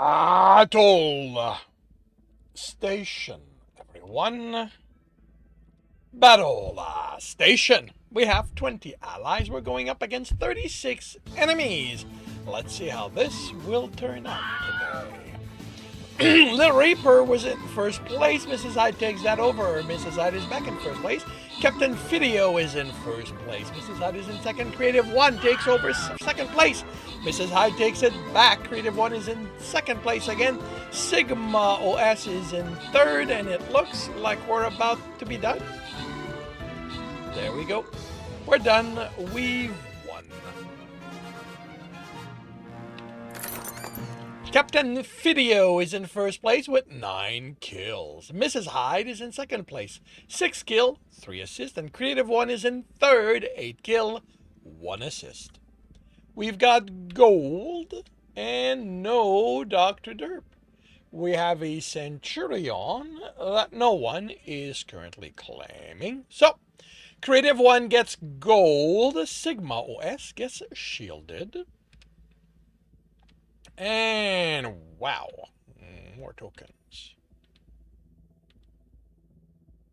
Battle station, everyone. Battle station. We have 20 allies. We're going up against 36 enemies. Let's see how this will turn out today. Little Reaper was in first place. Mrs. Hyde takes that over. Mrs. Hyde is back in first place. Captain Fidio is in first place. Mrs. Hyde is in second. Creative One takes over second place. Mrs. Hyde takes it back. Creative One is in second place again. Sigma OS is in third, and it looks like we're about to be done. There we go. We're done. We've won. Captain Fidio is in first place with 9 kills. Mrs. Hyde is in second place, 6 kill, 3 assist, and Creative One is in third, 8 kill, 1 assist. We've got gold and no Dr. Derp. We have a Centurion that no one is currently claiming. So, Creative One gets gold, Sigma OS gets shielded. And wow, more tokens.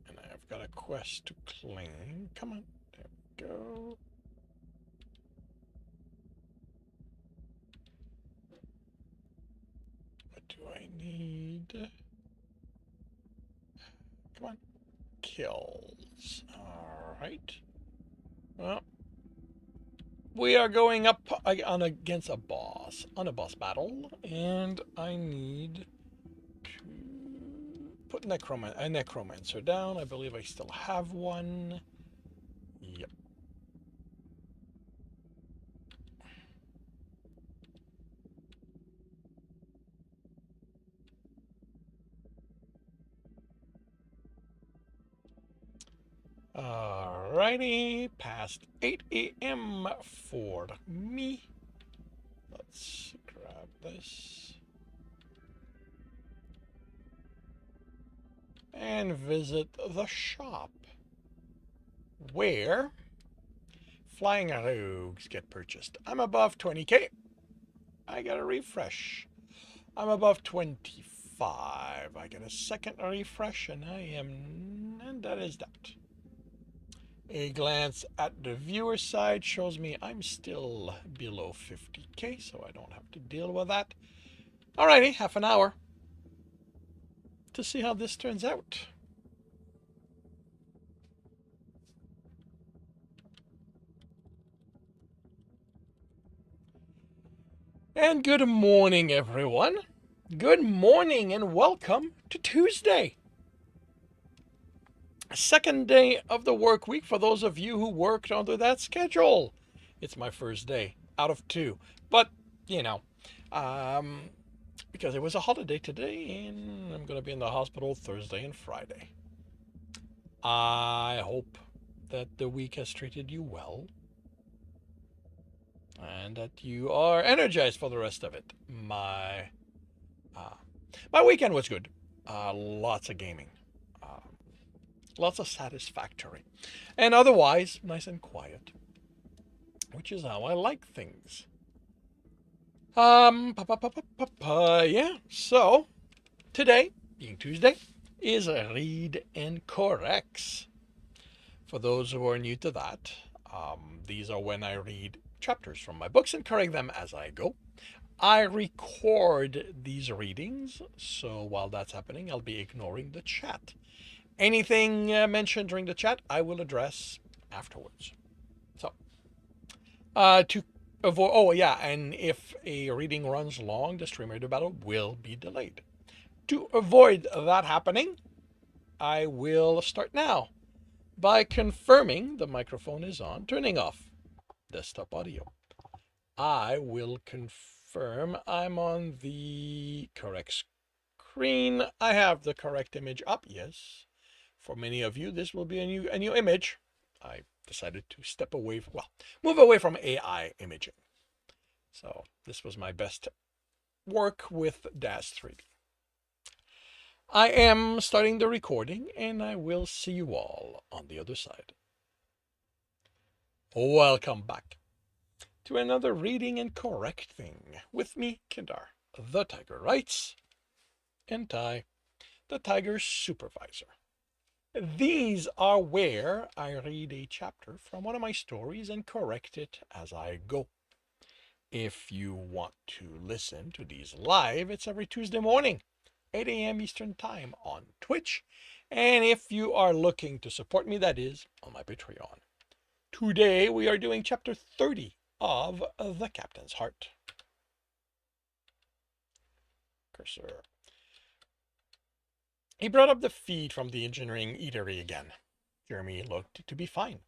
And I've got a quest to claim. Come on, there we go. What do I need? Come on, kills. All right. Well, we are going up on against a boss, on a boss battle, and I need to put a necromancer down. I believe I still have one. Yep. Alrighty, past 8 a.m. for me. Let's grab this. And visit the shop, where flying rogues get purchased. I'm above 20k. I got a refresh. I'm above 25. I get a second refresh, and and that is that. A glance at the viewer side shows me I'm still below 50k, so I don't have to deal with that. Alrighty, half an hour to see how this turns out. And good morning, everyone. Good morning and welcome to Tuesday. Second day of the work week for those of you who worked under that schedule. It's my first day out of 2. But, you know, because it was a holiday today and I'm going to be in the hospital Thursday and Friday. I hope that the week has treated you well and that you are energized for the rest of it. My weekend was good. Lots of gaming. Lots of satisfactory. And otherwise, nice and quiet. Which is how I like things. Yeah. So, today, being Tuesday, is Read and Corrects. For those who are new to that, these are when I read chapters from my books and correct them as I go. I record these readings, so while that's happening, I'll be ignoring the chat. Anything mentioned during the chat, I will address afterwards. So, to avoid, oh yeah, and if a reading runs long, the stream radio battle will be delayed. To avoid that happening, I will start now by confirming the microphone is on, turning off desktop audio. I will confirm I'm on the correct screen. I have the correct image up, yes. For many of you, this will be a new image. I decided to move away from AI imaging. So this was my best work with DAZ 3D. I am starting the recording, and I will see you all on the other side. Welcome back to another reading and correcting with me, Kindar. the tiger writes, and Ty, the tiger's supervisor. These are where I read a chapter from one of my stories and correct it as I go. If you want to listen to these live, it's every Tuesday morning, 8 a.m. Eastern Time on Twitch. And if you are looking to support me, that is on my Patreon. Today we are doing chapter 30 of The Captain's Heart. Cursor. He brought up the feed from the engineering eatery again. Jeremy looked to be fine.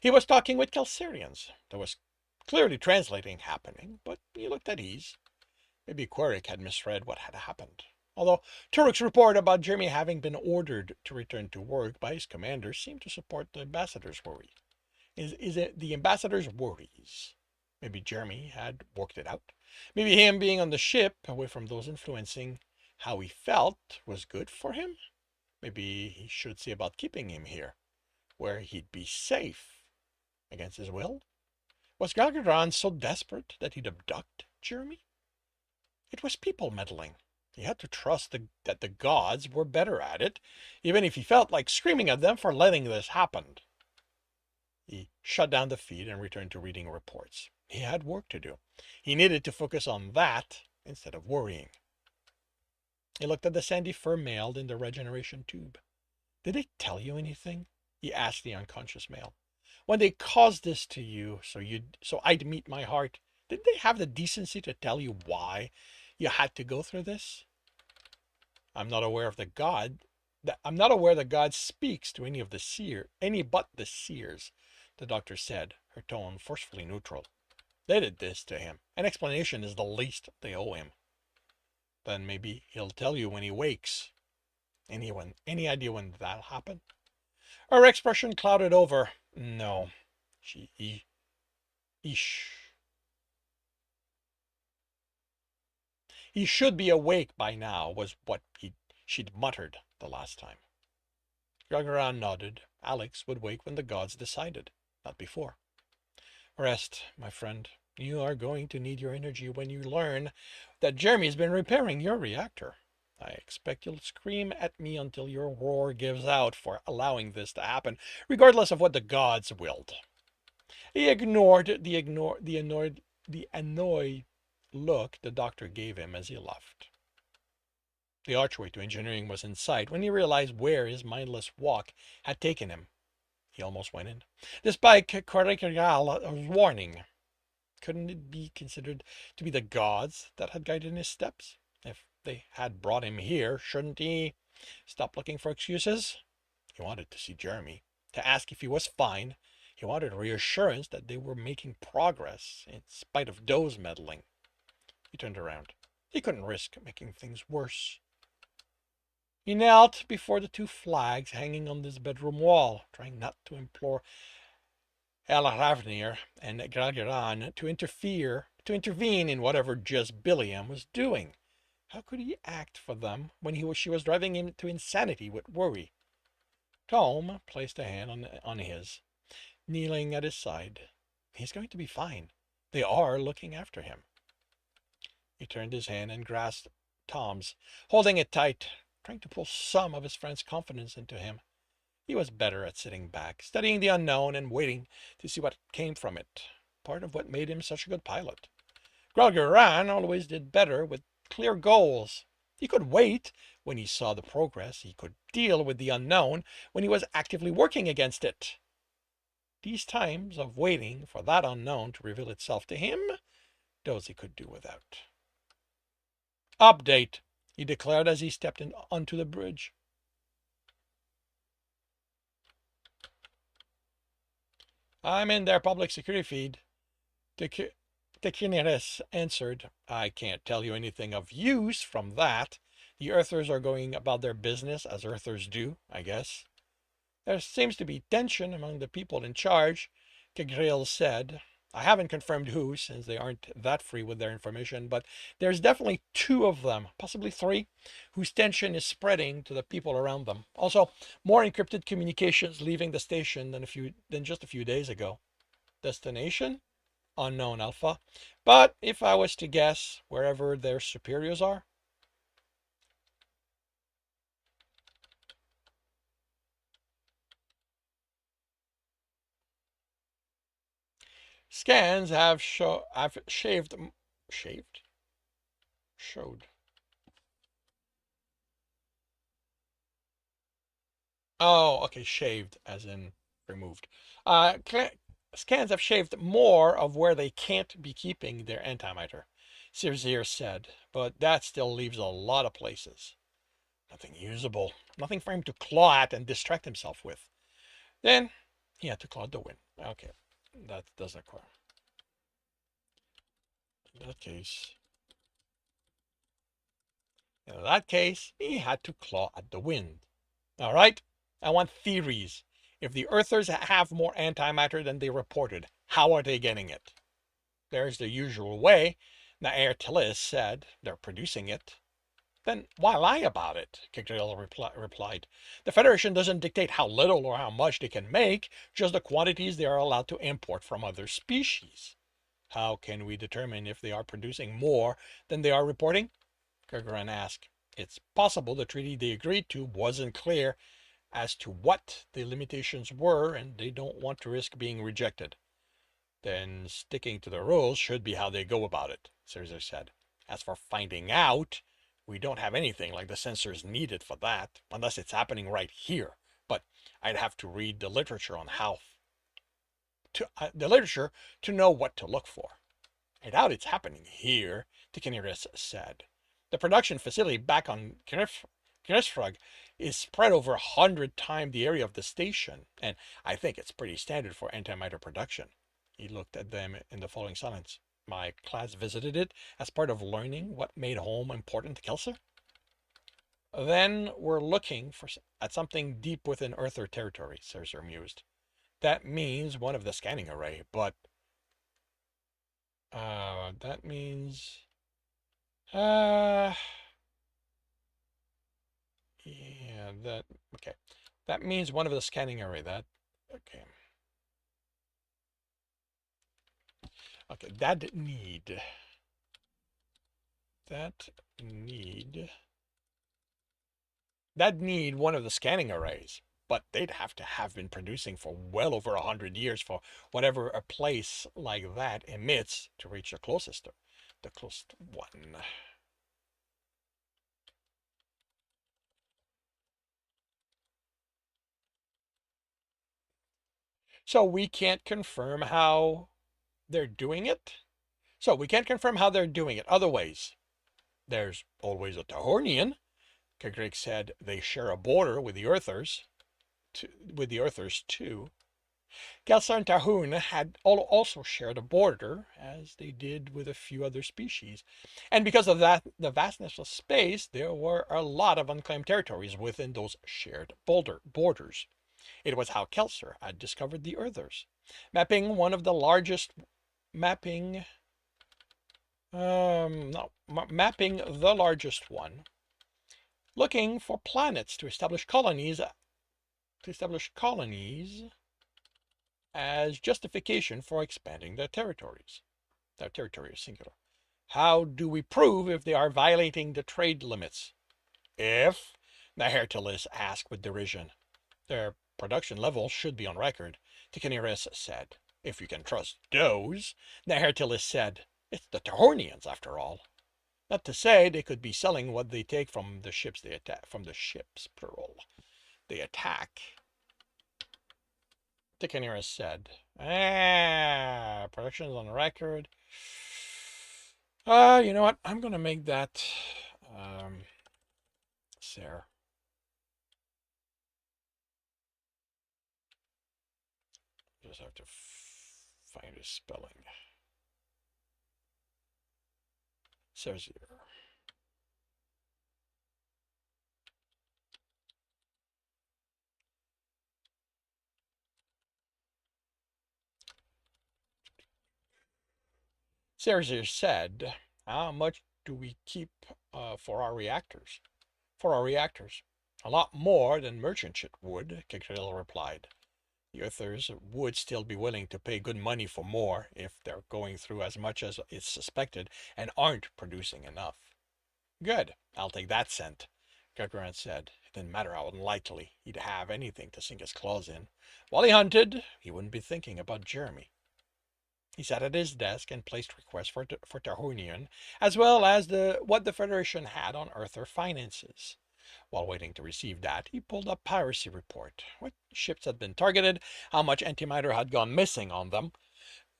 He was talking with Calcerians. There was clearly translating happening, but he looked at ease. Maybe Queric had misread what had happened. Although Turok's report about Jeremy having been ordered to return to work by his commander seemed to support the ambassador's worry. Is it the ambassador's worries? Maybe Jeremy had worked it out. Maybe him being on the ship, away from those influencing how he felt, was good for him. Maybe he should see about keeping him here, where he'd be safe. Against his will? Was Galgadron so desperate that he'd abduct Jeremy? It was people meddling. He had to trust that the gods were better at it, even if he felt like screaming at them for letting this happen. He shut down the feed and returned to reading reports. He had work to do. He needed to focus on that instead of worrying. He looked at the sandy fur mailed in the regeneration tube. Did they tell you anything? He asked the unconscious male. When they caused this to you so I'd meet my heart, did they have the decency to tell you why you had to go through this? I'm not aware the God speaks to any but the seers, the doctor said, her tone forcefully neutral. They did this to him. An explanation is the least they owe him. Then maybe he'll tell you when he wakes. Any idea when that'll happen? Her expression clouded over. No. He should be awake by now, was what she'd muttered the last time. Gargaran nodded. Alex would wake when the gods decided, not before. Rest, my friend. You are going to need your energy when you learn that Jeremy's been repairing your reactor. I expect you'll scream at me until your roar gives out for allowing this to happen, regardless of what the gods willed. He ignored the annoyed look the doctor gave him as he left. The archway to engineering was in sight when he realized where his mindless walk had taken him. He almost went in, despite Corricarial's warning. Couldn't it be considered to be the gods that had guided his steps? If they had brought him here, shouldn't he stop looking for excuses? He wanted to see Jeremy, to ask if he was fine. He wanted reassurance that they were making progress in spite of Doe's meddling. He turned around. He couldn't risk making things worse. He knelt before the two flags hanging on his bedroom wall, trying not to implore El Ravnir and Gralgaran to intervene in whatever just Billiam was doing. How could he act for them when she was driving him to insanity with worry? Tom placed a hand on his, kneeling at his side. He's going to be fine. They are looking after him. He turned his hand and grasped Tom's, holding it tight, trying to pull some of his friend's confidence into him. He was better at sitting back, studying the unknown and waiting to see what came from it. Part of what made him such a good pilot. Gralgaran always did better with clear goals. He could wait when he saw the progress. He could deal with the unknown when he was actively working against it. These times of waiting for that unknown to reveal itself to him, those he could do without. Update, he declared as he stepped onto the bridge. I'm in their public security feed. Tekineres answered. I can't tell you anything of use from that. The Earthers are going about their business as Earthers do, I guess. There seems to be tension among the people in charge, Kegril said. I haven't confirmed who, since they aren't that free with their information, but there's definitely 2 of them, possibly 3, whose tension is spreading to the people around them. Also, more encrypted communications leaving the station than just a few days ago. Destination? unknown alpha. But if I was to guess, wherever their superiors are, scans have shaved showed. Oh, okay, shaved as in removed. Uh, Scans have shaved more of where they can't be keeping their antimatter, Sears said, but that still leaves a lot of places. Nothing usable, nothing for him to claw at and distract himself with. Then he had to claw the wind. Okay, that doesn't occur. In that case, he had to claw at the wind. All right, I want theories. If the Earthers have more antimatter than they reported, how are they getting it? There's the usual way. Naertilis said they're producing it. Then why lie about it? Kigdale replied. The Federation doesn't dictate how little or how much they can make, just the quantities they are allowed to import from other species. How can we determine if they are producing more than they are reporting? Kerguelen asked. It's possible the treaty they agreed to wasn't clear as to what the limitations were, and they don't want to risk being rejected. Then sticking to the rules should be how they go about it, Caesar said. As for finding out, we don't have anything like the sensors needed for that, unless it's happening right here. But I'd have to read the literature on the literature to know what to look for. I doubt it's happening here, Tikaniris said. The production facility back on Knisfrug is spread over 100 times the area of the station, and I think it's pretty standard for antimatter production. He looked at them in the following silence. My class visited it as part of learning what made home important to Kelser. Then we're looking at something deep within Earther territory, Cercer mused. That means one of the scanning array, but that means uh yeah, that okay. That means one of the scanning array. That okay. Okay, that need that need one of the scanning arrays. But they'd have to have been producing for well over 100 years for whatever a place like that emits to reach the closest one. So we can't confirm how they're doing it. So we can't confirm how they're doing it. Other ways. There's always a Tahornian. Kagrik said they share a border with the Earthers. Too. Kelsa and Tahun had also shared a border, as they did with a few other species. And because of that, the vastness of space, there were a lot of unclaimed territories within those shared borders. It was how Kelser had discovered the Earthers, mapping one of the largest mapping no, mapping the largest one, looking for planets to establish colonies as justification for expanding their territories. Their territory is singular. How do we prove if they are violating the trade limits? If, Nahertilis asked with derision. Their production level should be on record, Tikaniris said. If you can trust those, Nahertilis said. It's the Tahornians, after all. Not to say they could be selling what they take from the ships they attack. From the ships, plural, they attack. Tikaniris said. Production is on record. You know what? I'm gonna make that Sarah. Just have to find his spelling. Says here. Cersei said, how much do we keep for our reactors? For our reactors. A lot more than merchant ship would, Kikdale replied. The Earthers would still be willing to pay good money for more if they're going through as much as is suspected and aren't producing enough. Good, I'll take that cent, Gagarin said. It didn't matter how unlikely he'd have anything to sink his claws in. While he hunted, he wouldn't be thinking about Jeremy. He sat at his desk and placed requests for Terhunion, as well as what the Federation had on Earther finances. While waiting to receive that, he pulled up piracy report. What ships had been targeted, how much antimatter had gone missing on them,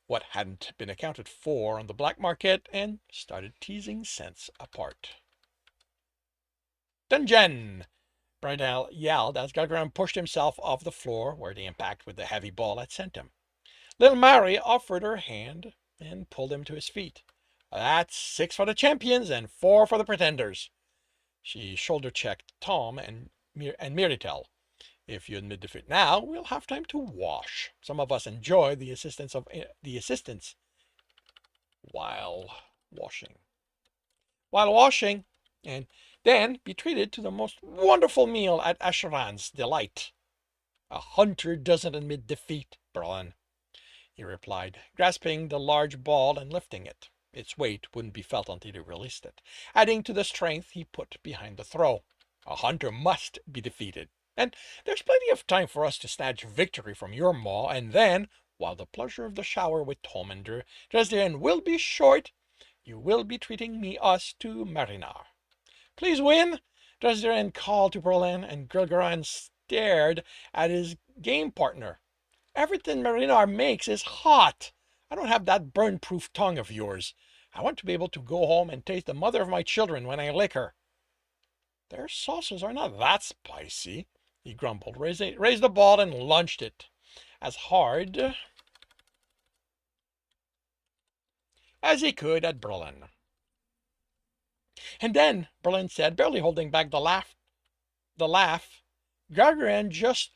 what hadn't been accounted for on the black market, and started teasing cents apart. Dungeon! Brunel yelled as Gagarin pushed himself off the floor where the impact with the heavy ball had sent him. Little Mary offered her hand and pulled him to his feet. That's 6 for the champions and 4 for the pretenders. She shoulder-checked Tom and Miritel. If you admit defeat now, we'll have time to wash. Some of us enjoy the assistance while washing. And then be treated to the most wonderful meal at Asheran's delight. A hunter doesn't admit defeat, Brolin, he replied, grasping the large ball and lifting it. Its weight wouldn't be felt until he released it, adding to the strength he put behind the throw. A hunter must be defeated, and there's plenty of time for us to snatch victory from your maw, and then, while the pleasure of the shower with Tom and Dresden will be short, you will be treating us to Marinar. Please win, Dresden called to Berlin, and Gagarin stared at his game partner. Everything Marinar makes is hot. I don't have that burn-proof tongue of yours. I want to be able to go home and taste the mother of my children when I lick her. Their sauces are not that spicy, he grumbled, raised the ball and launched it as hard as he could at Berlin. And then, Berlin said, barely holding back the laugh, Gagarin just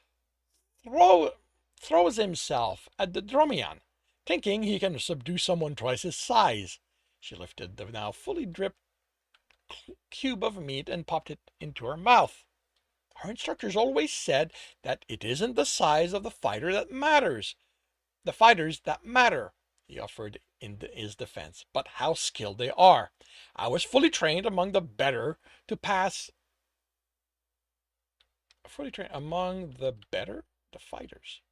throws himself at the Dromion, thinking he can subdue someone twice his size. She lifted the now fully dripped cube of meat and popped it into her mouth. Our instructors always said that it isn't the size of the fighter that matters. The fighters that matter, he offered in his defense, but how skilled they are. I was fully trained among the better to pass. Fully trained among the better? The fighters.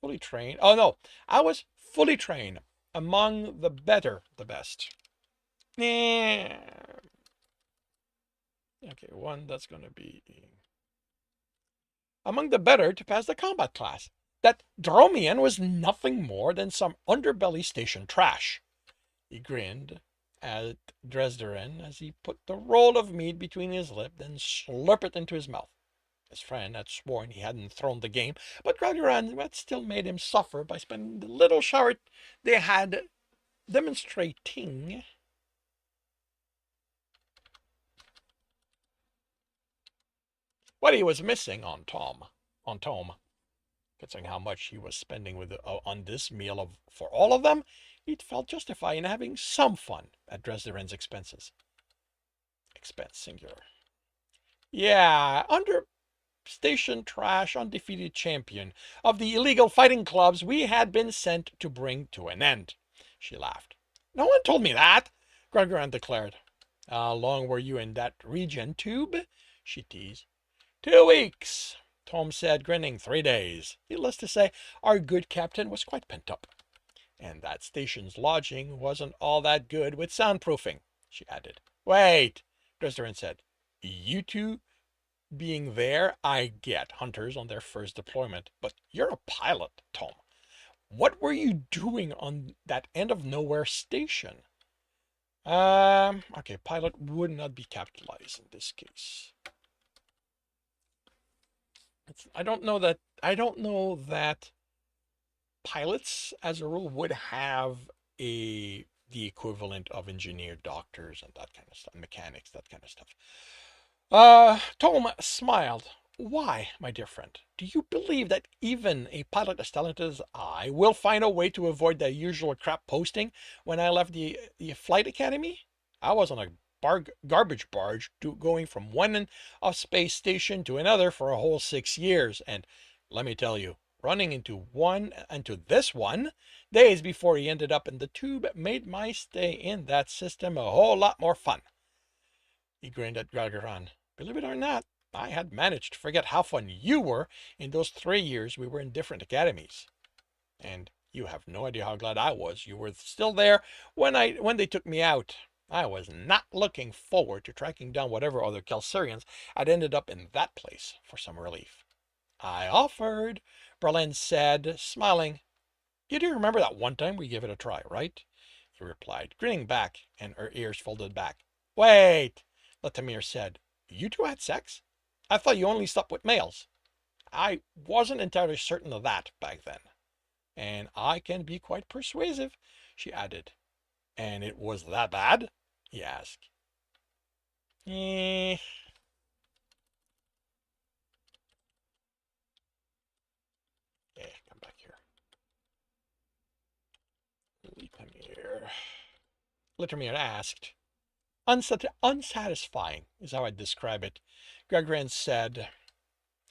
Fully trained. Oh, no. I was fully trained among the better, the best. Okay, one that's going to be among the better to pass the combat class. That Dromion was nothing more than some underbelly station trash. He grinned at Dresden as he put the roll of meat between his lips, then slurped it into his mouth. His friend had sworn he hadn't thrown the game, but Gagarin had still made him suffer by spending the little shower they had demonstrating what he was missing on Tom. Considering how much he was spending on this meal for all of them, he'd felt justified in having some fun at Dresden's expenses. Expense singular. Yeah, under station trash undefeated champion of the illegal fighting clubs we had been sent to bring to an end. She laughed. No one told me that, Gagarin declared. How long were you in that regen tube? She teased. 2 weeks, Tom said, grinning. 3 days. Needless to say, our good captain was quite pent up. And that station's lodging wasn't all that good with soundproofing, she added. Wait, Dresden said. You two being there, I get hunters on their first deployment, but you're a pilot, Tom. What were you doing on that end of nowhere station? Okay, pilot would not be capitalized in this case. I don't know that pilots, as a rule, would have the equivalent of engineer, doctors, and that kind of stuff, mechanics, that kind of stuff. Tom smiled. Why, my dear friend, do you believe that even a pilot as talented as I will find a way to avoid the usual crap posting when I left the flight academy? I was on a garbage barge going from one end of space station to another for a whole 6 years, and let me tell you, running into this one days before he ended up in the tube made my stay in that system a whole lot more fun. He grinned at Gargaran. Believe it or not, I had managed to forget how fun you were in those 3 years we were in different academies. And you have no idea how glad I was you were still there when they took me out. I was not looking forward to tracking down whatever other Calcerians had ended up in that place for some relief. I offered, Berlin said, smiling. You do remember that one time we gave it a try, right? He replied, grinning back, and her ears folded back. Wait, Latimir said. You two had sex? I thought you only slept with males. I wasn't entirely certain of that back then. And I can be quite persuasive, she added. And it was that bad? He asked. Okay, come back here. Littlemere asked. Unsatisfying is how I'd describe it. Gregran said,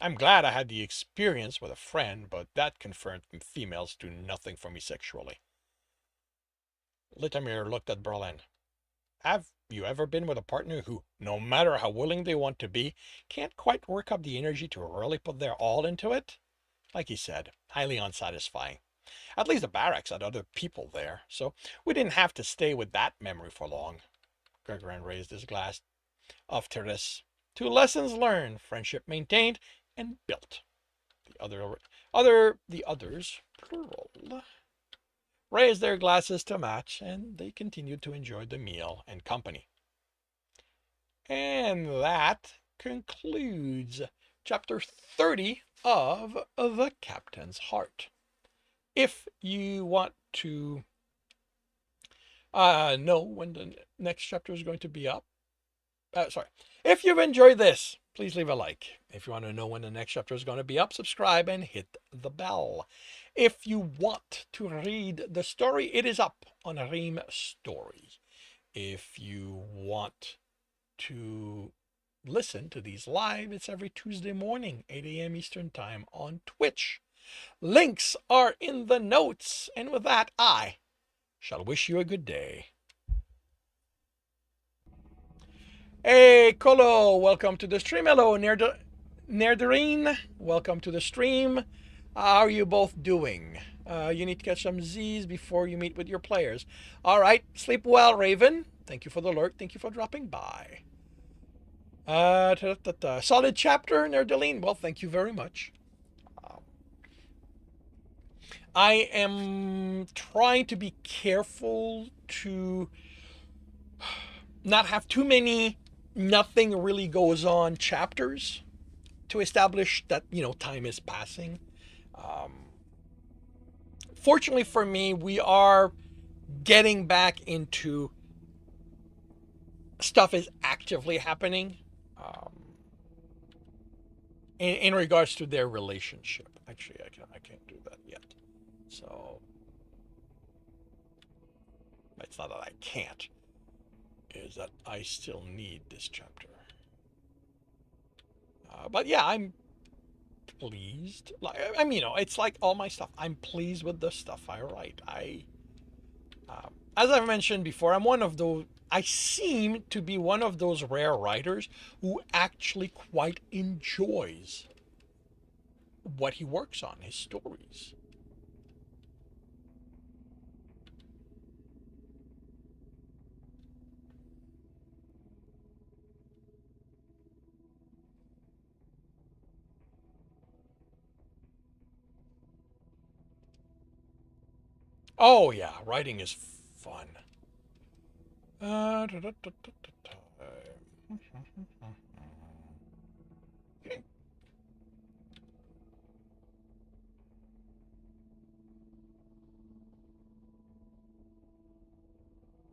I'm glad I had the experience with a friend, but that confirmed females do nothing for me sexually. Littlemere looked at Berlin. Have you ever been with a partner who, no matter how willing they want to be, can't quite work up the energy to really put their all into it? Like he said, highly unsatisfying. At least the barracks had other people there, so we didn't have to stay with that memory for long. Gregran raised his glass of Therese. 2 lessons learned, friendship maintained, and built. The others, plural, raised their glasses to match, and they continued to enjoy the meal and company. And that concludes chapter 30 of The Captain's Heart. If you want to know when the next chapter is going to be up, if you've enjoyed this, please leave a like. If you want to know when the next chapter is going to be up, subscribe and hit the bell. If you want to read the story, it is up on Ream Story. If you want to listen to these live, it's every Tuesday morning, 8 a.m. Eastern Time on Twitch. Links are in the notes. And with that, I shall wish you a good day. Hey, Colo, welcome to the stream. Hello, Nerdarine, welcome to the stream. How are you both doing? You need to catch some Z's before you meet with your players. All right, sleep well, Raven. Thank you for the alert. Thank you for dropping by. Solid chapter, Nerdaline. Well, thank you very much. I am trying to be careful to not have too many nothing really goes on chapters to establish that, time is passing. Fortunately for me, we are getting back into stuff is actively happening in regards to their relationship. Actually, I can't do that yet. So it's not that I can't. Is that I still need this chapter. But yeah, I'm pleased. It's like all my stuff. I'm pleased with the stuff I write. As I've mentioned before, I seem to be one of those rare writers who actually quite enjoys what he works on, his stories. Oh yeah, writing is fun. Okay.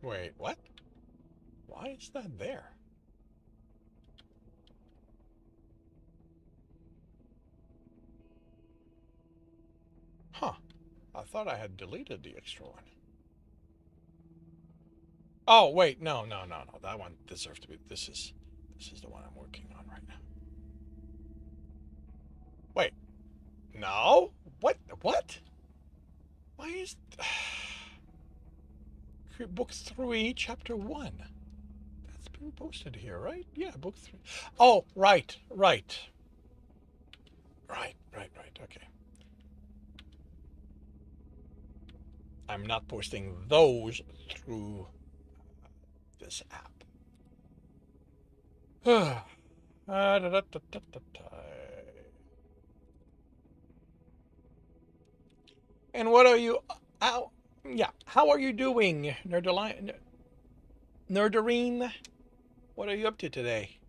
Wait, what? Why is that there? Huh. I thought I had deleted the extra one. Oh, wait, no. That one deserves to be. This is the one I'm working on right now. Wait. No? What? What? Why is book 3, chapter 1? That's been posted here, right? Yeah, book 3. Oh, right, right. Right. Okay. I'm not posting those through this app. And what are you? How? Yeah. How are you doing, Nerdarine? What are you up to today?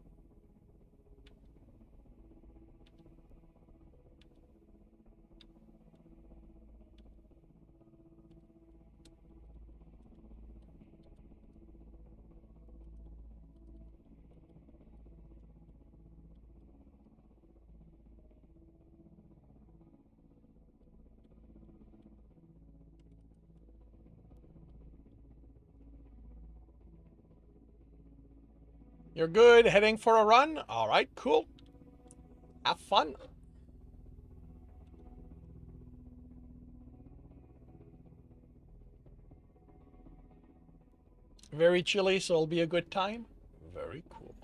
You're good. Heading for a run. All right. Cool. Have fun. Very chilly, so it'll be a good time. Very cool.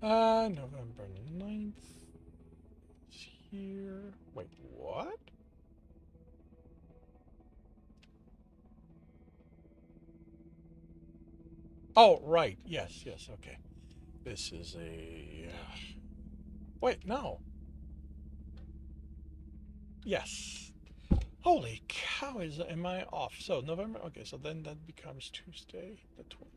November 9th is here. Wait, what? Oh, right. Yes. Okay. This is a. Wait, no. Yes. Holy cow! Am I off? So November. Okay, so then that becomes Tuesday, the 12th.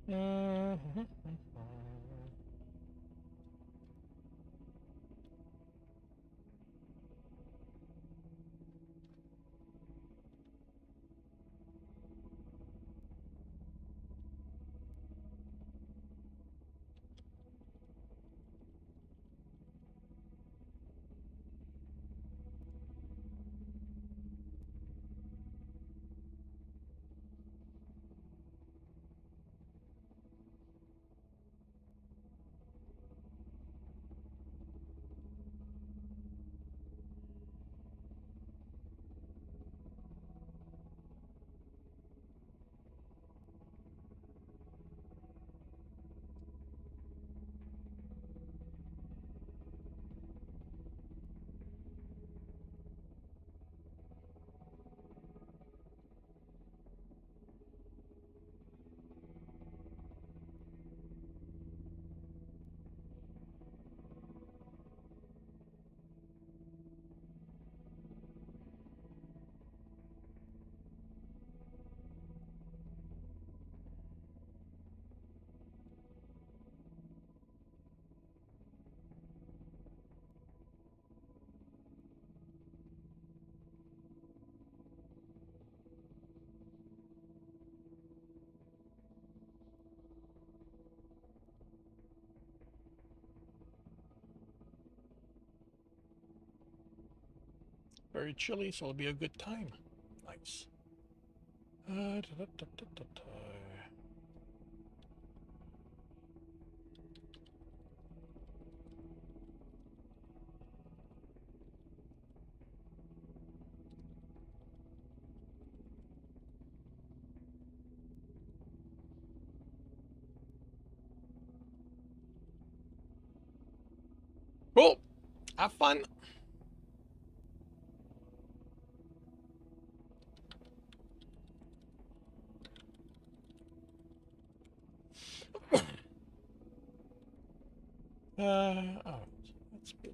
Mm-hmm. Very chilly, so it'll be a good time. Nice. Da, da, da, da, da, da. Cool. Have fun. Oh, that's good.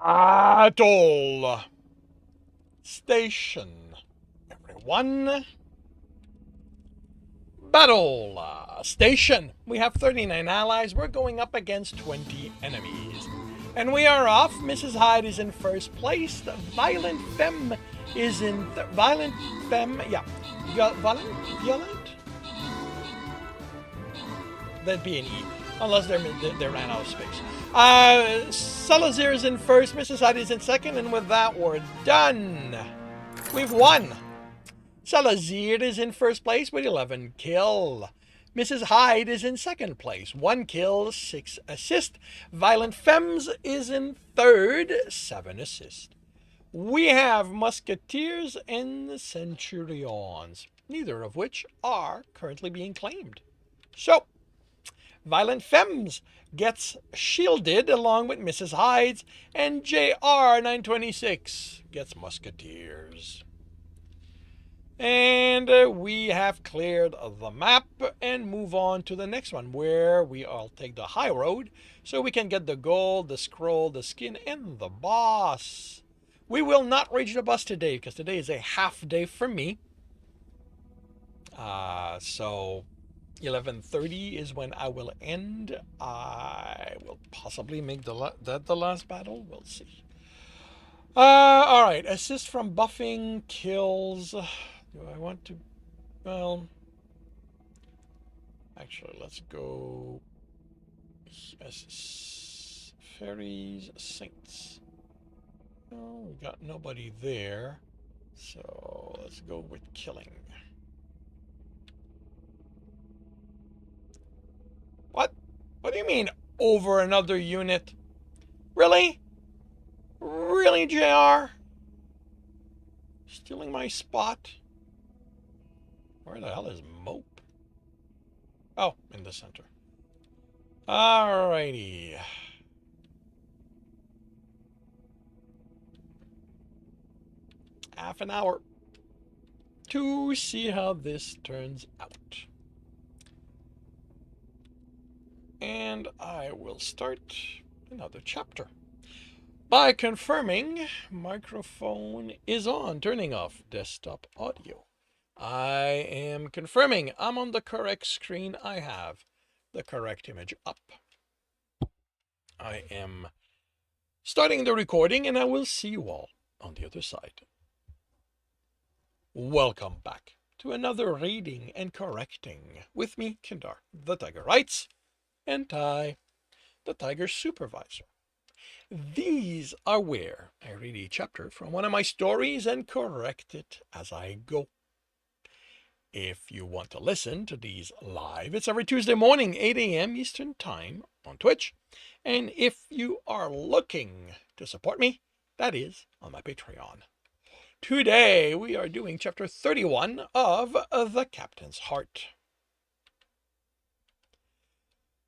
Battle station. Everyone. Battle station. We have 39 allies. We're going up against 20 enemies. And we are off. Mrs. Hyde is in first place. The Violent Femme is in... Violent Femme... Yeah. Violent? That'd be an E. Unless they ran out of space. Salazar is in first. Mrs. Hyde is in second. And with that, we're done. We've won. Salazar is in first place with 11 kills. Mrs. Hyde is in second place, 1 kill, 6 assists. Violent Femmes is in third, 7 assists. We have Musketeers and Centurions, neither of which are currently being claimed. So, Violent Femmes gets shielded along with Mrs. Hyde's, and JR 926 gets Musketeers. And we have cleared the map and move on to the next one, where we all take the high road so we can get the gold, the scroll, the skin, and the boss. We will not rage the boss today because today is a half day for me. So 11:30 is when I will end. I will possibly make that the last battle. We'll see. All right. Assist from buffing kills. Do I want to? Well, actually, let's go. Fairies, saints. Oh, we got nobody there. So let's go with killing. What? What do you mean over another unit? Really? Really, JR? Stealing my spot? Where the hell is Mope? Oh, in the center. Alrighty. Half an hour to see how this turns out. And I will start another chapter by confirming microphone is on, turning off desktop audio. I am confirming I'm on the correct screen. I have the correct image up. I am starting the recording, and I will see you all on the other side. Welcome back to another reading and correcting with me, Kindar, the Tiger Writes, and Ty, the Tiger Supervisor. These are where I read a chapter from one of my stories and correct it as I go. If you want to listen to these live, it's every Tuesday morning, 8 a.m. Eastern Time on Twitch. And if you are looking to support me, that is on my Patreon. Today, we are doing chapter 31 of The Captain's Heart.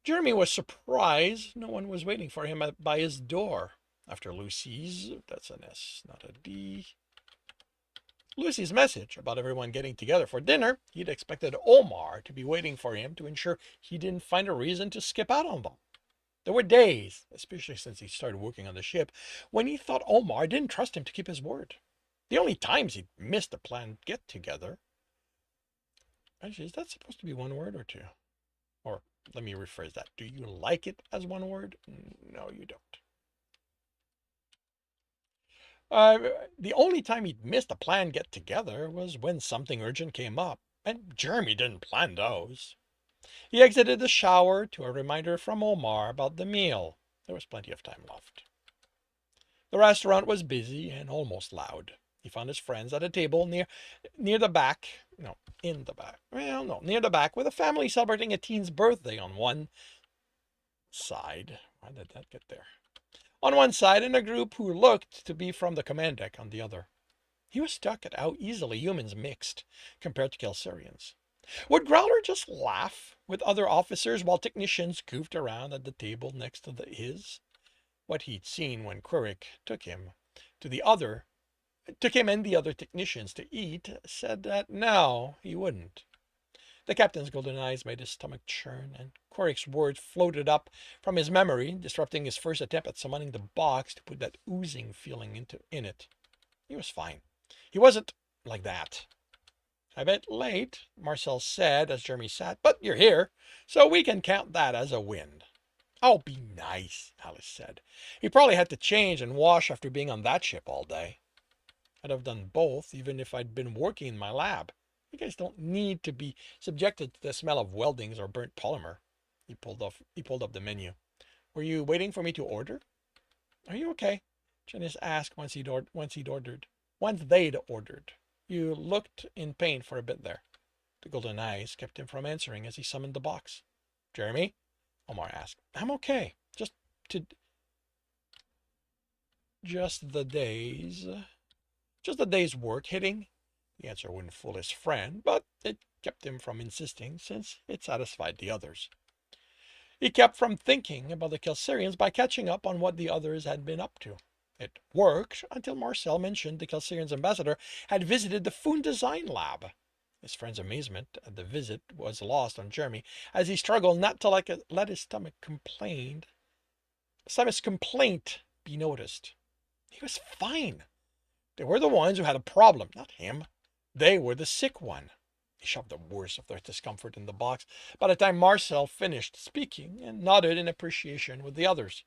Jeremy was surprised no one was waiting for him by his door. After Lucy's, that's an S, not a D. Lucy's message about everyone getting together for dinner, he'd expected Omar to be waiting for him to ensure he didn't find a reason to skip out on them. There were days, especially since he started working on the ship, when he thought Omar didn't trust him to keep his word. The only times he'd missed a planned get-together. Actually, is that supposed to be one word or two? Or let me rephrase that. Do you like it as one word? No, you don't. The only time he'd missed a planned get-together was when something urgent came up, and Jeremy didn't plan those. He exited the shower to a reminder from Omar about the meal. There was plenty of time left. The restaurant was busy and almost loud. He found his friends at a table near the back. No, in the back. Well, no, near the back, with a family celebrating a teen's birthday on one side. Why did that get there? On one side, and a group who looked to be from the command deck on the other. He was stuck at how easily humans mixed compared to Kelsarians. Would Growler just laugh with other officers while technicians goofed around at the table next to his? What he'd seen when Quirk took him and the other technicians to eat said that no, he wouldn't. The captain's golden eyes made his stomach churn, and Quarrick's words floated up from his memory, disrupting his first attempt at summoning the box to put that oozing feeling in it. He was fine. He wasn't like that. "A bit late," Marcel said as Jeremy sat, "but you're here, so we can count that as a win." "Oh, be nice," Alice said. "He probably had to change and wash after being on that ship all day." "I'd have done both, even if I'd been working in my lab. You guys don't need to be subjected to the smell of weldings or burnt polymer." He pulled up the menu. "Were you waiting for me to order?" "Are you okay?" Janice asked once they'd ordered. "You looked in pain for a bit there." The golden eyes kept him from answering as he summoned the box. "Jeremy?" Omar asked. "I'm okay. To just the day's work hitting." The answer wouldn't fool his friend, but it kept him from insisting since it satisfied the others. He kept from thinking about the Kelsarians by catching up on what the others had been up to. It worked until Marcel mentioned the Kelsarians' ambassador had visited the Foon Design Lab. His friend's amazement at the visit was lost on Jeremy as he struggled not to let his stomach's complaint be noticed. He was fine. They were the ones who had a problem, not him. They were the sick one. He shoved the worst of their discomfort in the box by the time Marcel finished speaking and nodded in appreciation with the others.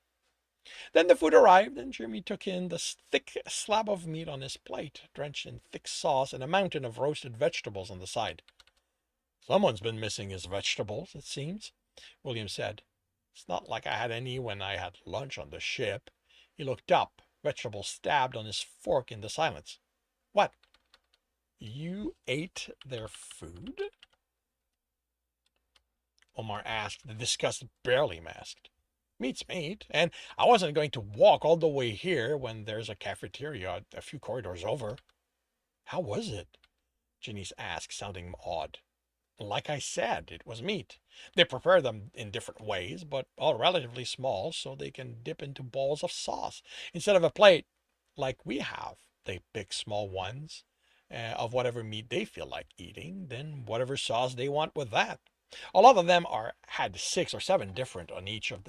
Then the food arrived, and Jeremy took in the thick slab of meat on his plate, drenched in thick sauce and a mountain of roasted vegetables on the side. "Someone's been missing his vegetables, it seems," William said. "It's not like I had any when I had lunch on the ship." He looked up, vegetables stabbed on his fork in the silence. "What? You ate their food?" Omar asked, the disgust barely masked. "Meat's meat, and I wasn't going to walk all the way here when there's a cafeteria a few corridors over." "How was it?" Janice asked, sounding odd. "Like I said, it was meat. They prepare them in different ways, but all relatively small so they can dip into balls of sauce. Instead of a plate like we have, they pick small ones of whatever meat they feel like eating, then whatever sauce they want with that. A lot of them had 6 or 7 different on each on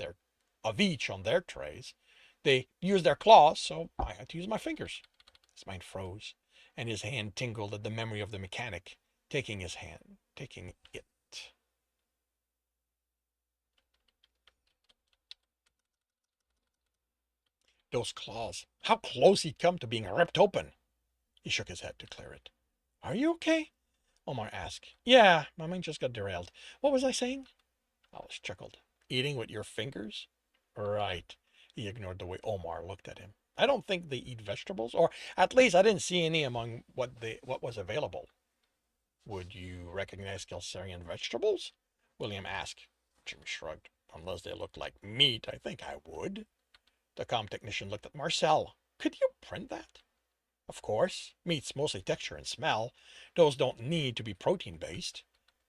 their trays. They use their claws, so I had to use my fingers." His mind froze, and his hand tingled at the memory of the mechanic taking it. Those claws, how close he'd come to being ripped open. He shook his head to clear it. "Are you okay?" Omar asked. "Yeah, my mind just got derailed. What was I saying?" Alice chuckled. "Eating with your fingers?" "Right." He ignored the way Omar looked at him. "I don't think they eat vegetables, or at least I didn't see any among what was available." "Would you recognize Kelsarian vegetables?" William asked. Jim shrugged. "Unless they looked like meat, I think I would." The comm technician looked at Marcel. "Could you print that?" "Of course. Meat's mostly texture and smell. Those don't need to be protein-based.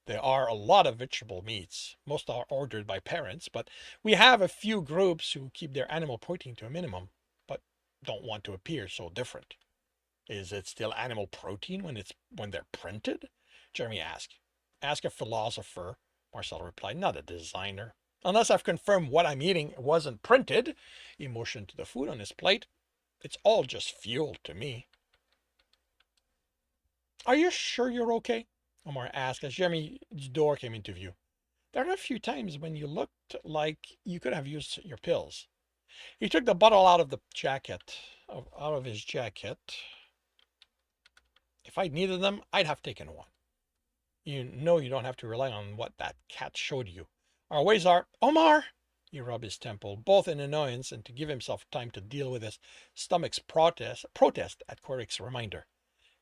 There are a lot of vegetable meats. Most are ordered by parents, but we have a few groups who keep their animal protein to a minimum, but don't want to appear so different." "Is it still animal protein when they're printed?" Jeremy asked. "Ask a philosopher," Marcel replied, "not a designer. Unless I've confirmed what I'm eating wasn't printed." He motioned to the food on his plate. "It's all just fuel to me." "Are you sure you're okay?" Omar asked as Jeremy's door came into view. "There are a few times when you looked like you could have used your pills." He took the bottle out of his jacket. "If I'd needed them, I'd have taken one. You know you don't have to rely on what that cat showed you. Our ways are—" "Omar!" He rubbed his temple, both in annoyance and to give himself time to deal with his stomach's protest at Quarrick's reminder.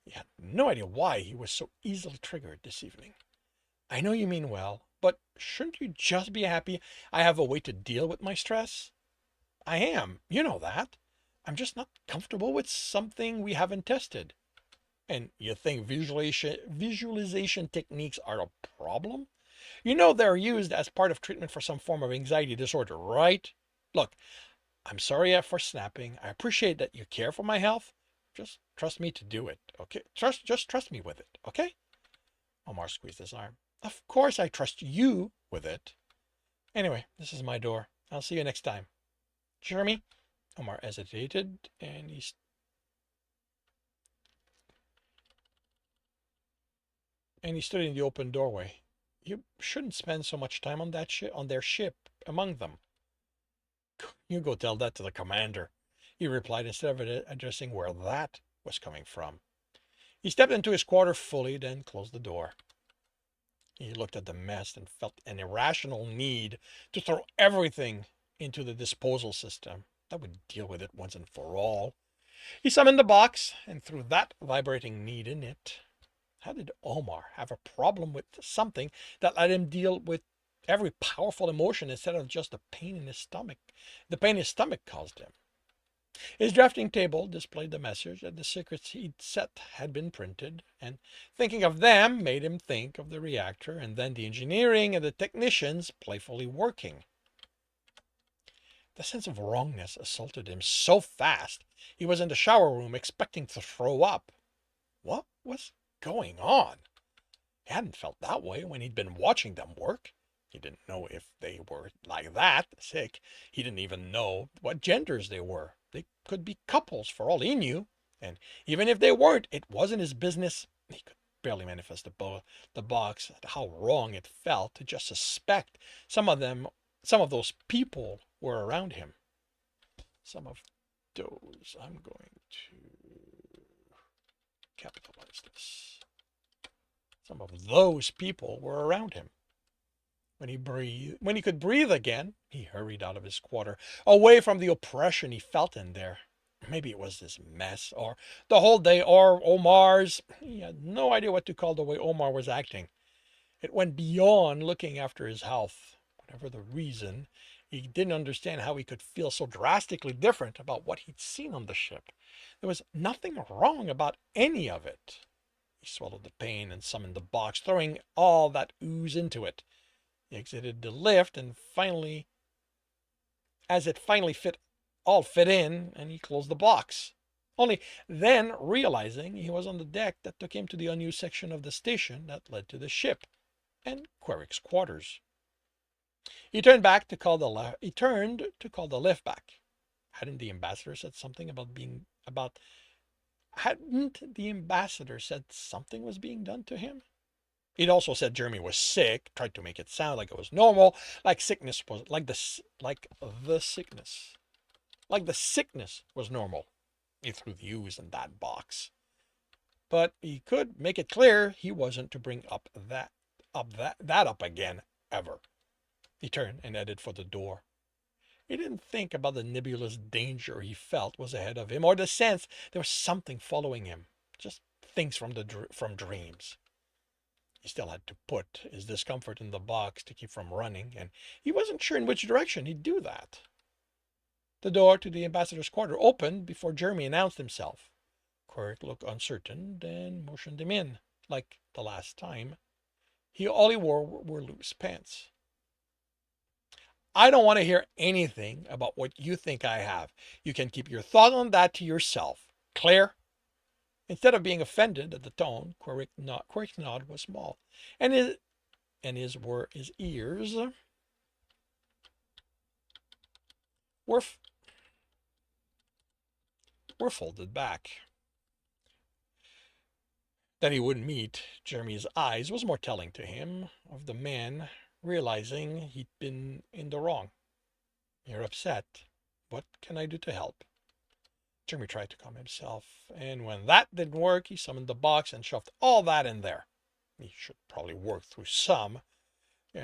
He had no idea why he was so easily triggered this evening. "I know you mean well, but shouldn't you just be happy I have a way to deal with my stress?" "I am. You know that. I'm just not comfortable with something we haven't tested." "And you think visualization techniques are a problem? You know they're used as part of treatment for some form of anxiety disorder, right? Look, I'm sorry for snapping. I appreciate that you care for my health. Just trust me to do it, okay? Just trust me with it, okay?" Omar squeezed his arm. Of course I trust you with it. Anyway, this is my door. I'll see you next time. Jeremy? Omar hesitated, and he stood in the open doorway. You shouldn't spend so much time on on their ship among them. You go tell that to the commander, he replied instead of addressing where that was coming from. He stepped into his quarter fully, then closed the door. He looked at the mess and felt an irrational need to throw everything into the disposal system. That would deal with it once and for all. He summoned the box and threw that vibrating need in it. How did Omar have a problem with something that let him deal with every powerful emotion instead of just the pain in his stomach? The pain his stomach caused him. His drafting table displayed the message that the secrets he'd set had been printed, and thinking of them made him think of the reactor and then the engineering and the technicians playfully working. The sense of wrongness assaulted him so fast he was in the shower room expecting to throw up. What was going on? He hadn't felt that way when he'd been watching them work. He didn't know if they were like that, sick. He didn't even know what genders they were. They could be couples for all he knew. And even if they weren't, it wasn't his business. He could barely manifest the box at how wrong it felt to just suspect some of those people were around him. Some of those, I'm going to capitalize this. Some of those people were around him. When he could breathe again, he hurried out of his quarter, away from the oppression he felt in there. Maybe it was this mess, or the whole day, or Omar's. He had no idea what to call the way Omar was acting. It went beyond looking after his health. Whatever the reason, he didn't understand how he could feel so drastically different about what he'd seen on the ship. There was nothing wrong about any of it. He swallowed the pain and summoned the box, throwing all that ooze into it. He exited the lift and as it finally fit in, and he closed the box. Only then realizing he was on the deck that took him to the unused section of the station that led to the ship and Queric's quarters. He turned to call the lift back. Hadn't the ambassador said something hadn't the ambassador said something was being done to him? He'd also said Jeremy was sick, tried to make it sound like it was normal, like the sickness was normal. He threw the ooze in that box. But he could make it clear he wasn't to bring that up again, ever. He turned and headed for the door. He didn't think about the nebulous danger he felt was ahead of him, or the sense there was something following him. Just things from dreams. He still had to put his discomfort in the box to keep from running, and he wasn't sure in which direction he'd do that. The door to the ambassador's quarter opened before Jeremy announced himself. Queric looked uncertain, then motioned him in, like the last time. All he wore were loose pants. I don't want to hear anything about what you think I have. You can keep your thought on that to yourself. Clear? Instead of being offended at the tone, Queric's nod was small, and his ears were folded back. That he wouldn't meet Jeremy's eyes was more telling to him of the man realizing he'd been in the wrong. You're upset. What can I do to help? Jeremy tried to calm himself, and when that didn't work, he summoned the box and shoved all that in there. He should probably work through some. Through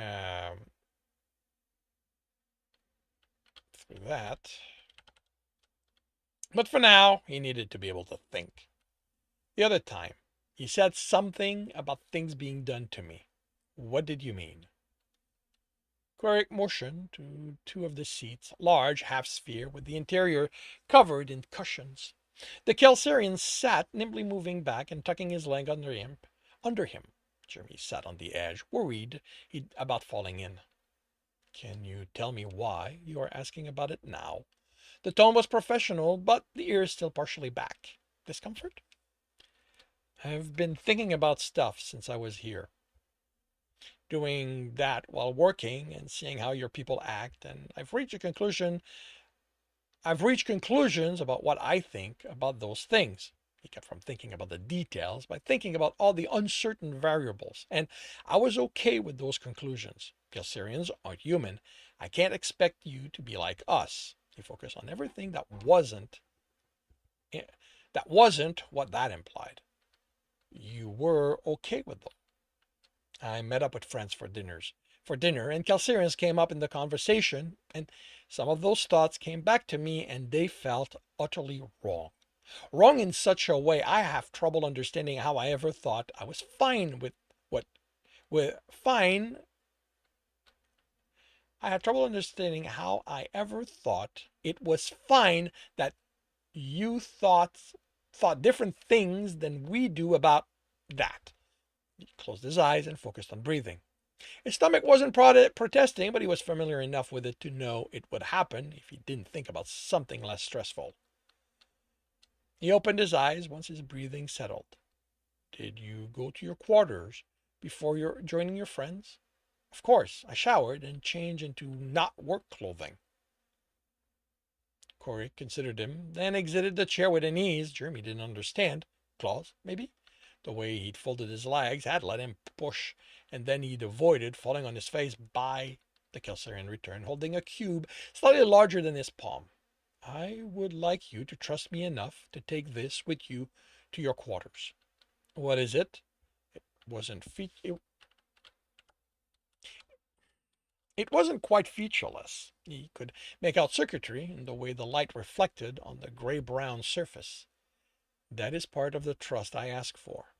that. But for now, he needed to be able to think. The other time, he said something about things being done to me. What did you mean? Queric motioned to two of the seats, large half-sphere with the interior covered in cushions. The Kelsarian sat, nimbly moving back and tucking his leg under him. Jeremy sat on the edge, worried about falling in. Can you tell me why you are asking about it now? The tone was professional, but the ears still partially back. Discomfort? I've been thinking about stuff since I was here, doing that while working and seeing how your people act, and I've reached conclusions about what I think about those things. He kept from thinking about the details by thinking about all the uncertain variables, and I was okay with those conclusions. Gilsarians aren't human. I can't expect you to be like us. You focus on everything eh, that wasn't what that implied. You were okay with them. I met up with friends for dinner, and Calcerians came up in the conversation, and some of those thoughts came back to me, and they felt utterly wrong. Wrong in such a way I have trouble understanding how I ever thought I was fine what with fine. I have trouble understanding how I ever thought it was fine that you thought different things than we do about that. He closed his eyes and focused on breathing. His stomach wasn't protesting, but he was familiar enough with it to know it would happen if he didn't think about something less stressful. He opened his eyes once his breathing settled. Did you go to your quarters before joining your friends? Of course, I showered and changed into not work clothing. Corey considered him, then exited the chair with an ease Jeremy didn't understand. Claws, maybe? The way he'd folded his legs had let him push, and then he'd avoided falling on his face by the Kelsarian returned, holding a cube slightly larger than his palm. I would like you to trust me enough to take this with you to your quarters. What is it? It wasn't fe- it wasn't quite featureless. He could make out circuitry in the way the light reflected on the gray-brown surface. That is part of the trust I ask for.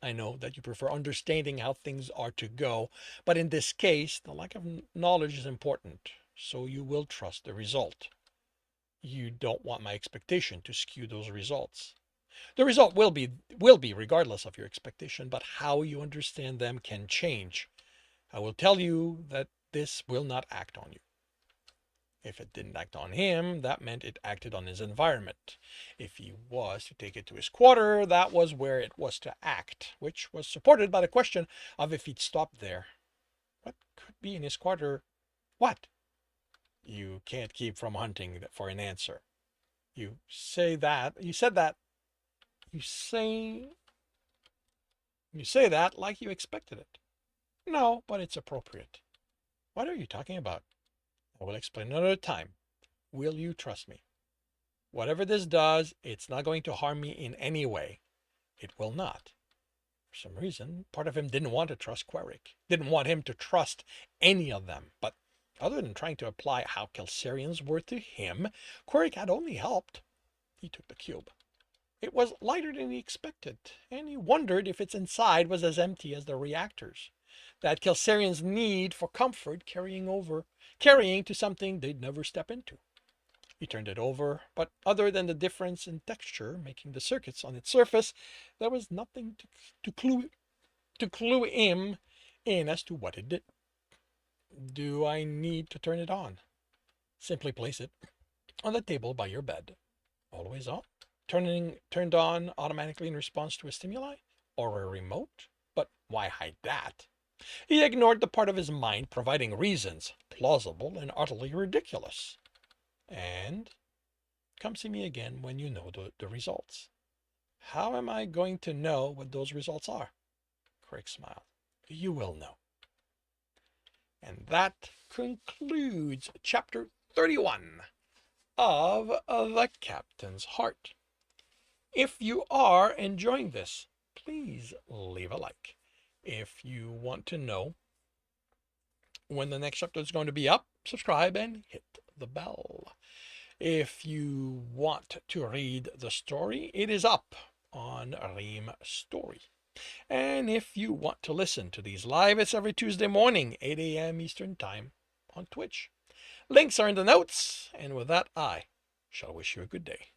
I know that you prefer understanding how things are to go, but in this case, the lack of knowledge is important, so you will trust the result. You don't want my expectation to skew those results. The result will be regardless of your expectation, but how you understand them can change. I will tell you that this will not act on you. If it didn't act on him, that meant it acted on his environment. If he was to take it to his quarter, that was where it was to act, which was supported by the question of if he'd stop there. What could be in his quarter? What? You can't keep from hunting for an answer. You say that. You said that. You say you say that like you expected it. No, but it's appropriate. What are you talking about? I will explain another time. Will you trust me? Whatever this does, it's not going to harm me in any way. It will not. For some reason, part of him didn't want to trust Queric, didn't want him to trust any of them. But other than trying to apply how Kelsarians were to him, Queric had only helped. He took the cube. It was lighter than he expected, and he wondered if its inside was as empty as the reactors. That Kelsarians' need for comfort carrying to something they'd never step into. He turned it over, but other than the difference in texture making the circuits on its surface, there was nothing to clue him in as to what it did. Do I need to turn it on? Simply place it on the table by your bed. Always on. Turned on automatically in response to a stimuli? Or a remote? But why hide that? He ignored the part of his mind providing reasons, plausible and utterly ridiculous. And come see me again when you know the results. How am I going to know what those results are? Craig smiled. You will know. And that concludes chapter 31 of The Captain's Heart. If you are enjoying this, please leave a like. If you want to know when the next chapter is going to be up, subscribe and hit the bell. If you want to read the story, it is up on Ream Story. And if you want to listen to these live, it's every Tuesday morning, 8 a.m. Eastern Time on Twitch. Links are in the notes. And with that, I shall wish you a good day.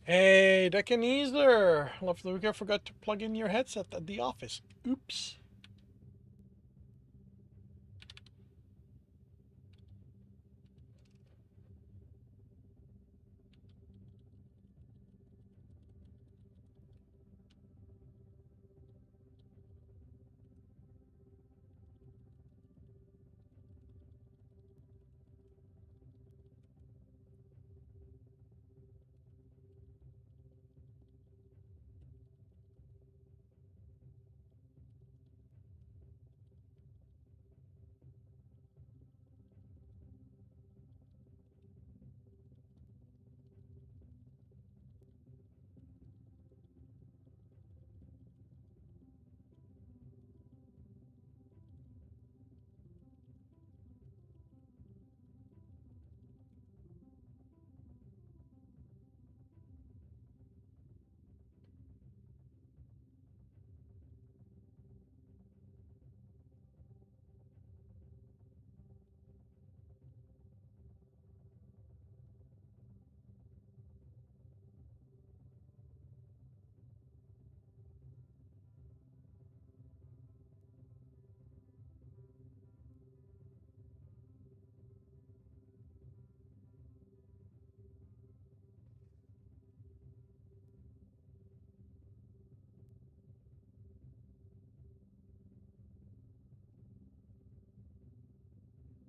Hey, Deccaneaser! Looks like I forgot to plug in your headset at the office. Oops.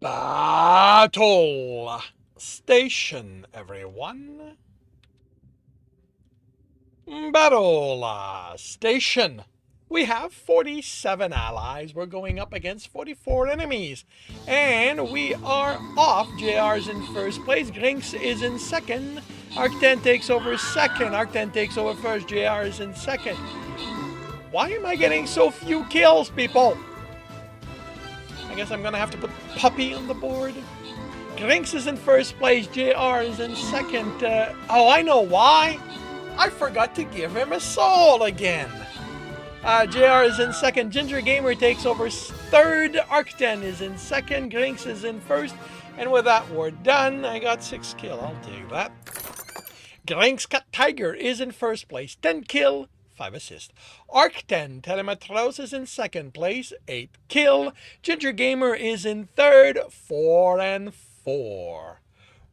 Battle station, everyone. Battle station. We have 47 allies. We're going up against 44 enemies. And we are off. JR's in first place. Grinks is in second. Arc10 takes over second. Arc10 takes over first. JR is in second. Why am I getting so few kills, people? I guess I'm going to have to put Puppy on the board. Grinks is in first place. JR is in second. Oh, I know why. I forgot to give him a soul again. JR is in second. Ginger Gamer takes over third. Arc10 is in second. Grinks is in first. And with that, we're done. I got 6 kill. I'll take that. Grinks Cat Tiger is in first place. 10 kill, 5 assist. Arc10 Telemetros is in second place. 8 kill. Ginger Gamer is in third. 4 and 4.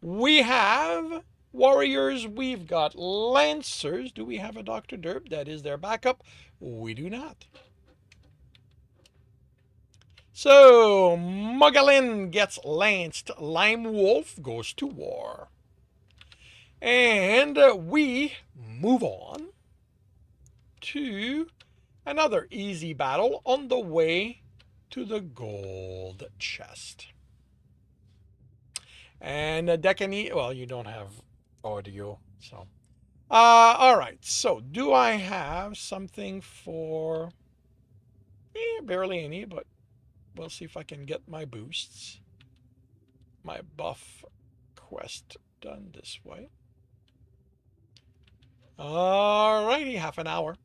We have warriors, we've got lancers. Do we have a Dr. Derp? That is their backup. We do not. So, Mugalin gets lanced. Lime Wolf goes to war. And we move on to another easy battle on the way to the gold chest. And Decani, well, you don't have audio, so. All right, so do I have something for, barely any, but we'll see if I can get my boosts, my buff quest done this way. All righty, half an hour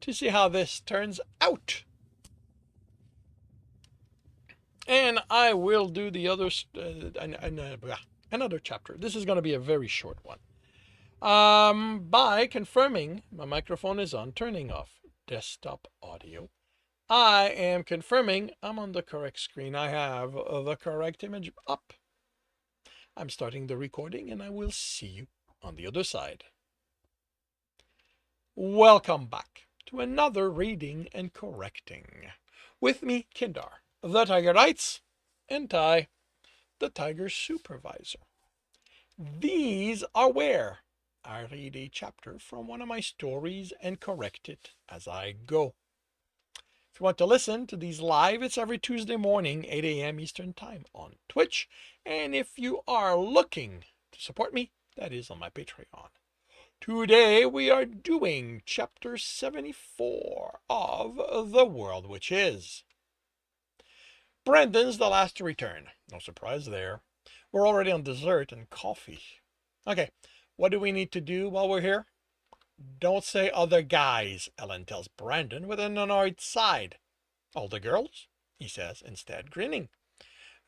to see how this turns out. And I will do the other, another chapter. This is going to be a very short one. By confirming my microphone is on, turning off desktop audio, I am confirming I'm on the correct screen. I have the correct image up. I'm starting the recording and I will see you on the other side. Welcome back to another reading and correcting. With me, Kindar, the Tiger Knights, and Ty, the Tiger Supervisor. These are where I read a chapter from one of my stories and correct it as I go. If you want to listen to these live, it's every Tuesday morning, 8 a.m. Eastern Time on Twitch. And if you are looking to support me, that is on my Patreon. Today we are doing chapter 74 of The World Which Is. Brendan's the last to return. No surprise there. We're already on dessert and coffee. Okay, what do we need to do while we're here? Don't say other guys, Ellen tells Brandon with an annoyed side. All the girls? He says, instead grinning.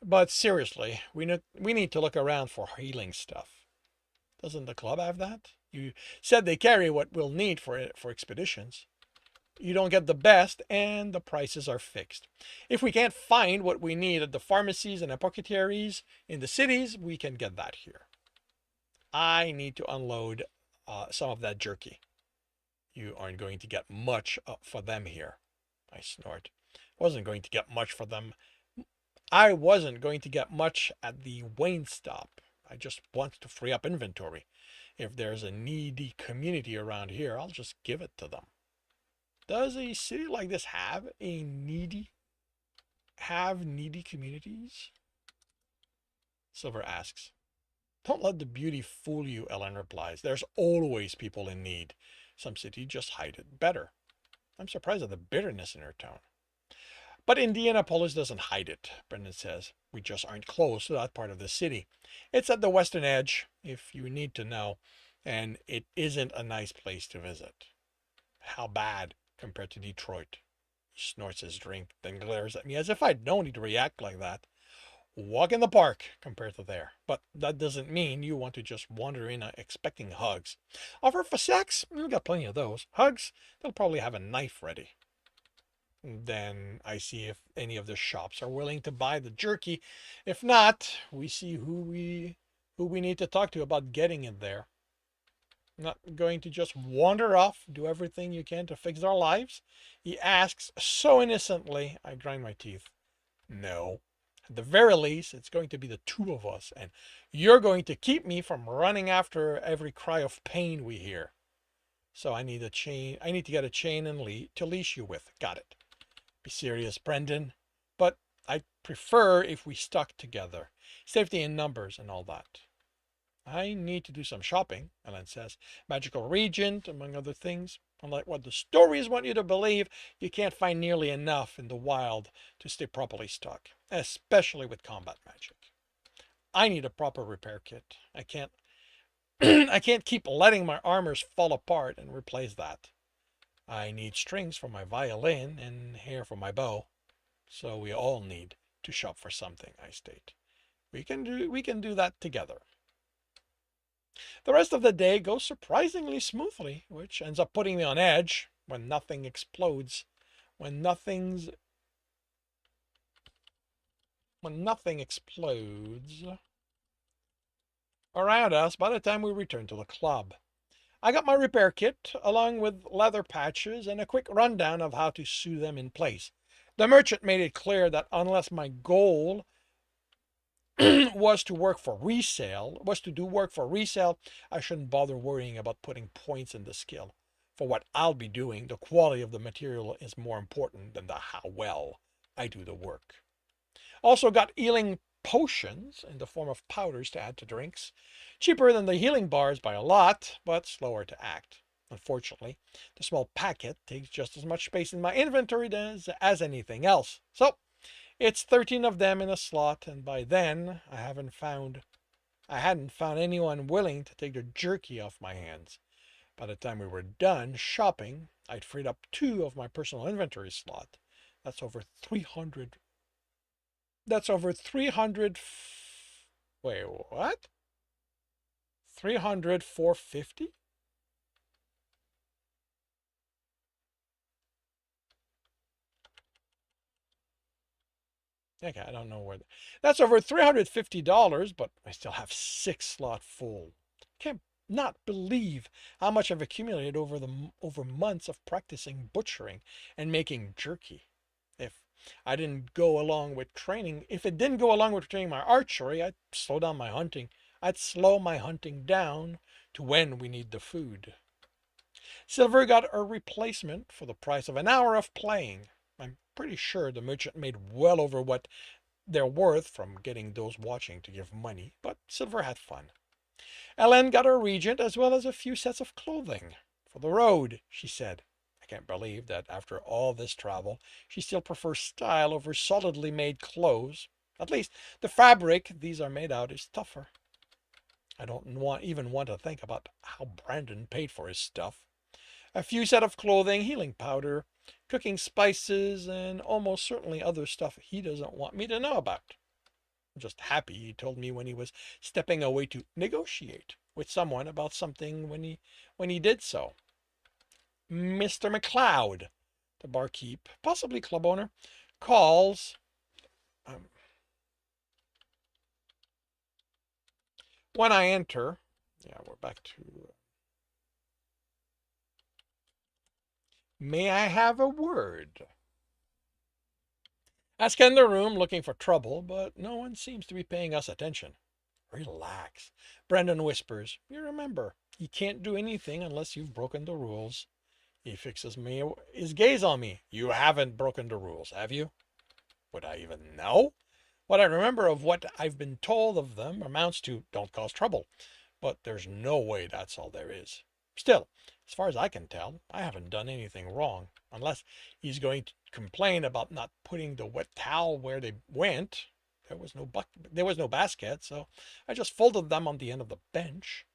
But seriously, we need to look around for healing stuff. Doesn't the club have that? You said they carry what we'll need for expeditions. You don't get the best, and the prices are fixed. If we can't find what we need at the pharmacies and apothecaries in the cities, we can get that here. I need to unload some of that jerky. You aren't going to get much for them here. I snort. Wasn't going to get much for them. I wasn't going to get much at the Wayne stop. I just want to free up inventory. If there's a needy community around here, I'll just give it to them. Does a city like this have needy communities? Silver asks. Don't let the beauty fool you, Ellen replies. There's always people in need. Some cities just hide it better. I'm surprised at the bitterness in her tone. But Indianapolis doesn't hide it, Brendan says. We just aren't close to that part of the city. It's at the western edge, if you need to know, and it isn't a nice place to visit. How bad compared to Detroit? He snorts his drink, then glares at me as if I'd known he'd react like that. Walk in the park compared to there. But that doesn't mean you want to just wander in expecting hugs. Offer for sex? We've got plenty of those. Hugs? They'll probably have a knife ready. Then I see if any of the shops are willing to buy the jerky. If not, we see who we need to talk to about getting it there. Not going to just wander off, do everything you can to fix our lives? He asks so innocently, I grind my teeth. No. At the very least, it's going to be the two of us, and you're going to keep me from running after every cry of pain we hear. So I need a chain. I need to get a chain and to leash you with. Got it. Be serious, Brendan. But I'd prefer if we stuck together. Safety in numbers and all that. I need to do some shopping, Ellen says. Magical Regent, among other things. Unlike what the stories want you to believe, you can't find nearly enough in the wild to stay properly stocked, especially with combat magic. I need a proper repair kit. I can't I can't keep letting my armors fall apart and replace that. I need strings for my violin and hair for my bow. So we all need to shop for something, I state. We can do that together. The rest of the day goes surprisingly smoothly, which ends up putting me on edge when nothing explodes, when nothing explodes around us by the time we return to the club. I got my repair kit, along with leather patches and a quick rundown of how to sew them in place. The merchant made it clear that unless my goal was to do work for resale, I shouldn't bother worrying about putting points in the skill. For what I'll be doing, the quality of the material is more important than how well I do the work. Also got healing potions in the form of powders to add to drinks. Cheaper than the healing bars by a lot, but slower to act. Unfortunately, the small packet takes just as much space in my inventory as anything else. So, it's 13 of them in a slot, and by then I hadn't found anyone willing to take the jerky off my hands. By the time we were done shopping, I'd freed up 2 of my personal inventory slot. That's over 300. Wait, what? 300, 450? Okay, I don't know where. That's over $350, but I still have 6 slot full. Can't not believe how much I've accumulated over months of practicing butchering and making jerky. If I didn't go along with training, if it didn't go along with training my archery, I'd slow down my hunting. I'd slow my hunting down to when we need the food. Silver got a replacement for the price of an hour of playing. I'm pretty sure the merchant made well over what they're worth from getting those watching to give money, but Silver had fun. Ellen got a regent as well as a few sets of clothing. For the road, she said. I can't believe that after all this travel, she still prefers style over solidly made clothes. At least the fabric these are made out is tougher. I don't even want to think about how Brandon paid for his stuff. A few set of clothing, healing powder, cooking spices, and almost certainly other stuff he doesn't want me to know about. I'm just happy he told me when he was stepping away to negotiate with someone about something when he did so. Mr. McLeod, the barkeep, possibly club owner, calls. Um, when I enter, yeah, we're back to. May I have a word? I scan the room looking for trouble, but no one seems to be paying us attention. Relax. Brendan whispers. You remember, you can't do anything unless you've broken the rules. He fixes his gaze on me. You haven't broken the rules, have you? Would I even know? What I remember of what I've been told of them amounts to don't cause trouble. But there's no way that's all there is. Still, as far as I can tell, I haven't done anything wrong, unless he's going to complain about not putting the wet towel where they went. There was no basket, so I just folded them on the end of the bench.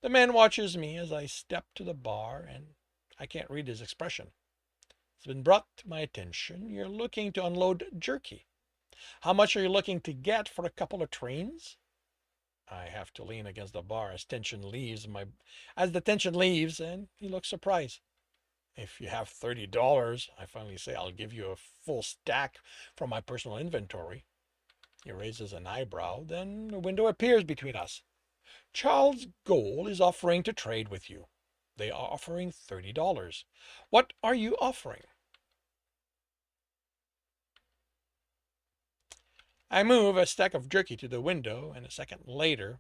The man watches me as I step to the bar, and I can't read his expression. It's been brought to my attention you're looking to unload jerky. How much are you looking to get for a couple of trains? I have to lean against the bar as the tension leaves, and he looks surprised. If you have $30, I finally say I'll give you a full stack from my personal inventory. He raises an eyebrow, then a window appears between us. Charles Gold is offering to trade with you. They are offering $30. What are you offering? I move a stack of jerky to the window, and a second later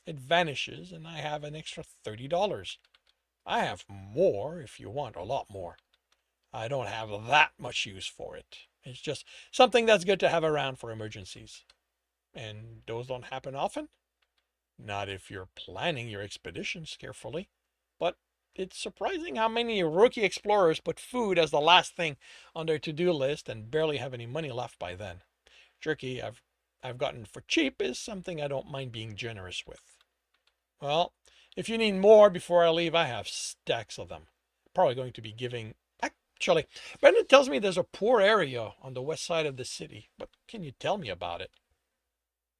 it vanishes, and I have an extra $30. I have more if you want a lot more. I don't have that much use for it. It's just something that's good to have around for emergencies. And those don't happen often? Not if you're planning your expeditions carefully. But it's surprising how many rookie explorers put food as the last thing on their to-do list and barely have any money left by then. Jerky I've gotten for cheap is something I don't mind being generous with. Well, if you need more before I leave, I have stacks of them. Probably going to be giving. Actually, Brendan tells me there's a poor area on the west side of the city. What can you tell me about it?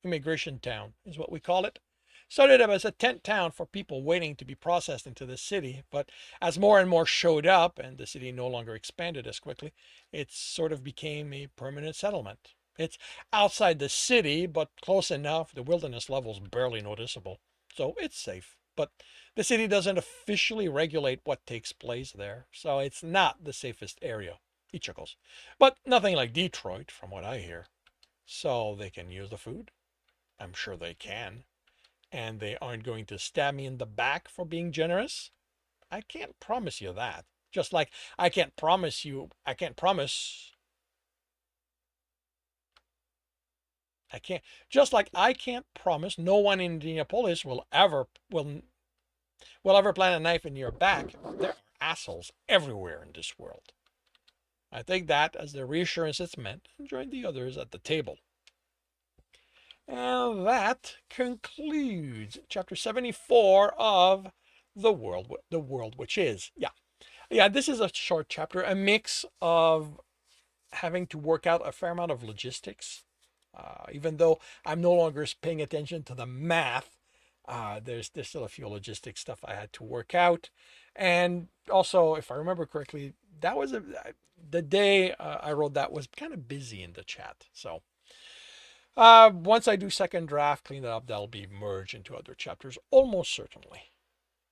Immigration town is what we call it. Started up as a tent town for people waiting to be processed into the city, but as more and more showed up and the city no longer expanded as quickly, it sort of became a permanent settlement. It's outside the city, but close enough the wilderness level's barely noticeable, so it's safe. But the city doesn't officially regulate what takes place there, so it's not the safest area. He chuckles. But nothing like Detroit, from what I hear. So they can use the food? I'm sure they can. And they aren't going to stab me in the back for being generous? I can't promise you that. Just like I can't promise no one in Indianapolis will ever plant a knife in your back. There are assholes everywhere in this world. I take that as the reassurance it's meant and join the others at the table. And that concludes chapter 74 of the world which is. Yeah, this is a short chapter, a mix of having to work out a fair amount of logistics. Even though I'm no longer paying attention to the math, there's still a few logistic stuff I had to work out. And also, if I remember correctly, that was the day I wrote that was kind of busy in the chat. So Once I do second draft, clean it up, that'll be merged into other chapters, almost certainly.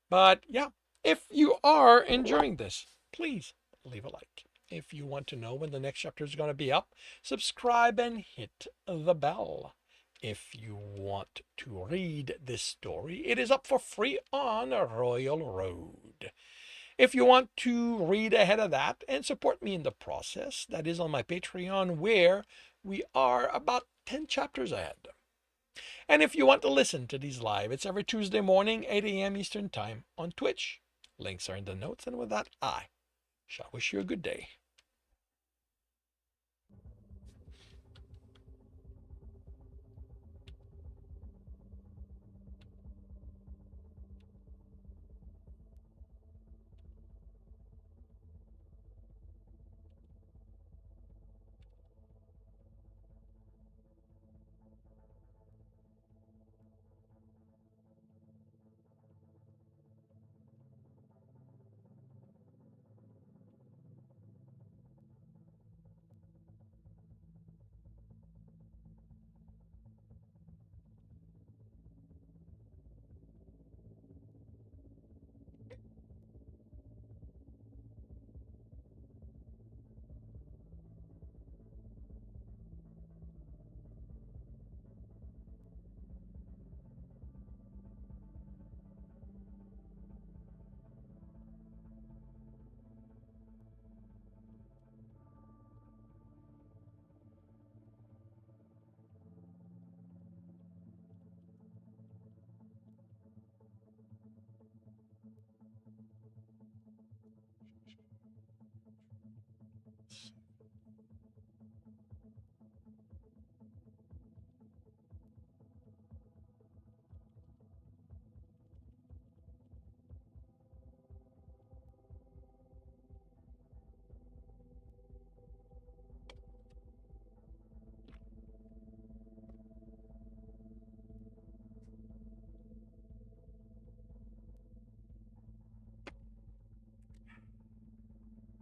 But yeah, if you are enjoying this, please leave a like. If you want to know when the next chapter is going to be up, subscribe and hit the bell. If you want to read this story, it is up for free on Royal Road. If you want to read ahead of that and support me in the process, that is on my Patreon, where we are about 10 chapters ahead. And if you want to listen to these live, it's every Tuesday morning, 8 a.m. Eastern Time on Twitch. Links are in the notes. And with that, I shall wish you a good day.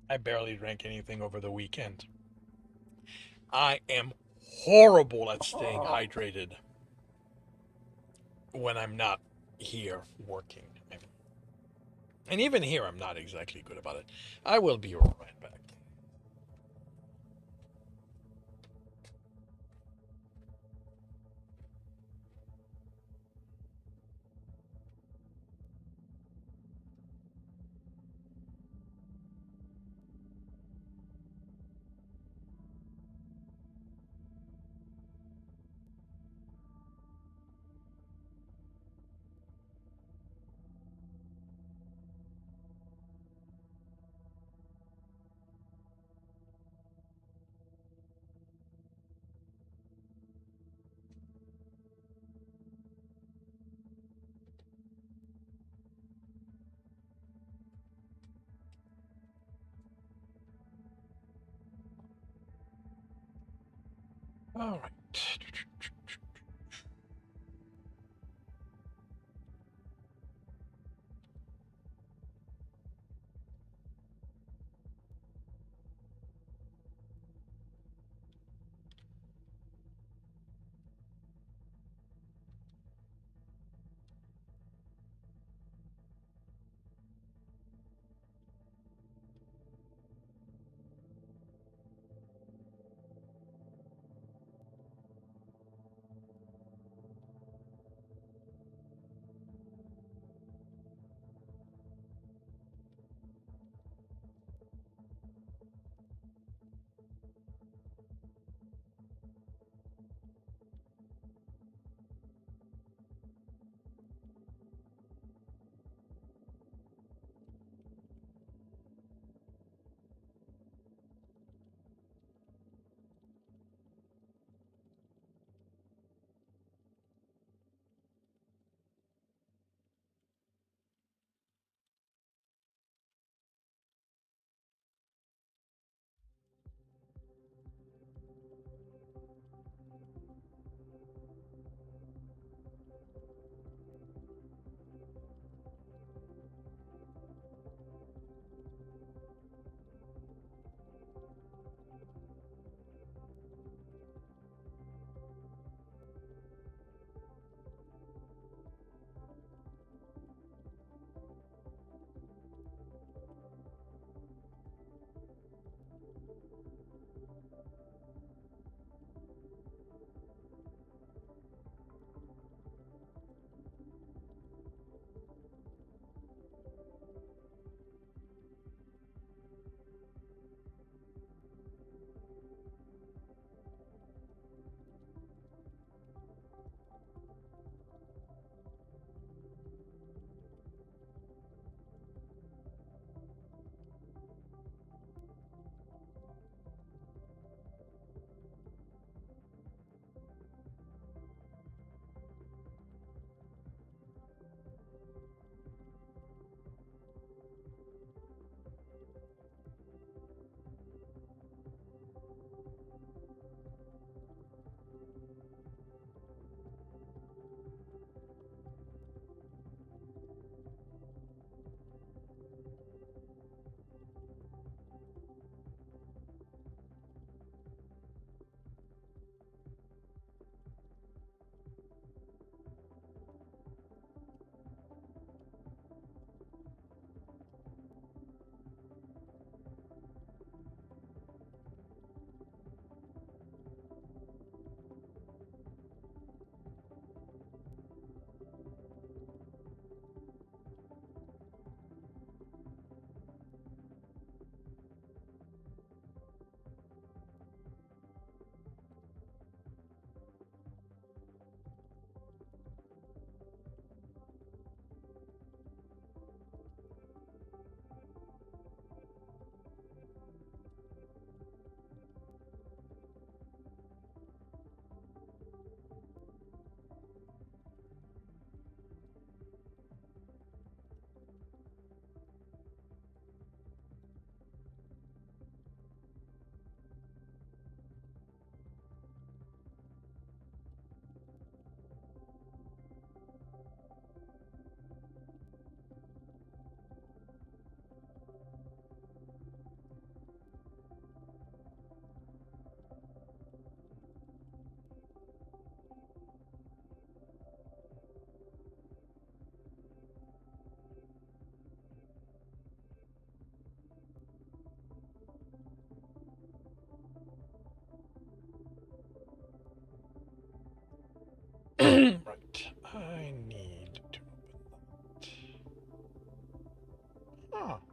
I barely drank anything over the weekend. I am horrible at staying hydrated when I'm not here working. And even here, I'm not exactly good about it. I will be right back. All right.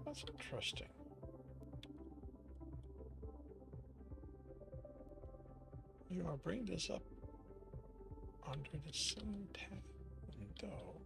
That's interesting. You want to bring this up under the Sim tab window.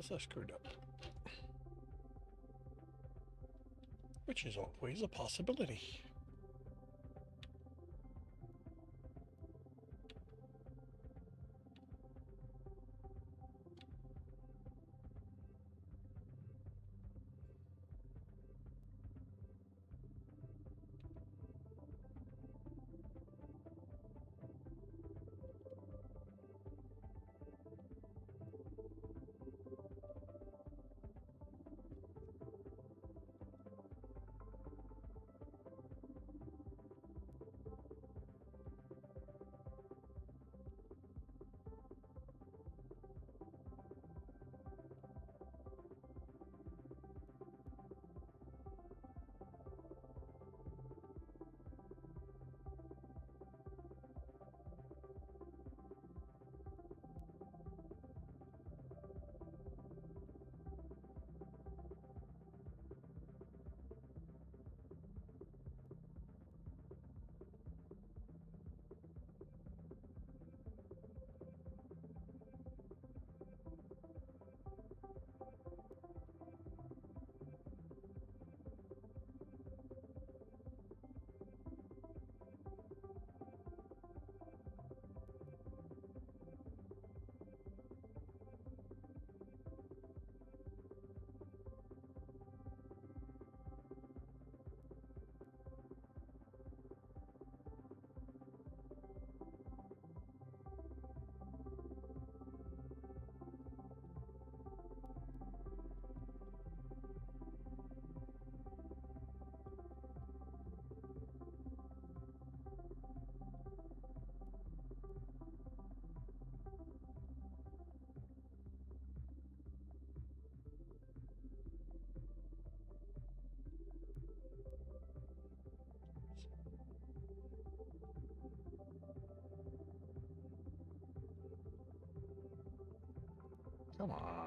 unless I screwed up. Which is always a possibility. Come on.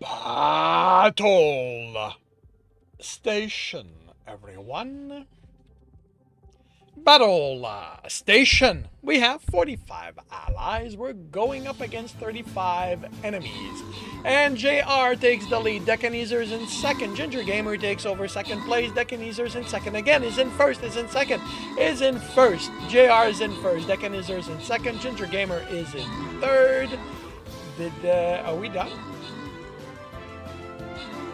Battle station, everyone. Battle station. We have 45 allies. We're going up against 35 enemies. And JR takes the lead. Deckanizer's in second. Ginger Gamer takes over second place. Deckanizer's in second again. Is in first. Is in second. Is in first. JR is in first. Deckanizer's in second. Ginger Gamer is in third. Are we done?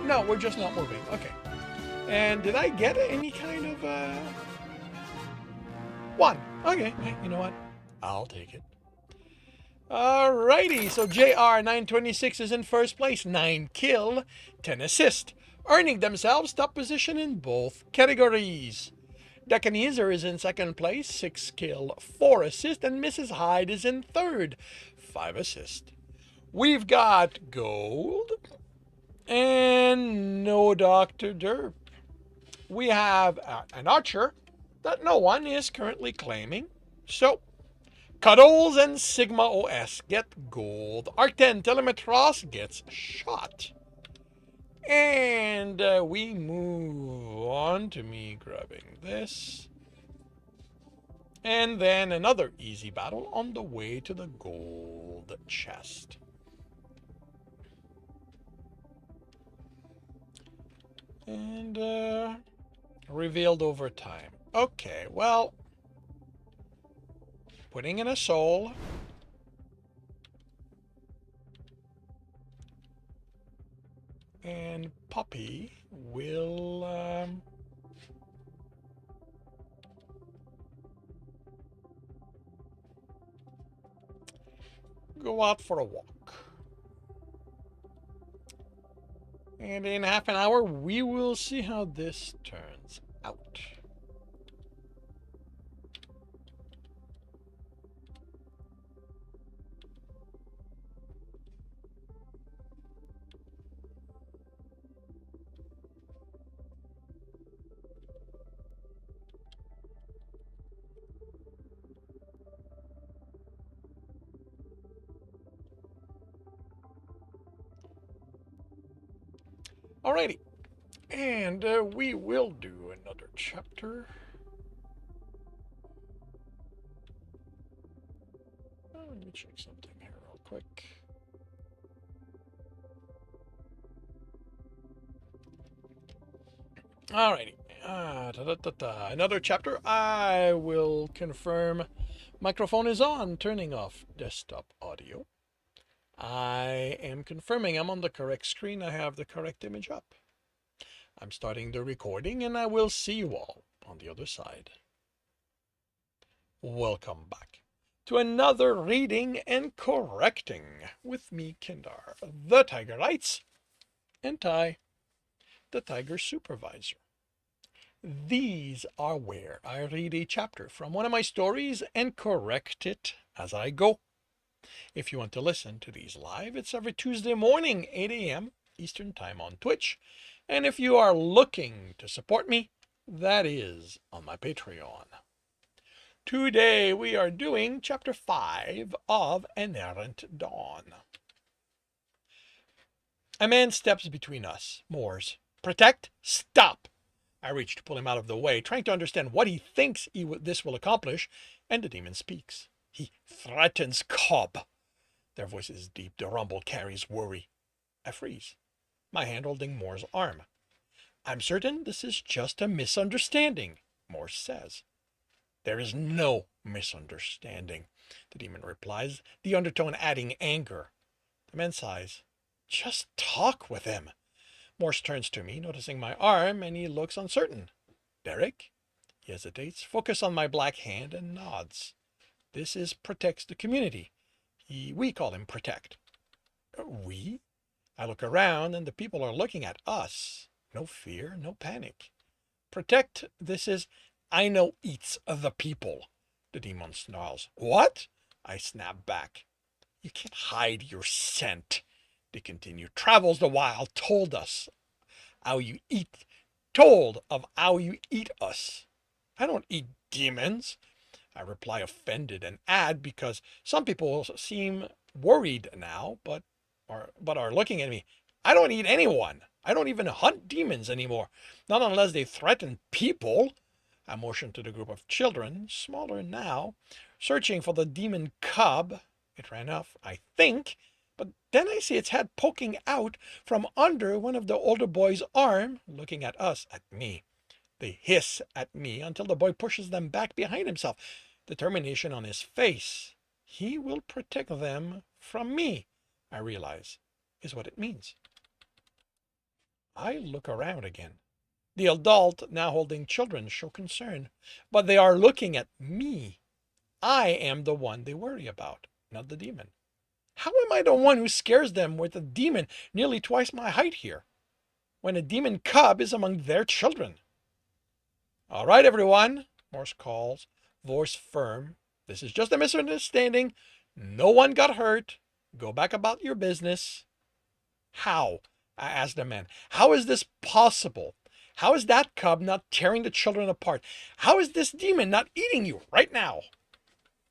No, we're just not moving. Okay. And did I get any kind of one? Okay. Hey, you know what? I'll take it. Alrighty. So JR 926 is in first place. 9 kill, 10 assist, earning themselves top position in both categories. Deckanizer is in second place. 6 kill, 4 assist, and Mrs. Hyde is in third. 5 assist. We've got gold and no Dr. Derp. We have an archer that no one is currently claiming. So, Cuddles and Sigma OS get gold. Arc10 Telemetros gets shot. And we move on to me grabbing this. And then another easy battle on the way to the gold chest. And revealed over time. Okay, well, putting in a soul. And Puppy will go out for a walk. And in half an hour, we will see how this turns out. Alrighty. And we will do another chapter. Let me check something here real quick. Alrighty. Another chapter. I will confirm microphone is on, turning off desktop audio. I am confirming I'm on the correct screen. I have the correct image up. I'm starting the recording and I will see you all on the other side. Welcome back to another reading and correcting with me, Kindar, the Tiger Lights, and Ty, the Tiger Supervisor. These are where I read a chapter from one of my stories and correct it as I go. If you want to listen to these live, it's every Tuesday morning, 8 a.m. Eastern Time on Twitch. And if you are looking to support me, that is on my Patreon. Today we are doing Chapter 5 of An Errant Dawn. A man steps between us. Moors. Protect? Stop! I reach to pull him out of the way, trying to understand what he thinks this will accomplish, and the demon speaks. He threatens Cobb. Their voice is deep. The rumble carries worry. I freeze, my hand holding Moore's arm. I'm certain this is just a misunderstanding, Moore says. There is no misunderstanding, the demon replies, the undertone adding anger. The man sighs. Just talk with him. Morse turns to me, noticing my arm, and he looks uncertain. Derek? He hesitates, focus on my black hand, and nods. This is protects the community. We call him Protect. We? I look around, and the people are looking at us. No fear, no panic. Protect, this is, I know eats the people. The demon snarls. What? I snap back. You can't hide your scent. They continue. Travels the wild told us how you eat. Told of how you eat us. I don't eat demons. I reply offended and add because some people seem worried now, but are looking at me. I don't eat anyone. I don't even hunt demons anymore. Not unless they threaten people. I motioned to the group of children, smaller now, searching for the demon cub. It ran off, I think, but then I see its head poking out from under one of the older boy's arm, looking at us, at me. They hiss at me until the boy pushes them back behind himself, determination on his face. He will protect them from me, I realize, is what it means. I look around again. The adult now holding children show concern, but they are looking at me. I am the one they worry about, not the demon. How am I the one who scares them with a demon nearly twice my height here, when a demon cub is among their children? All right, everyone, Morse calls, voice firm. This is just a misunderstanding. No one got hurt. Go back about your business. How? I asked the man. How is this possible? How is that cub not tearing the children apart? How is this demon not eating you right now?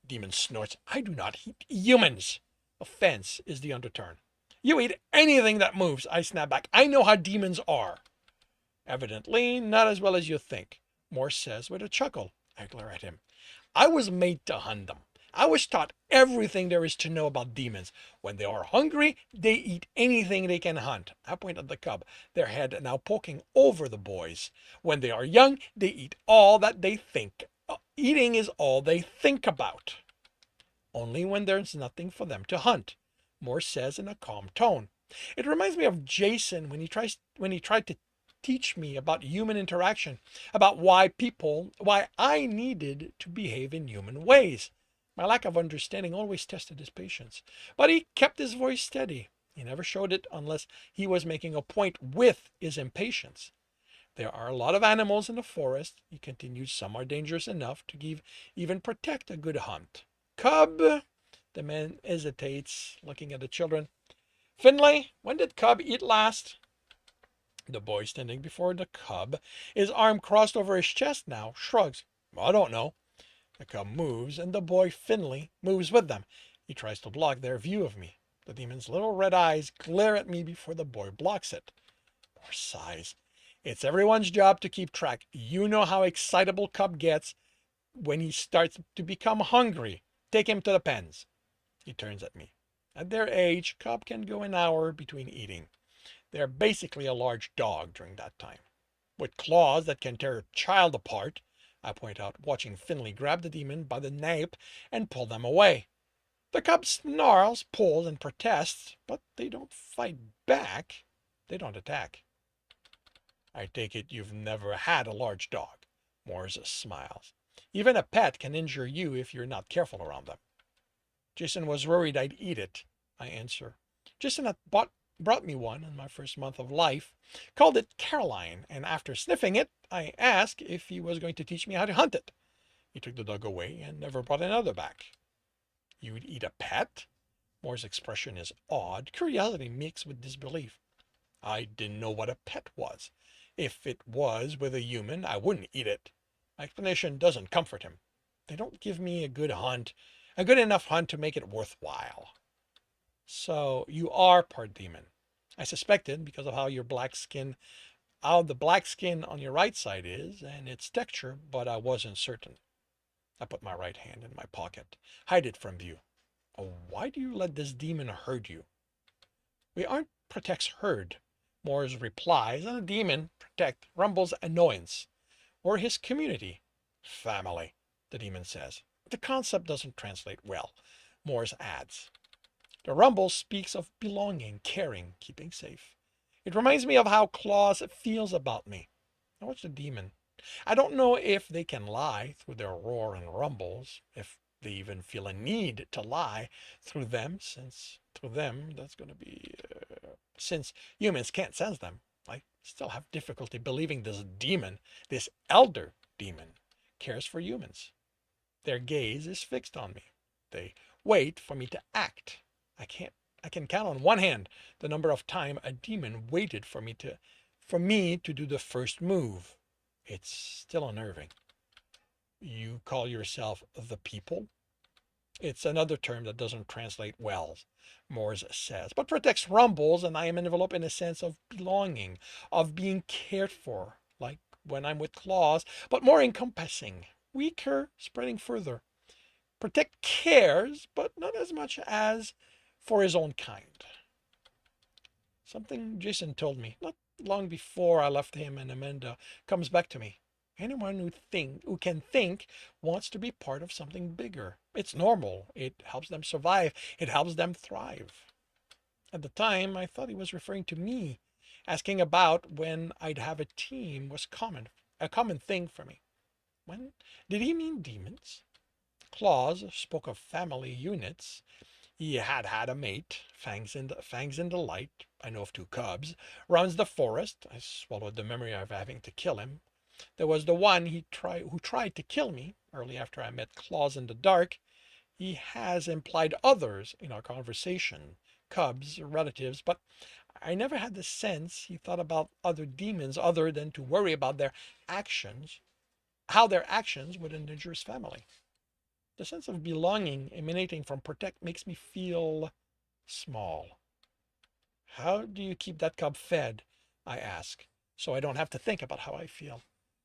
Demon snorts. I do not eat humans. Offense is the undertone. You eat anything that moves, I snap back. I know how demons are. Evidently, not as well as you think, Morse says with a chuckle. I glare at him. I was made to hunt them. I was taught everything there is to know about demons. When they are hungry, they eat anything they can hunt. I point at the cub, their head now poking over the boys. When they are young, they eat all that they think. Eating is all they think about. Only when there's nothing for them to hunt, Morse says in a calm tone. It reminds me of Jason when he tried to teach me about human interaction, about why I needed to behave in human ways. My lack of understanding always tested his patience, but he kept his voice steady. He never showed it unless he was making a point with his impatience. There are a lot of animals in the forest, he continued. Some are dangerous enough to even protect a good hunt. Cub, the man hesitates, looking at the children. Finley, when did Cub eat last? The boy standing before the cub, his arm crossed over his chest now, shrugs. I don't know. The cub moves, and the boy Finley moves with them. He tries to block their view of me. The demon's little red eyes glare at me before the boy blocks it. More sighs. It's everyone's job to keep track. You know how excitable Cub gets when he starts to become hungry. Take him to the pens. He turns at me. At their age, Cub can go an hour between eating. They're basically a large dog during that time, with claws that can tear a child apart, I point out, watching Finley grab the demon by the nape and pull them away. The cub snarls, pulls, and protests, but they don't fight back. They don't attack. I take it you've never had a large dog. Morse smiles. Even a pet can injure you if you're not careful around them. Jason was worried I'd eat it, I answer. Jason had brought me one in my first month of life, called it Caroline, and after sniffing it, I asked if he was going to teach me how to hunt it. He took the dog away and never brought another back. You'd eat a pet? Moore's expression is odd, curiosity mixed with disbelief. I didn't know what a pet was. If it was with a human, I wouldn't eat it. My explanation doesn't comfort him. They don't give me a good enough hunt to make it worthwhile. So you are part demon. I suspected because of how the black skin on your right side is and its texture, but I wasn't certain. I put my right hand in my pocket, hide it from view. Oh, why do you let this demon herd you? We aren't protects herd, Moore's replies, and the demon protect Rumble's annoyance, or his community. Family, the demon says. The concept doesn't translate well, Moore's adds. The rumble speaks of belonging, caring, keeping safe. It reminds me of how Claus feels about me. I watch the demon. I don't know if they can lie through their roar and rumbles, if they even feel a need to lie through them, since humans can't sense them. I still have difficulty believing this demon, this elder demon, cares for humans. Their gaze is fixed on me. They wait for me to act. I can count on one hand the number of times a demon waited for me to do the first move. It's still unnerving. You call yourself the people? It's another term that doesn't translate well, Morse says, but protects rumbles, and I am enveloped in a sense of belonging, of being cared for, like when I'm with claws, but more encompassing, weaker, spreading further. Protect cares, but not as much as for his own kind. Something Jason told me not long before I left him and Amanda comes back to me. Anyone who can think wants to be part of something bigger. It's normal. It helps them survive. It helps them thrive. At the time, I thought he was referring to me. Asking about when I'd have a team was a common thing for me. When did he mean demons? Claus spoke of family units. He had had a mate, fangs in the light. I know of two cubs. Rounds the forest. I swallowed the memory of having to kill him. There was the one who tried to kill me early after I met Claus in the dark. He has implied others in our conversation, cubs, relatives, but I never had the sense he thought about other demons other than to worry about their actions, how their actions would endanger his family. The sense of belonging emanating from Protect makes me feel small. How do you keep that cub fed? I ask, so I don't have to think about how I feel.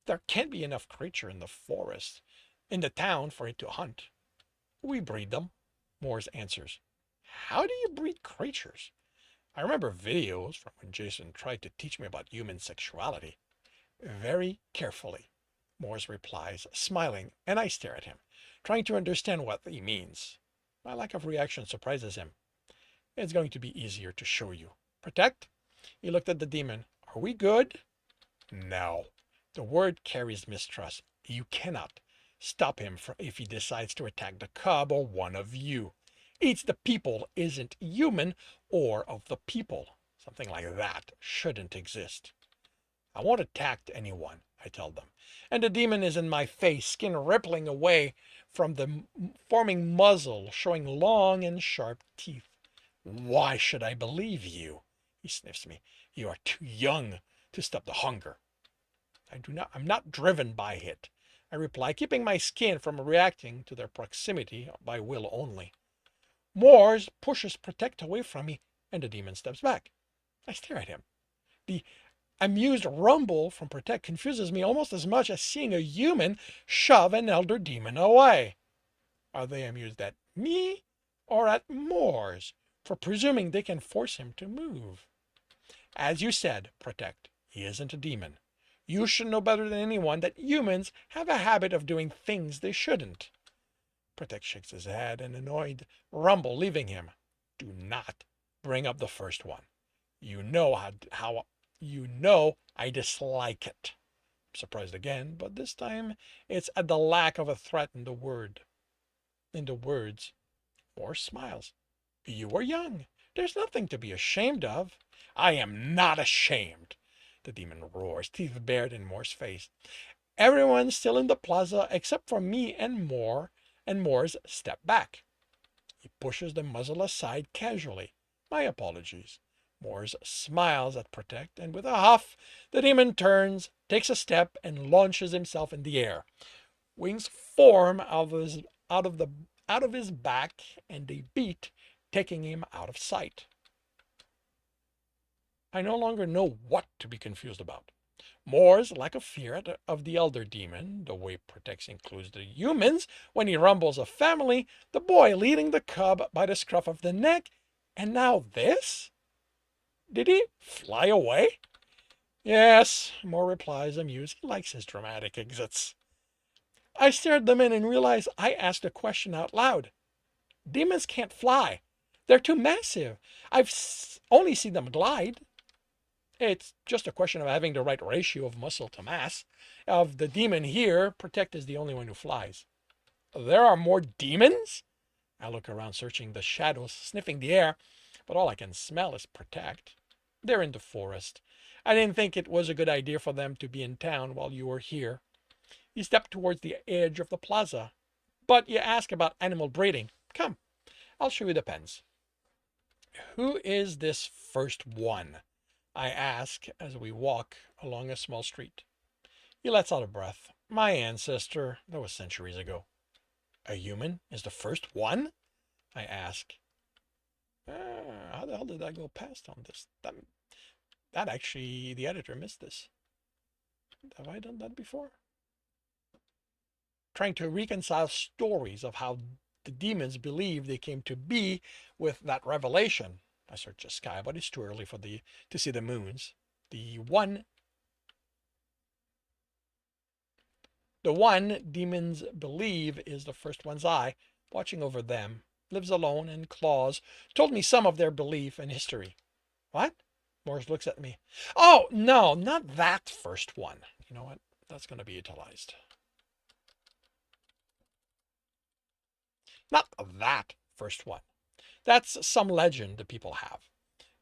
There can't be enough creature in the forest, in the town for it to hunt. We breed them, Morse answers. How do you breed creatures? I remember videos from when Jason tried to teach me about human sexuality. Very carefully, Morse replies, smiling, and I stare at him, trying to understand what he means. My lack of reaction surprises him. It's going to be easier to show you. Protect? He looked at the demon. Are we good? No. The word carries mistrust. You cannot stop him if he decides to attack the cub or one of you. It's the people isn't human or of the people. Something like that shouldn't exist. I won't attack anyone, I tell them. And the demon is in my face, skin rippling away from the forming muzzle, showing long and sharp teeth. Why should I believe you? He sniffs me. You are too young to stop the hunger. I'm not driven by it, I reply, keeping my skin from reacting to their proximity by will only. Morse pushes Protect away from me, and the demon steps back. I stare at him. The amused rumble from Protect confuses me almost as much as seeing a human shove an elder demon away. Are they amused at me or at Morse for presuming they can force him to move? As you said, Protect, he isn't a demon. You should know better than anyone that humans have a habit of doing things they shouldn't. Protect shakes his head, an annoyed rumble leaving him. Do not bring up the first one. You know how you know I dislike it. I'm surprised again, but this time it's at the lack of a threat in the words. Morse smiles. You are young. There's nothing to be ashamed of. I am not ashamed. The demon roars, teeth bared in Morse's face. Everyone's still in the plaza except for me and Morse step back. He pushes the muzzle aside casually. My apologies. Morse smiles at Protect, and with a huff, the demon turns, takes a step, and launches himself in the air. Wings form out of his back, and they beat, taking him out of sight. I no longer know what to be confused about. Morse's lack of fear of the elder demon, the way Protect includes the humans when he rumbles a family, the boy leading the cub by the scruff of the neck, and now this? Did he fly away? Yes, Moore replies, amused. He likes his dramatic exits. I stare at the men and realize I asked a question out loud. Demons can't fly. They're too massive. I've only seen them glide. It's just a question of having the right ratio of muscle to mass. Of the demon here, Protect is the only one who flies. There are more demons? I look around, searching the shadows, sniffing the air, but all I can smell is Protect. They're in the forest. I didn't think it was a good idea for them to be in town while you were here. You stepped towards the edge of the plaza. But you ask about animal breeding. Come, I'll show you the pens. Who is this first one? I ask as we walk along a small street. He lets out a breath. My ancestor. That was centuries ago. A human is the first one? I ask. How the hell did I go past on this? That actually, the editor missed this. Have I done that before? Trying to reconcile stories of how the demons believe they came to be with that revelation. I search the sky, but it's too early to see the moons. The one demons believe is the first one's eye, watching over them, lives alone and claws, told me some of their belief and history. What? Morris looks at me. Oh, no, not that first one. You know what? That's going to be utilized. Not that first one. That's some legend the people have.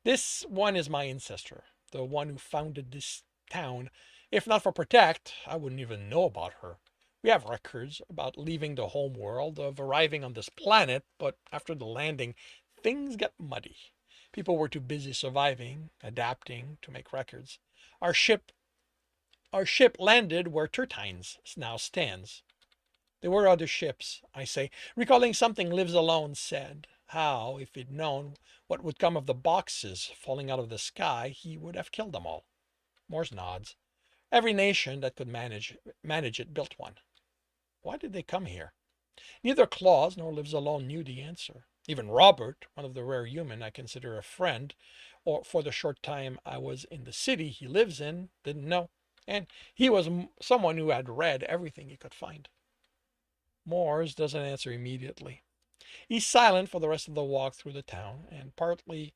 This one is my ancestor, the one who founded this town. If not for Protect, I wouldn't even know about her. We have records about leaving the home world, of arriving on this planet, but after the landing, things got muddy. People were too busy surviving, adapting to make records. Our ship landed where Tertines now stands. There were other ships, I say, recalling something Lives Alone said. How, if he'd known what would come of the boxes falling out of the sky, he would have killed them all. Morse nods. Every nation that could manage it built one. Why did they come here? Neither Claus nor Lives Alone knew the answer. Even Robert, one of the rare human I consider a friend, or for the short time I was in the city he lives in, didn't know. And he was someone who had read everything he could find. Morse doesn't answer immediately. He's silent for the rest of the walk through the town, and partly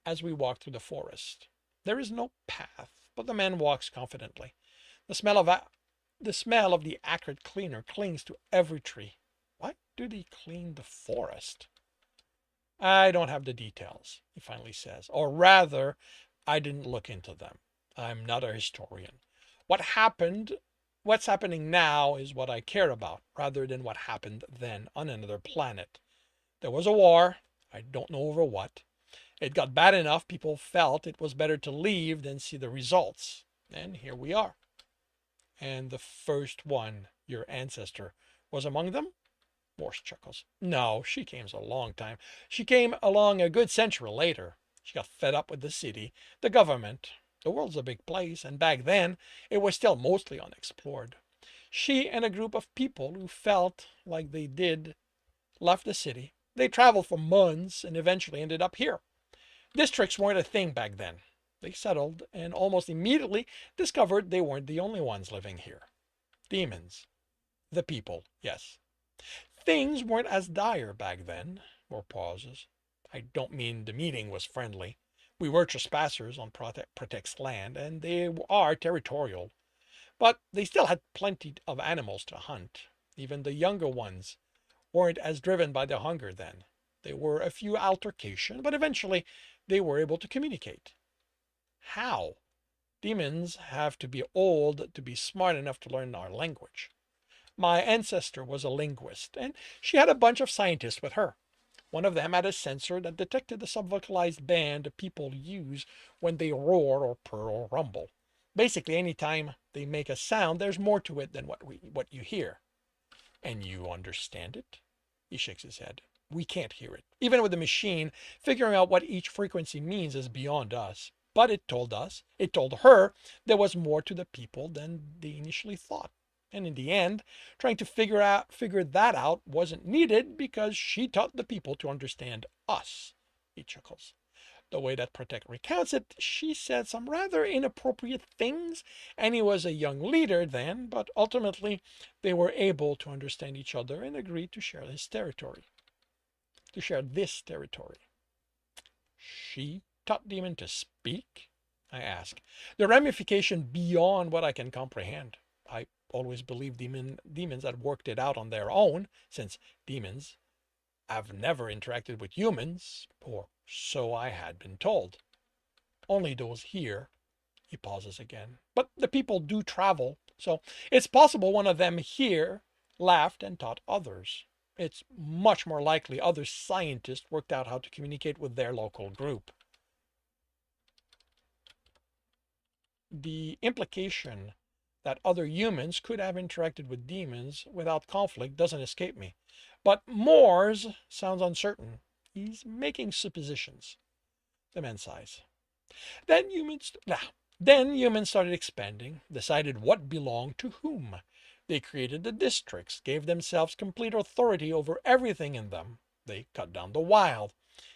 as we walk through the forest. There is no path, but the man walks confidently. The smell of the acrid cleaner clings to every tree. Why do they clean the forest? I don't have the details, he finally says. Or rather, I didn't look into them. I'm not a historian. What's happening now is what I care about, rather than what happened then on another planet. There was a war. I don't know over what. It got bad enough people felt it was better to leave than see the results. And here we are. And the first one, your ancestor, was among them? Morse chuckles. No, she came a long time. She came along a good century later. She got fed up with the city, the government. The world's a big place, and back then it was still mostly unexplored. She and a group of people who felt like they did left the city. They traveled for months and eventually ended up here. Districts weren't a thing back then. They settled and almost immediately discovered they weren't the only ones living here. Demons. The people, yes. Things weren't as dire back then. More pauses. I don't mean the meeting was friendly. We were trespassers on Protect's land, and they are territorial. But they still had plenty of animals to hunt. Even the younger ones weren't as driven by the hunger then. There were a few altercations, but eventually they were able to communicate. How? Demons have to be old to be smart enough to learn our language. My ancestor was a linguist, and she had a bunch of scientists with her. One of them had a sensor that detected the subvocalized band people use when they roar or purr or rumble. Basically, anytime they make a sound, there's more to it than what you hear. And you understand it? He shakes his head. We can't hear it. Even with the machine, figuring out what each frequency means is beyond us. But it told her there was more to the people than they initially thought. And in the end, trying to figure that out wasn't needed because she taught the people to understand us. He chuckles. The way that Protect recounts it, she said some rather inappropriate things, and he was a young leader then, but ultimately they were able to understand each other and agreed to share this territory. She taught Demon to speak? I ask. The ramification beyond what I can comprehend. I always believed demons had worked it out on their own, since demons have never interacted with humans, or so I had been told. Only those here. He pauses again. But the people do travel, so it's possible one of them here laughed and taught others. It's much more likely other scientists worked out how to communicate with their local group. The implication that other humans could have interacted with demons without conflict doesn't escape me. But Moores sounds uncertain. He's making suppositions. The man sighs. Then humans, then humans started expanding, decided what belonged to whom. They created the districts, gave themselves complete authority over everything in them. They cut down the wild.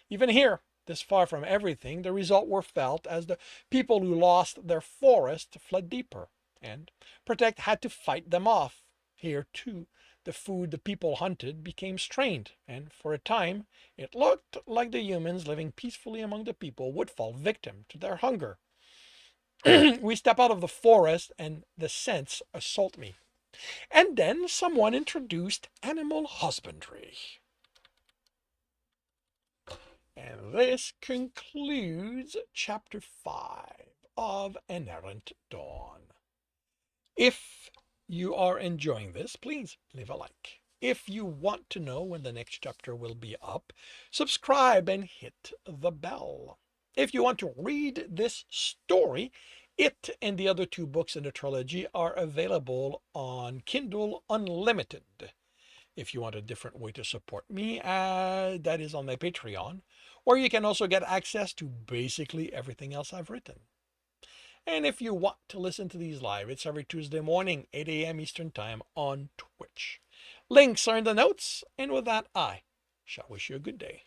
Even here, this far from everything, the result were felt as the people who lost their forest fled deeper, and Protect had to fight them off. Here, too, the food the people hunted became strained, and for a time it looked like the humans living peacefully among the people would fall victim to their hunger. We step out of the forest and the scents assault me. And then someone introduced animal husbandry. And this concludes chapter 5 of An Errant Dawn. If you are enjoying this, please leave a like. If you want to know when the next chapter will be up, subscribe and hit the bell. If you want to read this story, it and the other 2 books in the trilogy are available on Kindle Unlimited. If you want a different way to support me, that is on my Patreon, where you can also get access to basically everything else I've written. And if you want to listen to these live, it's every Tuesday morning, 8 a.m. Eastern Time on Twitch. Links are in the notes, and with that, I shall wish you a good day.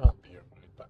I'll be right back.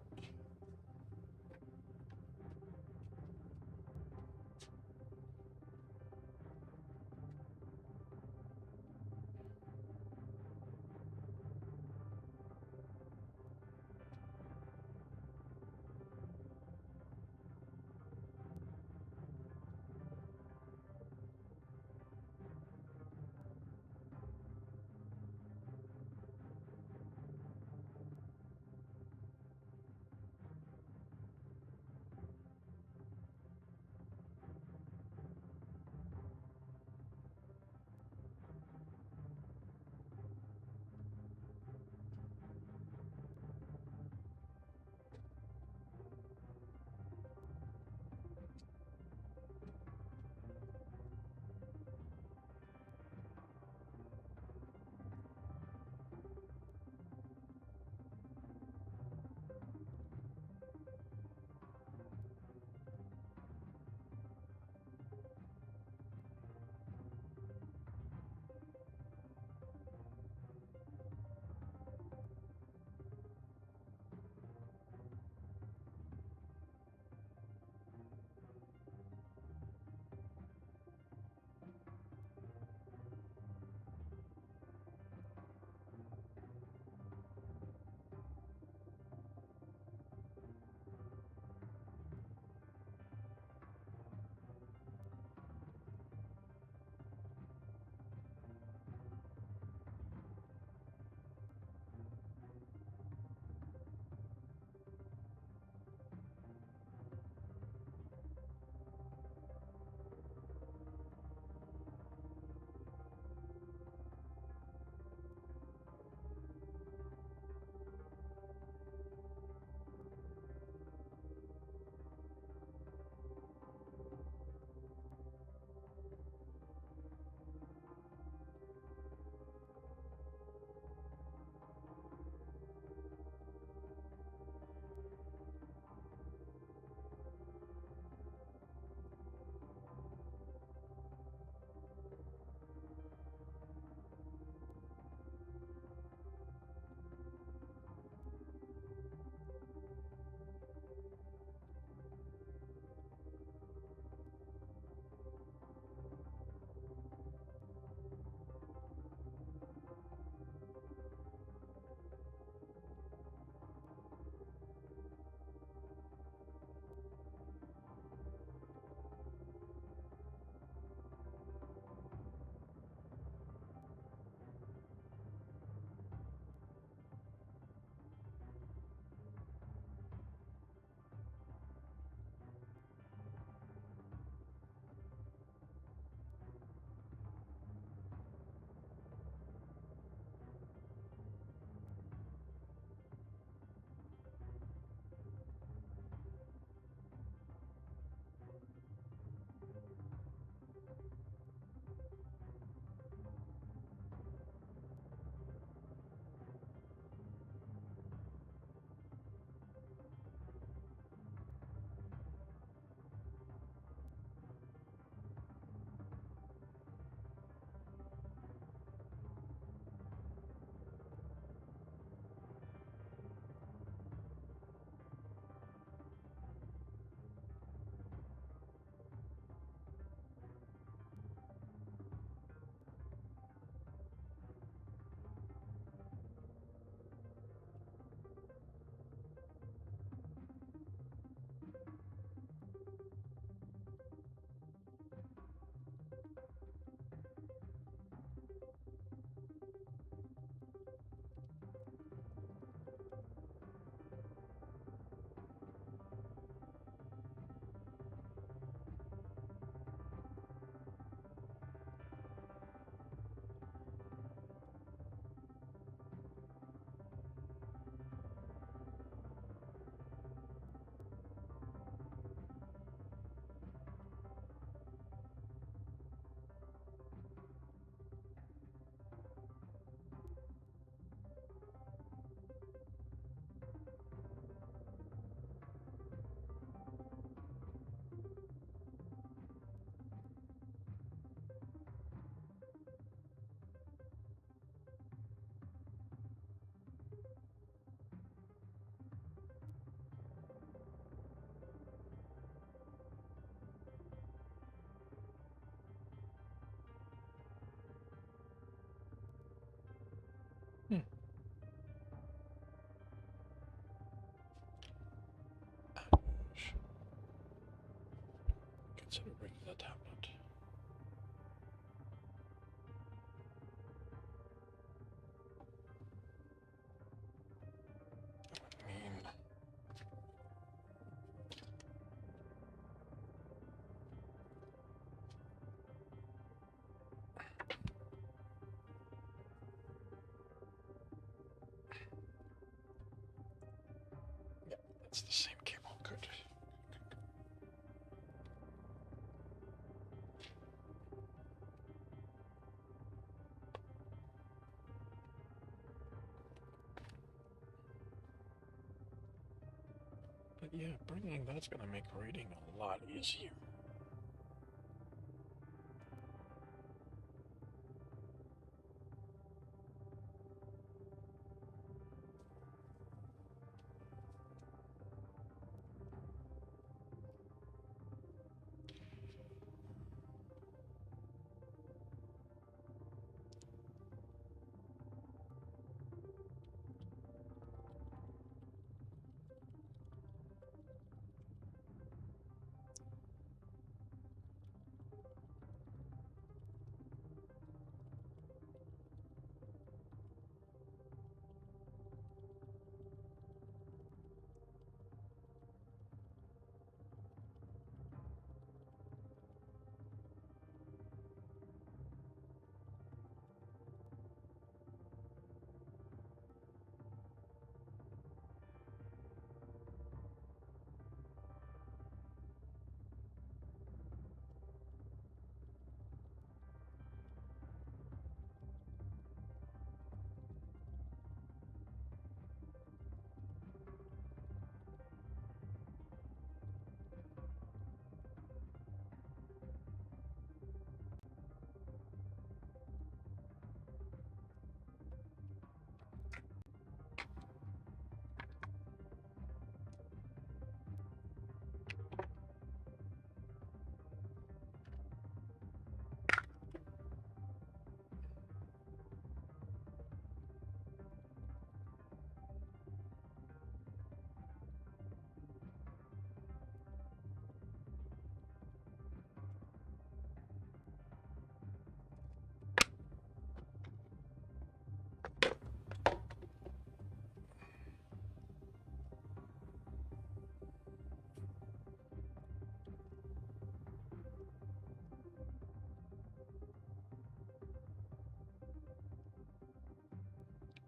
bring the tablet. I mean, yeah, that's the same cable. Good. But yeah, bringing that's going to make reading a lot easier.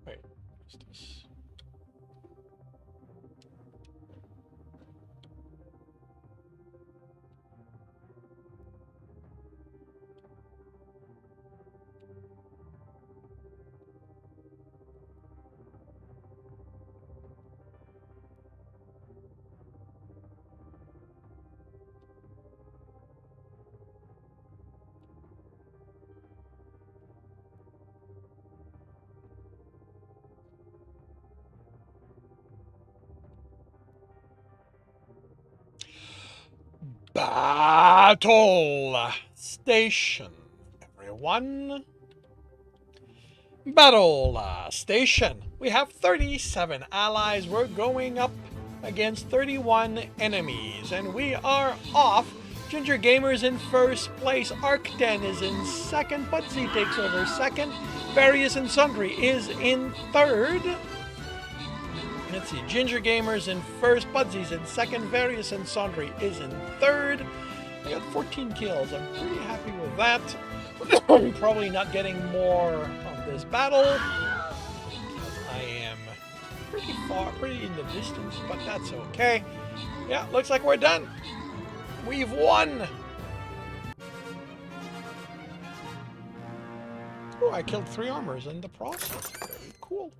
Wait, what's this? Battle Station, everyone. Battle Station. We have 37 allies. We're going up against 31 enemies, and we are off. Ginger Gamer's in first place. Arcten is in second. Putsy takes over second. Various and Sundry is in third. Let's see, Ginger Gamer's in first, Budsy's in second, Various and Sundry is in third. I got 14 kills. I'm pretty happy with that. Probably not getting more of this battle. I am pretty far, pretty in the distance, but that's okay. Yeah, looks like we're done. We've won. Oh, I killed 3 armors in the process. Very cool.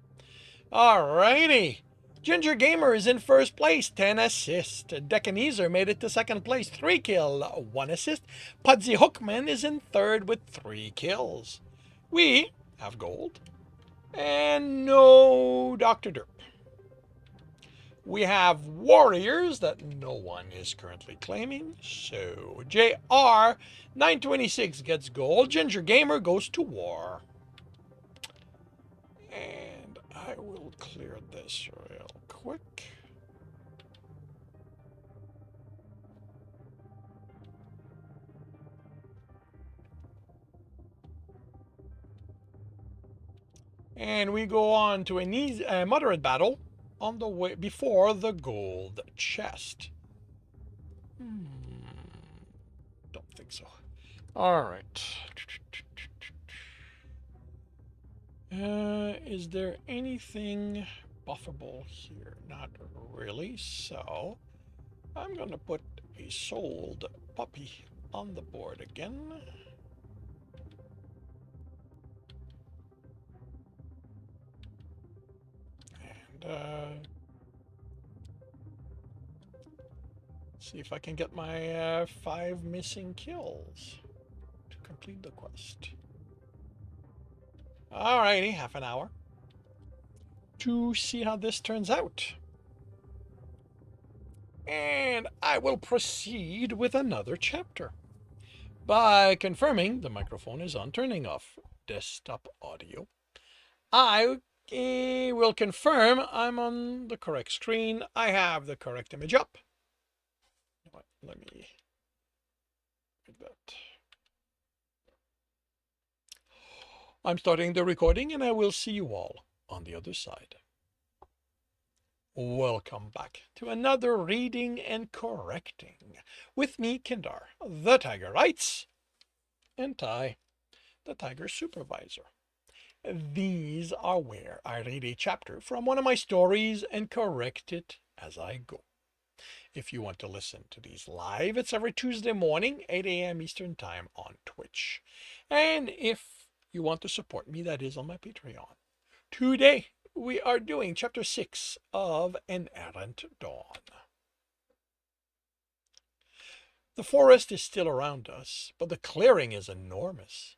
Alrighty. Ginger Gamer is in first place, 10 assists. Decanizer made it to second place, 3 kill, 1 assist. Pudsy Hookman is in third with 3 kills. We have gold and no Dr. Derp. We have warriors that no one is currently claiming. So JR 926 gets gold. Ginger Gamer goes to war. And I will clear this real quick. And we go on to a moderate battle on the way before the gold chest. Don't think so. All right. Is there anything buffable here? Not really. So I'm going to put a sold puppy on the board again. And see if I can get my 5 missing kills to complete the quest. Alrighty, half an hour to see how this turns out. And I will proceed with another chapter by confirming the microphone is on, turning off desktop audio. I will confirm I'm on the correct screen. I have the correct image up. Let me make that. I'm starting the recording and I will see you all on the other side. Welcome back to another reading and correcting with me, Kindar, the Tiger Writes, and Ty, the Tiger Supervisor. These are where I read a chapter from one of my stories and correct it as I go. If you want to listen to these live, it's every Tuesday morning, 8 a.m. Eastern Time on Twitch. And if you want to support me, that is on my Patreon. Today, we are doing Chapter 6 of An Errant Dawn. The forest is still around us, but the clearing is enormous.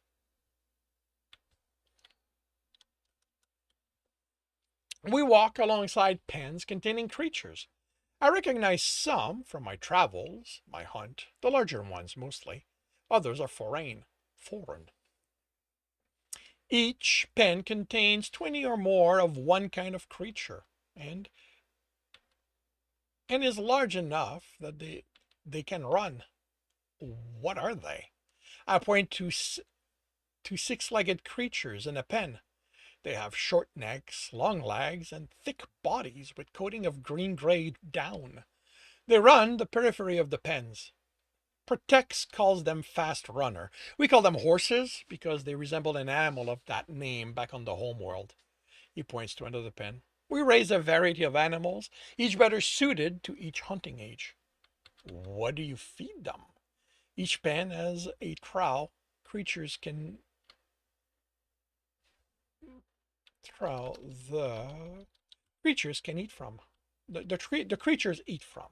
We walk alongside pens containing creatures. I recognize some from my travels, my hunt, the larger ones mostly. Others are foreign. Each pen contains 20 or more of one kind of creature, and is large enough that they can run. What are they? I point to 6-legged creatures in a pen. They have short necks, long legs, and thick bodies with coating of green-gray down. They run the periphery of the pens. Protects calls them fast runner. We call them horses because they resemble an animal of that name back on the homeworld. He points to another pen. We raise a variety of animals, each better suited to each hunting age. What do you feed them? Each pen has a trough creatures can eat from. The creatures eat from.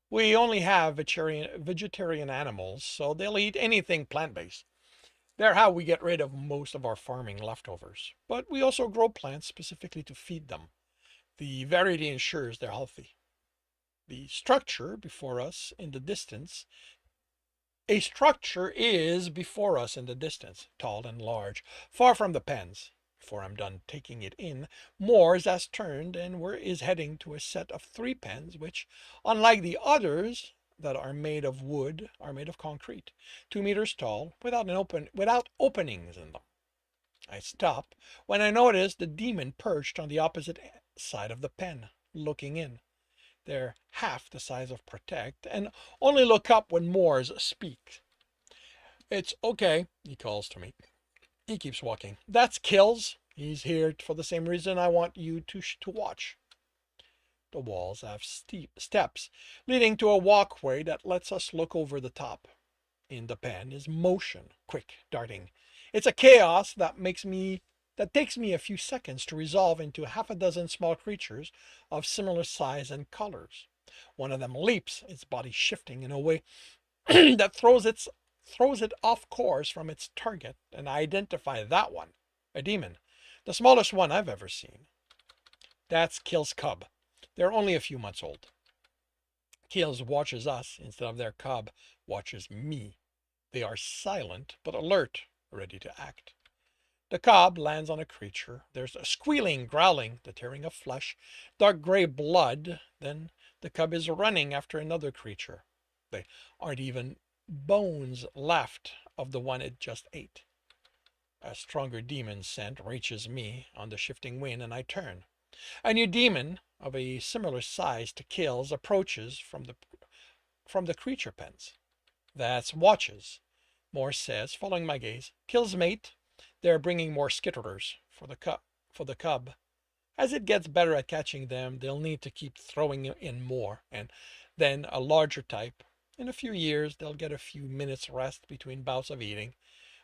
We only have vegetarian animals, so they'll eat anything plant-based. They're how we get rid of most of our farming leftovers. But we also grow plants specifically to feed them. The variety ensures they're healthy. The structure before us in the distance. A structure is before us in the distance, tall and large, far from the pens. Before I'm done taking it in, Moores has turned and is heading to a set of 3 pens, which, unlike the others that are made of wood, are made of concrete, 2 meters tall, without openings in them. I stop when I notice the demon perched on the opposite side of the pen, looking in. They're half the size of Protect, and only look up when Moores speaks. It's okay, he calls to me. He keeps walking. That's Kills. He's here for the same reason I want you to watch. The walls have steep steps leading to a walkway that lets us look over the top. In the pen is motion, quick, darting. It's a chaos that takes me a few seconds to resolve into half a dozen small creatures of similar size and colors. One of them leaps, its body shifting in a way that throws it off course from its target, and I identify that one, a demon, the smallest one I've ever seen. That's Kill's cub. They're only a few months old. Kills watches us instead of their cub watches me. They are silent but alert, ready to act. The cub lands on a creature. There's a squealing, growling, the tearing of flesh, dark gray blood. Then the cub is running after another creature. They aren't even bones left of the one it just ate. A stronger demon scent reaches me on the shifting wind, and I turn. A new demon of a similar size to Kills approaches from the creature pens. That's Watches, Morse says, following my gaze. Kills mate. They're bringing more skitterers for the cub. As it gets better at catching them, they'll need to keep throwing in more, and then a larger type. In a few years, they'll get a few minutes rest between bouts of eating.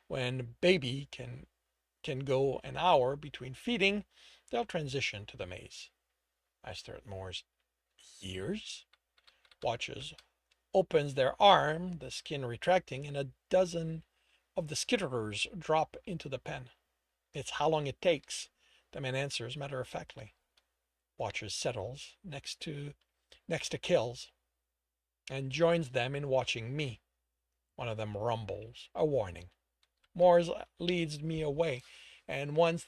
When baby can go an hour between feeding, they'll transition to the maze. I stare at Moore's. Years? Watches. Opens their arm, the skin retracting, and a dozen of the skitterers drop into the pen. It's how long it takes, the man answers matter-of-factly. Watches settles next to Kills and joins them in watching me. One of them rumbles, a warning. Moores leads me away, and ones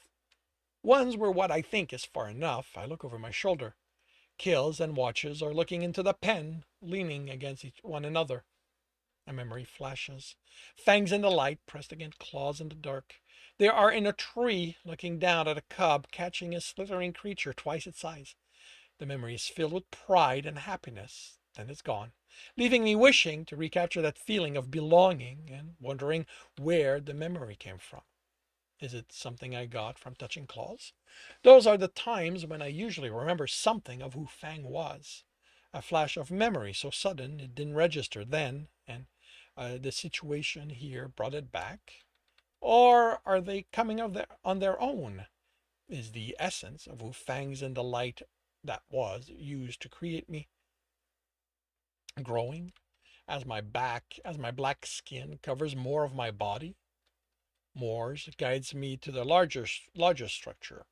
were what I think is far enough. I look over my shoulder. Kills and Watches are looking into the pen, leaning against one another. A memory flashes. Fangs in the light, pressed against claws in the dark. They are in a tree, looking down at a cub catching a slithering creature twice its size. The memory is filled with pride and happiness. Then it's gone, leaving me wishing to recapture that feeling of belonging and wondering where the memory came from. Is it something I got from touching claws? Those are the times when I usually remember something of who Fang was. A flash of memory so sudden it didn't register then, and the situation here brought it back. Or are they coming on their own? Is the essence of who Fangs in the light that was used to create me growing as my black skin covers more of my body? Moores guides me to the largest structure.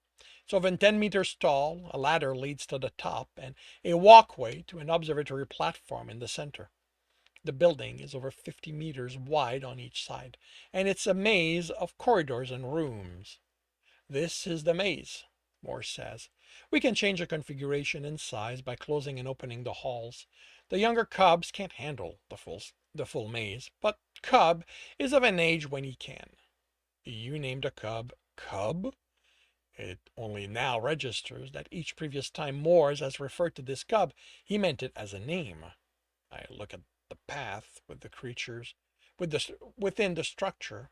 It's over 10 meters tall, a ladder leads to the top, and a walkway to an observatory platform in the center. The building is over 50 meters wide on each side, and it's a maze of corridors and rooms. This is the maze, Morse says. We can change the configuration and size by closing and opening the halls. The younger cubs can't handle the full maze, but Cub is of an age when he can. You named a cub Cub? It only now registers that each previous time Moores has referred to this cub, he meant it as a name. I look at the path with the creatures within the structure.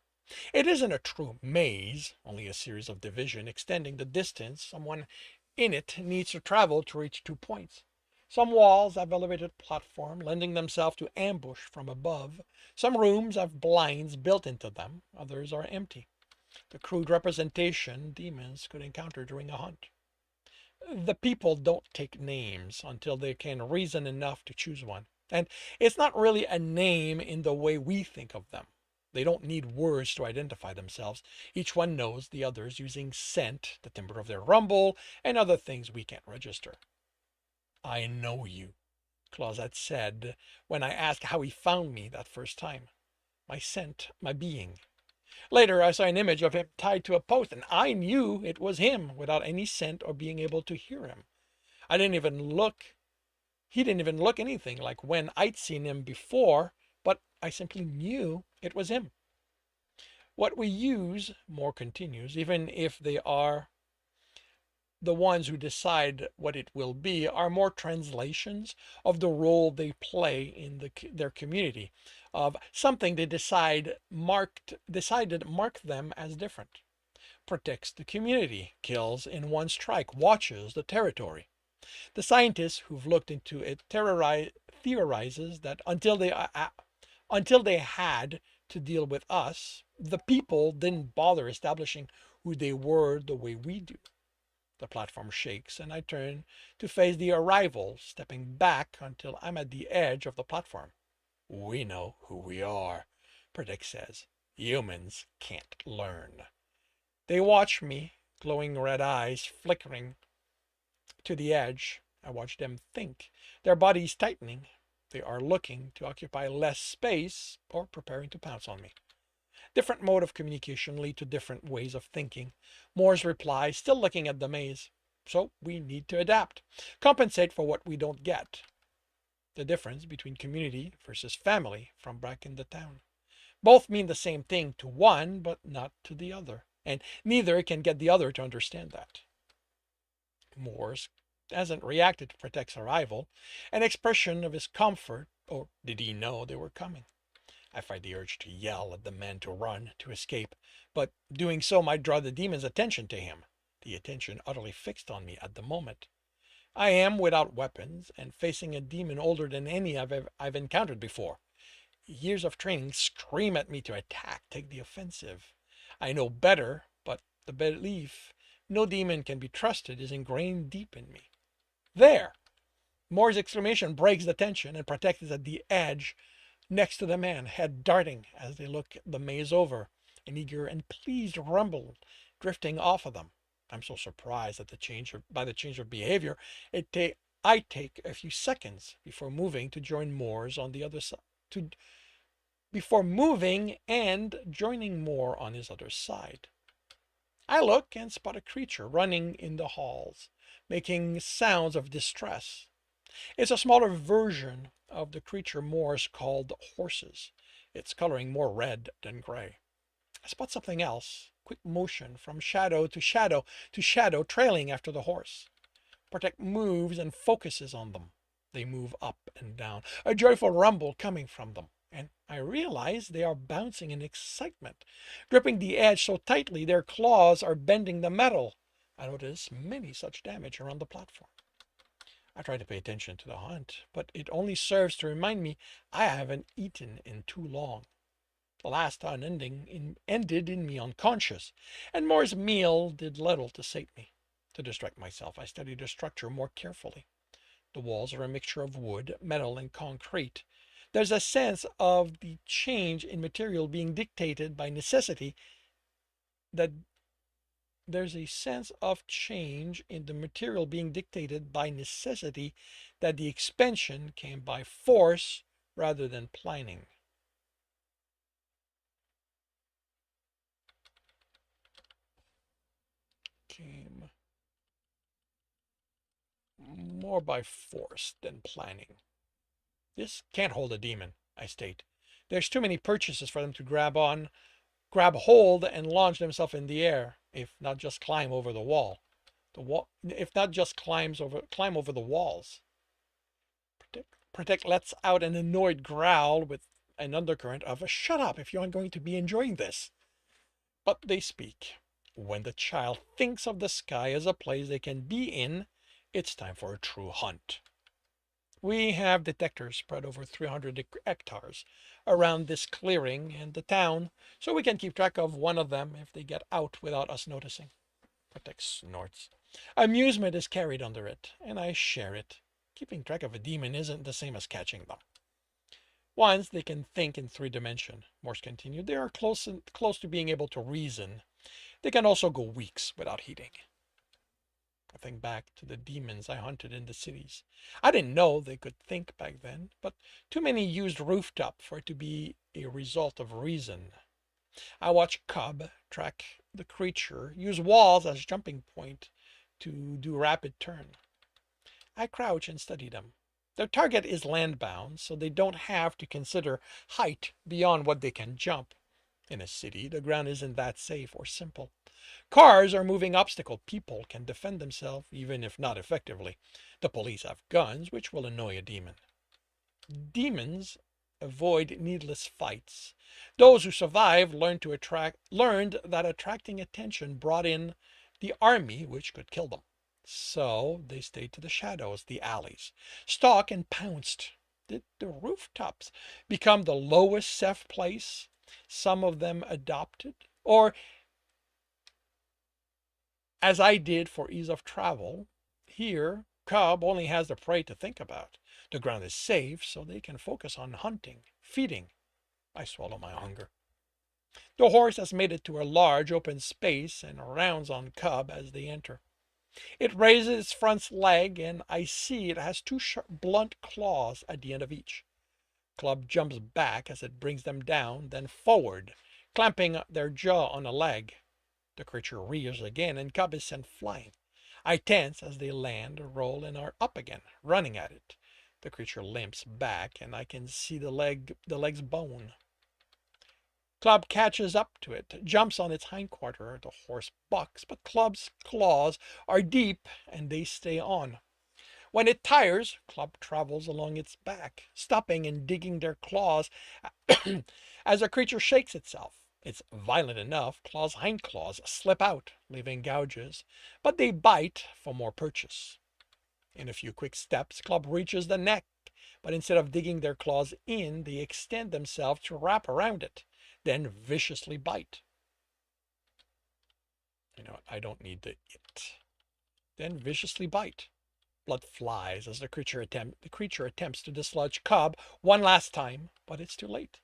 It isn't a true maze, only a series of divisions extending the distance someone in it needs to travel to reach 2 points. Some walls have elevated platform, lending themselves to ambush from above. Some rooms have blinds built into them, others are empty. The crude representation demons could encounter during a hunt. The people don't take names until they can reason enough to choose one. And it's not really a name in the way we think of them. They don't need words to identify themselves. Each one knows the others using scent, the timbre of their rumble, and other things we can't register. I know you, Claus had said when I asked how he found me that first time. My scent, my being. Later, I saw an image of him tied to a post, and I knew it was him without any scent or being able to hear him. I didn't even look. He didn't even look anything like when I'd seen him before, but I simply knew it was him. What we use, Moore continues, even if they are the ones who decide what it will be, are more translations of the role they play in their community, of something they decided mark them as different. Protects the community, kills in one strike, watches the territory. The scientists who've looked into it theorizes that until they had to deal with us, the people didn't bother establishing who they were the way we do. The platform shakes, and I turn to face the arrival, stepping back until I'm at the edge of the platform. We know who we are, Predict says. Humans can't learn. They watch me, glowing red eyes flickering to the edge. I watch them think, their bodies tightening. They are looking to occupy less space or preparing to pounce on me. Different mode of communication lead to different ways of thinking. Moore's reply, still looking at the maze. So we need to adapt, compensate for what we don't get. The difference between community versus family from back in the town. Both mean the same thing to one, but not to the other, and neither can get the other to understand that. Morse hasn't reacted to Protect's arrival, an expression of his comfort, or did he know they were coming? I fight the urge to yell at the men to run, to escape, but doing so might draw the demon's attention to him, the attention utterly fixed on me at the moment. I am without weapons and facing a demon older than any I've encountered before. Years of training scream at me to attack, take the offensive. I know better, but the belief no demon can be trusted is ingrained deep in me. There! Moore's exclamation breaks the tension and Protect is at the edge next to the man, head darting as they look the maze over, an eager and pleased rumble drifting off of them. I'm so surprised at by the change of behavior. I take a few seconds before moving to join Moore's on the other side. Before moving and joining Moore on his other side. I look and spot a creature running in the halls, making sounds of distress. It's a smaller version of the creature Morse called horses, its coloring more red than gray. I spot something else, quick motion from shadow to shadow to shadow trailing after the horse. Protect moves and focuses on them. They move up and down, a joyful rumble coming from them, and I realize they are bouncing in excitement, gripping the edge so tightly their claws are bending the metal. I notice many such damage around the platform. I try to pay attention to the hunt, but it only serves to remind me I haven't eaten in too long. The last ended in me unconscious, and Moore's meal did little to sate me. To distract myself, I studied the structure more carefully. The walls are a mixture of wood, metal, and concrete. There's a sense of the change in material being dictated by necessity that there's a sense of change in the material being dictated by necessity that the expansion came by force rather than planning. Came more by force than planning. This can't hold a demon, I state. There's too many purchases for them to grab hold and launch themselves in the air, if not just climb over the wall. If not just climb over the walls. Protect lets out an annoyed growl with an undercurrent of shut up if you aren't going to be enjoying this. But they speak. When the child thinks of the sky as a place they can be in, it's time for a true hunt. We have detectors spread over 300 hectares around this clearing and the town, so we can keep track of one of them if they get out without us noticing. Protect snorts. Amusement is carried under it, and I share it. Keeping track of a demon isn't the same as catching them. Once they can think in 3 dimensions, Morse continued, they are close to being able to reason. They can also go weeks without eating. I think back to the demons I hunted in the cities. I didn't know they could think back then, but too many used rooftop for it to be a result of reason. I watched Cub track the creature, use walls as jumping point to do rapid turn. I crouch and study them. Their target is landbound, so they don't have to consider height beyond what they can jump. In a city, the ground isn't that safe or simple. Cars are moving obstacle. People can defend themselves, even if not effectively. The police have guns, which will annoy a demon. Demons avoid needless fights. Those who survived learned that attracting attention brought in the army, which could kill them. So they stayed to the shadows, the alleys, stalked and pounced. Did the rooftops become the lowest safe place some of them adopted? Or, as I did for ease of travel, here Cub only has the prey to think about. The ground is safe, so they can focus on hunting, feeding. I swallow my hunger. The horse has made it to a large open space and rounds on Cub as they enter. It raises its front leg, and I see it has 2 sharp, blunt claws at the end of each. Club jumps back as it brings them down, then forward, clamping their jaw on a leg. The creature rears again, and Cub is sent flying. I tense as they land, roll, and are up again, running at it. The creature limps back, and I can see the leg's bone. Club catches up to it, jumps on its hindquarter. The horse bucks, but Club's claws are deep and they stay on. When it tires, Club travels along its back, stopping and digging their claws as the creature shakes itself. It's violent enough. Claw's hind claws slip out, leaving gouges, but they bite for more purchase. In a few quick steps, Club reaches the neck, but instead of digging their claws in, they extend themselves to wrap around it, then viciously bite. You know what? I don't need the it. Then viciously bite. Blood flies as the creature attempts to dislodge Cub one last time, but it's too late.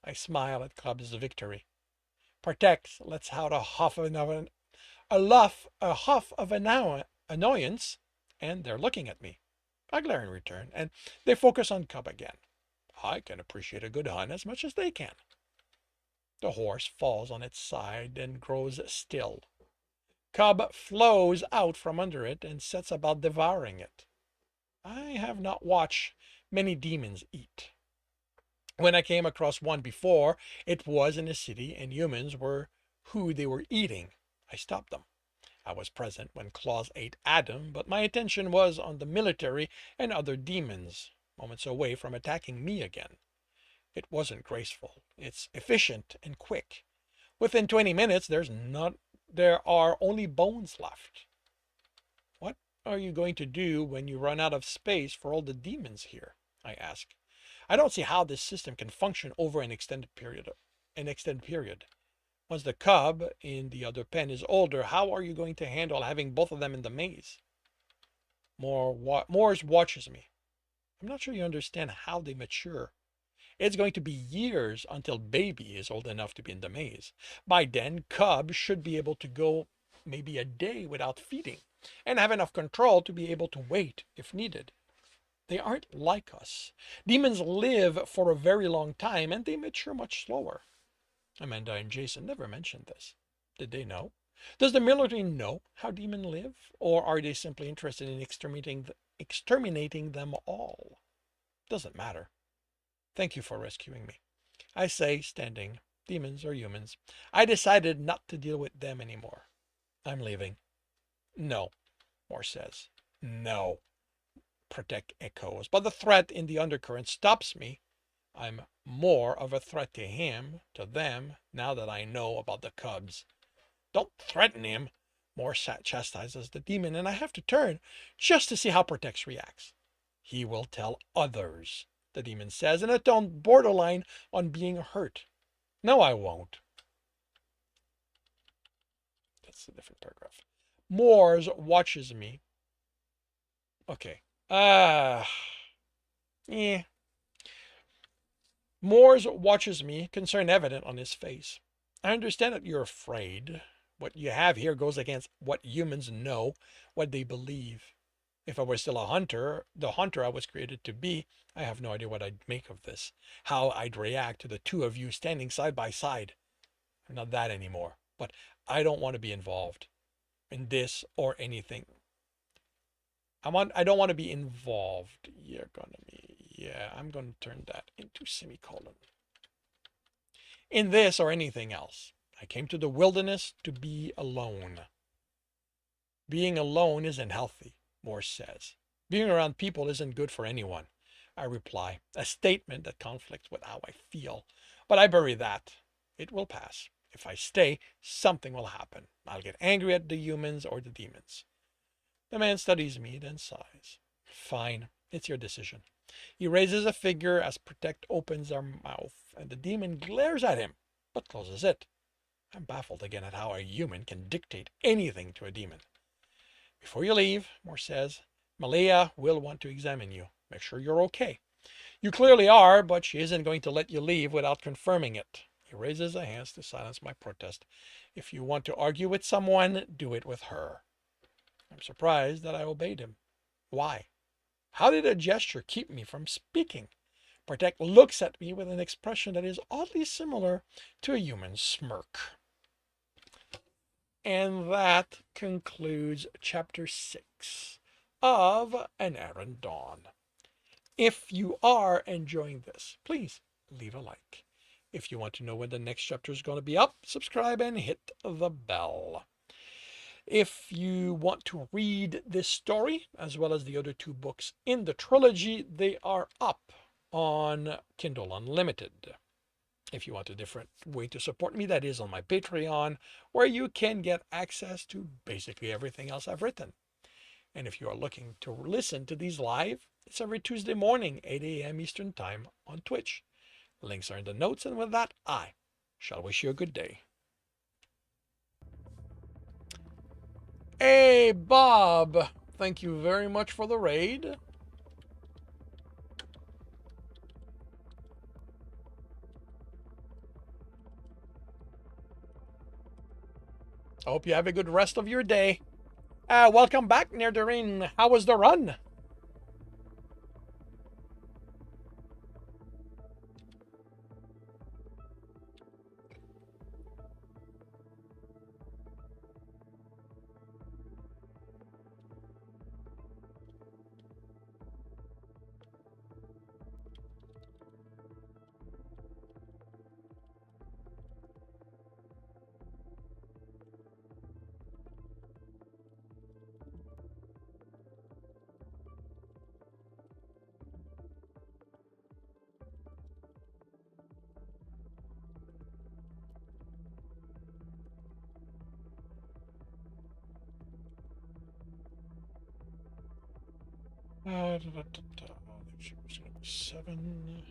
I smile at Cub's victory. Protect lets out a huff of annoyance, and they're looking at me. I glare in return, and they focus on Cub again. I can appreciate a good hunt as much as they can. The horse falls on its side and grows still. Cub flows out from under it and sets about devouring it. I have not watched many demons eat. When I came across one before, it was in a city and humans were who they were eating. I stopped them. I was present when Claus ate Adam, but my attention was on the military and other demons, moments away from attacking me again. It wasn't graceful. It's efficient and quick. Within 20 minutes, there are only bones left. What are you going to do when you run out of space for all the demons here? I ask. I don't see how this system can function over an extended period. Once the cub in the other pen is older, how are you going to handle having both of them in the maze? Moores watches me. I'm not sure you understand how they mature. It's going to be years until baby is old enough to be in the maze. By then, cub should be able to go maybe a day without feeding and have enough control to be able to wait if needed. They aren't like us. Demons live for a very long time and they mature much slower. Amanda and Jason never mentioned this. Did they know? Does the military know how demons live? Or are they simply interested in exterminating them all? Doesn't matter. Thank you for rescuing me. I say, standing. Demons are humans. I decided not to deal with them anymore. I'm leaving. No, Moore says. No, Protect echoes. But the threat in the undercurrent stops me. I'm more of a threat to him, to them, now that I know about the cubs. Don't threaten him. Moore chastises the demon, and I have to turn just to see how Protect reacts. He will tell others, the demon says, in a tone borderline on being hurt. No, I won't. That's a different paragraph. Moores watches me. Okay. Yeah. Moores watches me, concern evident on his face. I understand that you're afraid. What you have here goes against what humans know, what they believe. If I were still a hunter, the hunter I was created to be, I have no idea what I'd make of this, how I'd react to the two of you standing side by side. I'm not that anymore, but I don't want to be involved in this or anything. I don't want to be involved. I'm going to turn that into semicolon. In this or anything else. I came to the wilderness to be alone. Being alone isn't healthy, Morse says. Being around people isn't good for anyone. I reply, a statement that conflicts with how I feel. But I bury that. It will pass. If I stay, something will happen. I'll get angry at the humans or the demons. The man studies me, then sighs. Fine, it's your decision. He raises a finger as Protect opens her mouth, and the demon glares at him, but closes it. I'm baffled again at how a human can dictate anything to a demon. Before you leave, Moore says, Malia will want to examine you. Make sure you're okay. You clearly are, but she isn't going to let you leave without confirming it. He raises a hand to silence my protest. If you want to argue with someone, do it with her. I'm surprised that I obeyed him. Why? How did a gesture keep me from speaking? Protect looks at me with an expression that is oddly similar to a human smirk. And that concludes chapter 6 of An Errand Dawn. If you are enjoying this, please leave a like. If you want to know when the next chapter is going to be up, subscribe and hit the bell. If you want to read this story, as well as the other two books in the trilogy, they are up on Kindle Unlimited. If you want a different way to support me, that is on my Patreon, where you can get access to basically everything else I've written. And if you are looking to listen to these live, it's every Tuesday morning, 8 a.m. Eastern Time on Twitch. Links are in the notes, and with that, I shall wish you a good day. Hey, Bob, thank you very much for the raid. I hope you have a good rest of your day. Welcome back, Nerdarine. How was the run? It's going to be 7.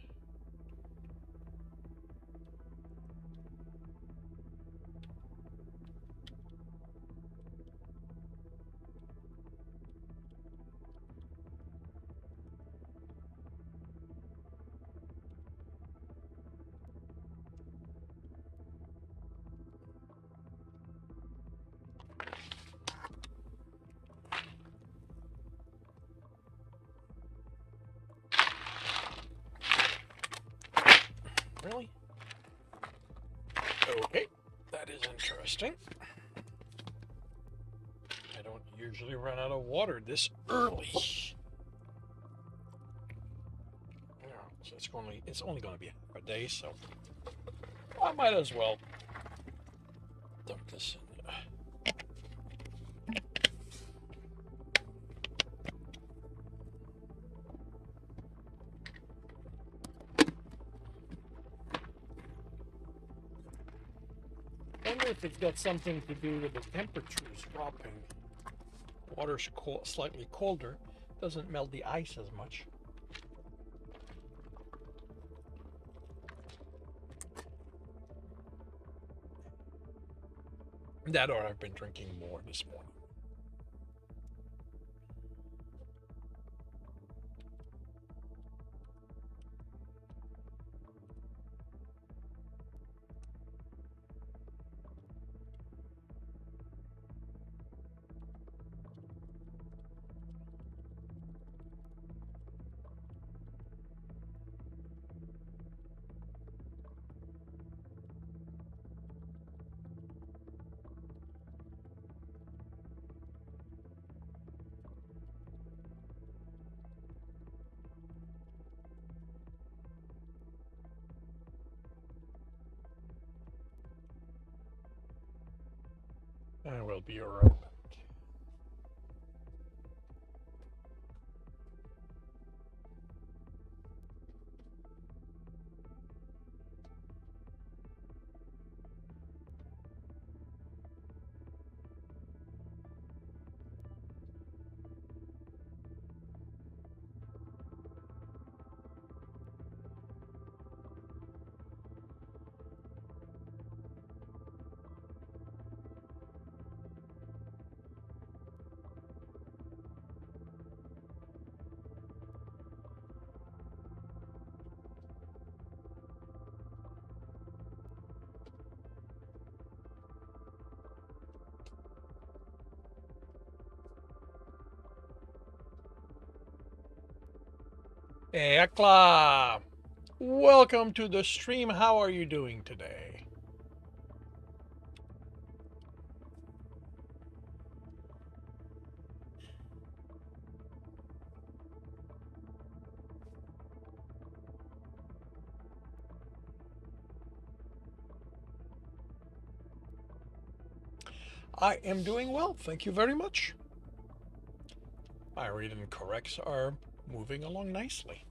Really? Okay, that is interesting. I don't usually run out of water this early. Yeah, so it's only going to be half a day, so I might as well dump this in. I wonder if it's got something to do with the temperatures dropping. Water's slightly colder, doesn't melt the ice as much. That or I've been drinking more this morning. I will be alright. Hey, Ekla! Welcome to the stream. How are you doing today? I am doing well, thank you very much. My read and corrects are moving along nicely.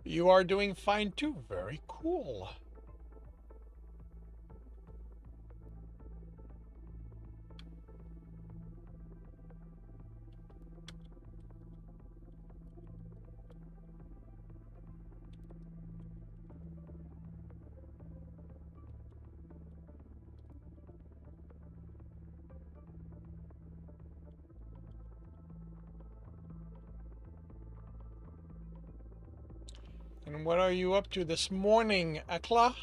You are doing fine too. Very cool. And what are you up to this morning, Akla?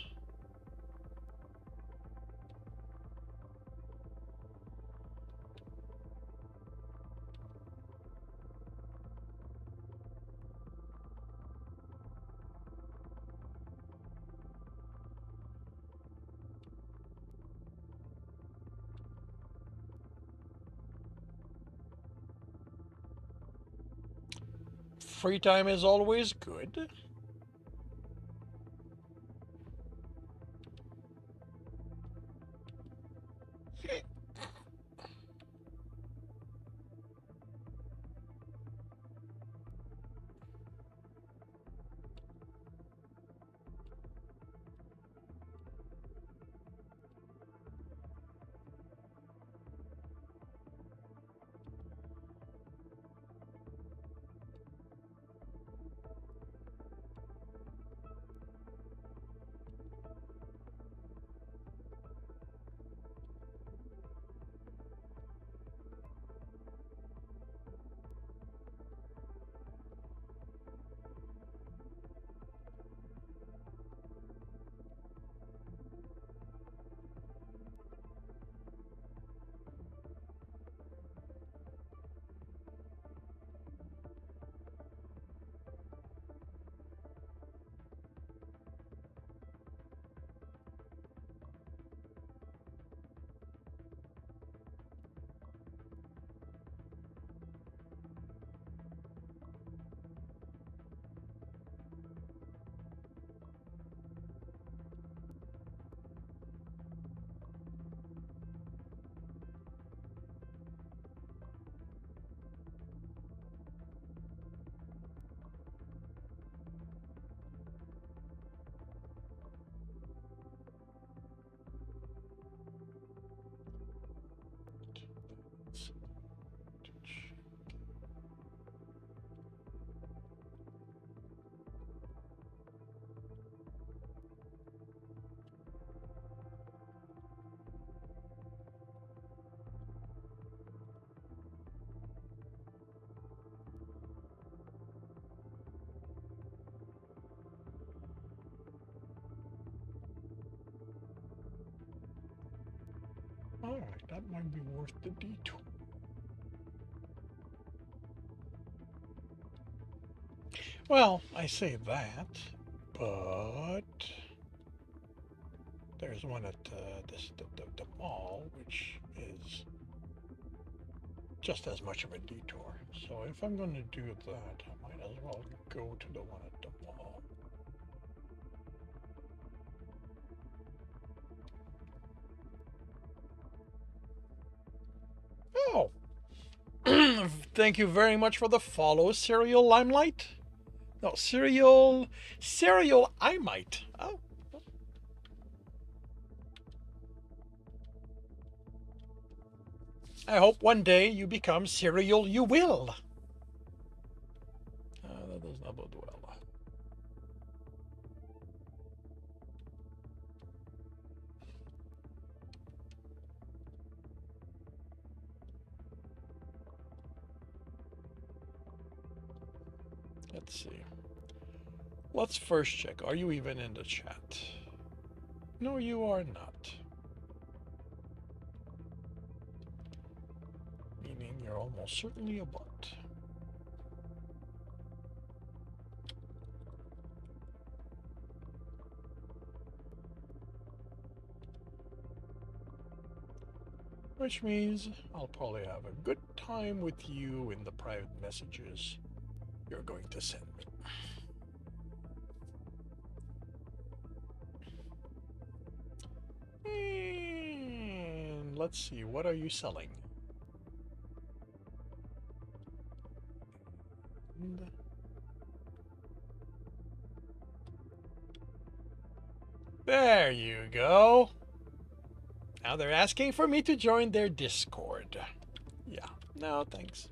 Free time is always good. Alright, that might be worth the detour. Well, I say that, but there's one at the mall, which is just as much of a detour. So if I'm going to do that, I might as well go to the one at the mall. Oh, thank you very much for the follow, Serial Limelight. No, Serial I might. Oh. I hope one day you become Serial You Will. That does not bode well. Let's see. Let's first check. Are you even in the chat? No, you are not. Meaning you're almost certainly a bot. Which means I'll probably have a good time with you in the private messages you're going to send me. And let's see, what are you selling? There you go. Now they're asking for me to join their Discord. Yeah, no thanks.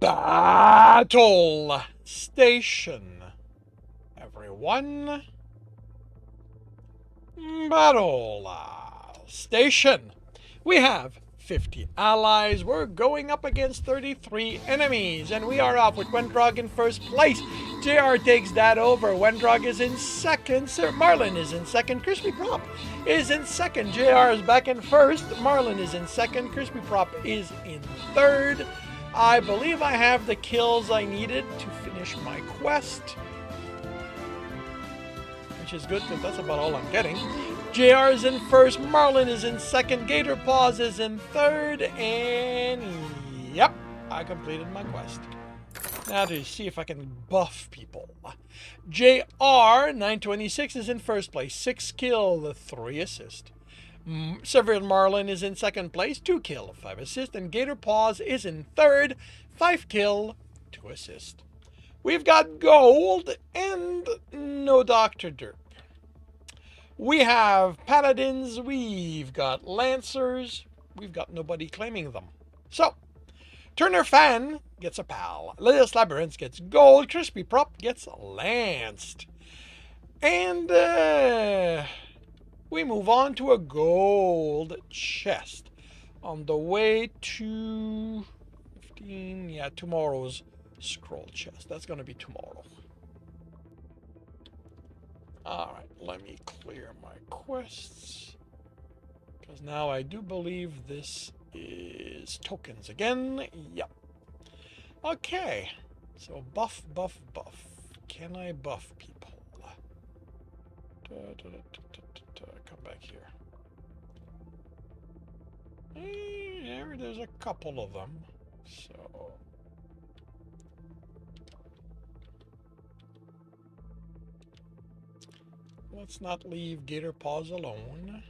Battle station. Everyone. Battle station. We have 50 allies. We're going up against 33 enemies, and we are off with Wendrog in first place. JR takes that over. Wendrog is in second. Sir Marlin is in second. Crispy Prop is in second. JR is back in first. Marlin is in second. Crispy Prop is in third. I believe I have the kills I needed to finish my quest, which is good because that's about all I'm getting. JR is in first, Marlin is in second, Gator Paws is in third, and yep, I completed my quest. Now to see if I can buff people. JR 926 is in first place, 6 kill, 3 assist. Several Marlin is in second place, 2 kill, 5 assist, and Gator Paws is in third, 5 kill, 2 assist. We've got gold and no Dr. Derp. We have paladins, we've got lancers, we've got nobody claiming them. So, Turner Fan gets a pal, Lilius Labyrinth gets gold, Crispy Prop gets lanced. And we move on to a gold chest on the way to 15, yeah, tomorrow's scroll chest. That's going to be tomorrow. Alright, let me clear my quests, because now I do believe this is tokens again. Yep. Okay, so buff. Can I buff people? Come back here. There's a couple of them, so let's not leave Gator Paws alone.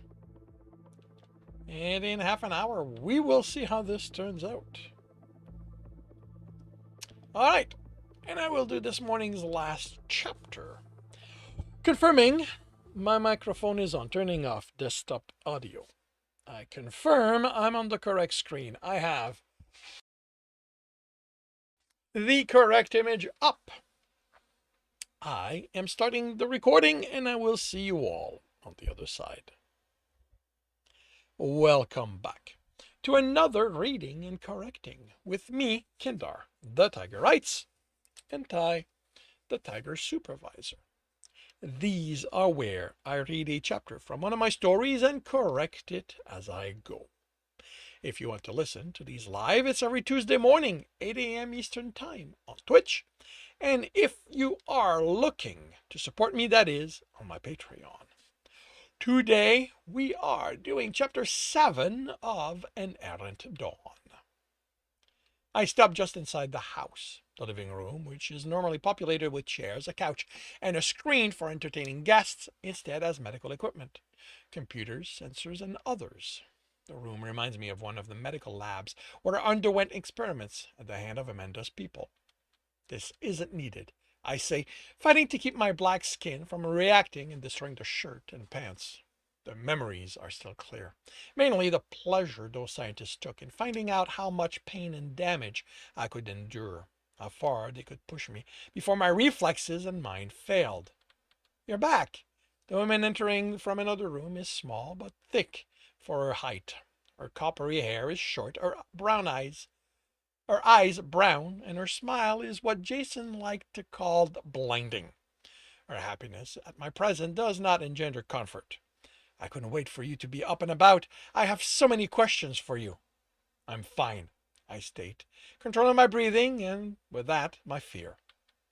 And in half an hour, we will see how this turns out. Alright, and I will do this morning's last chapter. Confirming my microphone is on, turning off desktop audio. I confirm I'm on the correct screen. I have the correct image up. I am starting the recording, and I will see you all on the other side. Welcome back to another reading and correcting with me, Kindar, the Tiger Writes, and Ty, the Tiger Supervisor. These are where I read a chapter from one of my stories and correct it as I go. If you want to listen to these live, it's every Tuesday morning, 8 a.m. Eastern Time on Twitch. And if you are looking to support me, that is on my Patreon. Today, we are doing Chapter 7 of An Errant Dawn. I stopped just inside the house, the living room, which is normally populated with chairs, a couch, and a screen for entertaining guests, instead has medical equipment, computers, sensors, and others. The room reminds me of one of the medical labs where I underwent experiments at the hand of Amanda's people. This isn't needed, I say, fighting to keep my black skin from reacting and destroying the shirt and pants. The memories are still clear, mainly the pleasure those scientists took in finding out how much pain and damage I could endure, how far they could push me before my reflexes and mind failed. You're back. The woman entering from another room is small but thick for her height. Her coppery hair is short, her eyes brown, and her smile is what Jason liked to call blinding. Her happiness at my presence does not engender comfort. I couldn't wait for you to be up and about. I have so many questions for you. I'm fine, I state, controlling my breathing and, with that, my fear.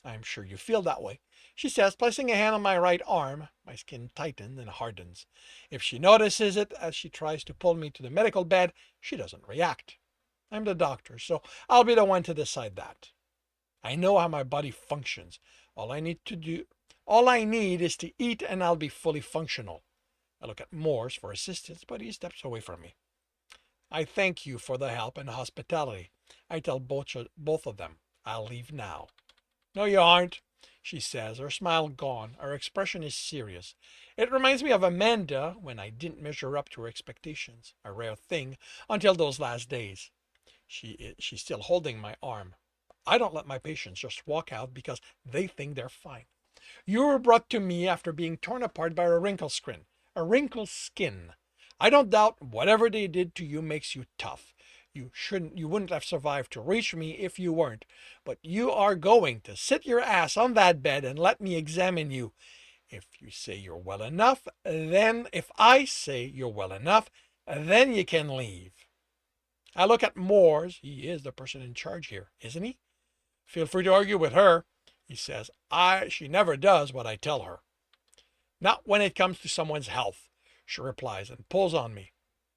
I'm sure you feel that way, she says, placing a hand on my right arm. My skin tightens and hardens. If she notices it as she tries to pull me to the medical bed, she doesn't react. I'm the doctor, so I'll be the one to decide that. I know how my body functions. All I need is to eat and I'll be fully functional. I look at Morse for assistance, but he steps away from me. I thank you for the help and hospitality. I tell both of them. I'll leave now. No, you aren't, she says, her smile gone. Her expression is serious. It reminds me of Amanda when I didn't measure up to her expectations, a rare thing until those last days. She's still holding my arm. I don't let my patients just walk out because they think they're fine. You were brought to me after being torn apart by a wrinkle skin. A wrinkle skin. I don't doubt whatever they did to you makes you tough. You wouldn't have survived to reach me if you weren't. But you are going to sit your ass on that bed and let me examine you. If you say you're well enough, then if I say you're well enough, then you can leave. I look at Moores. He is the person in charge here, isn't he? Feel free to argue with her, he says. She never does what I tell her. Not when it comes to someone's health, she replies and pulls on me.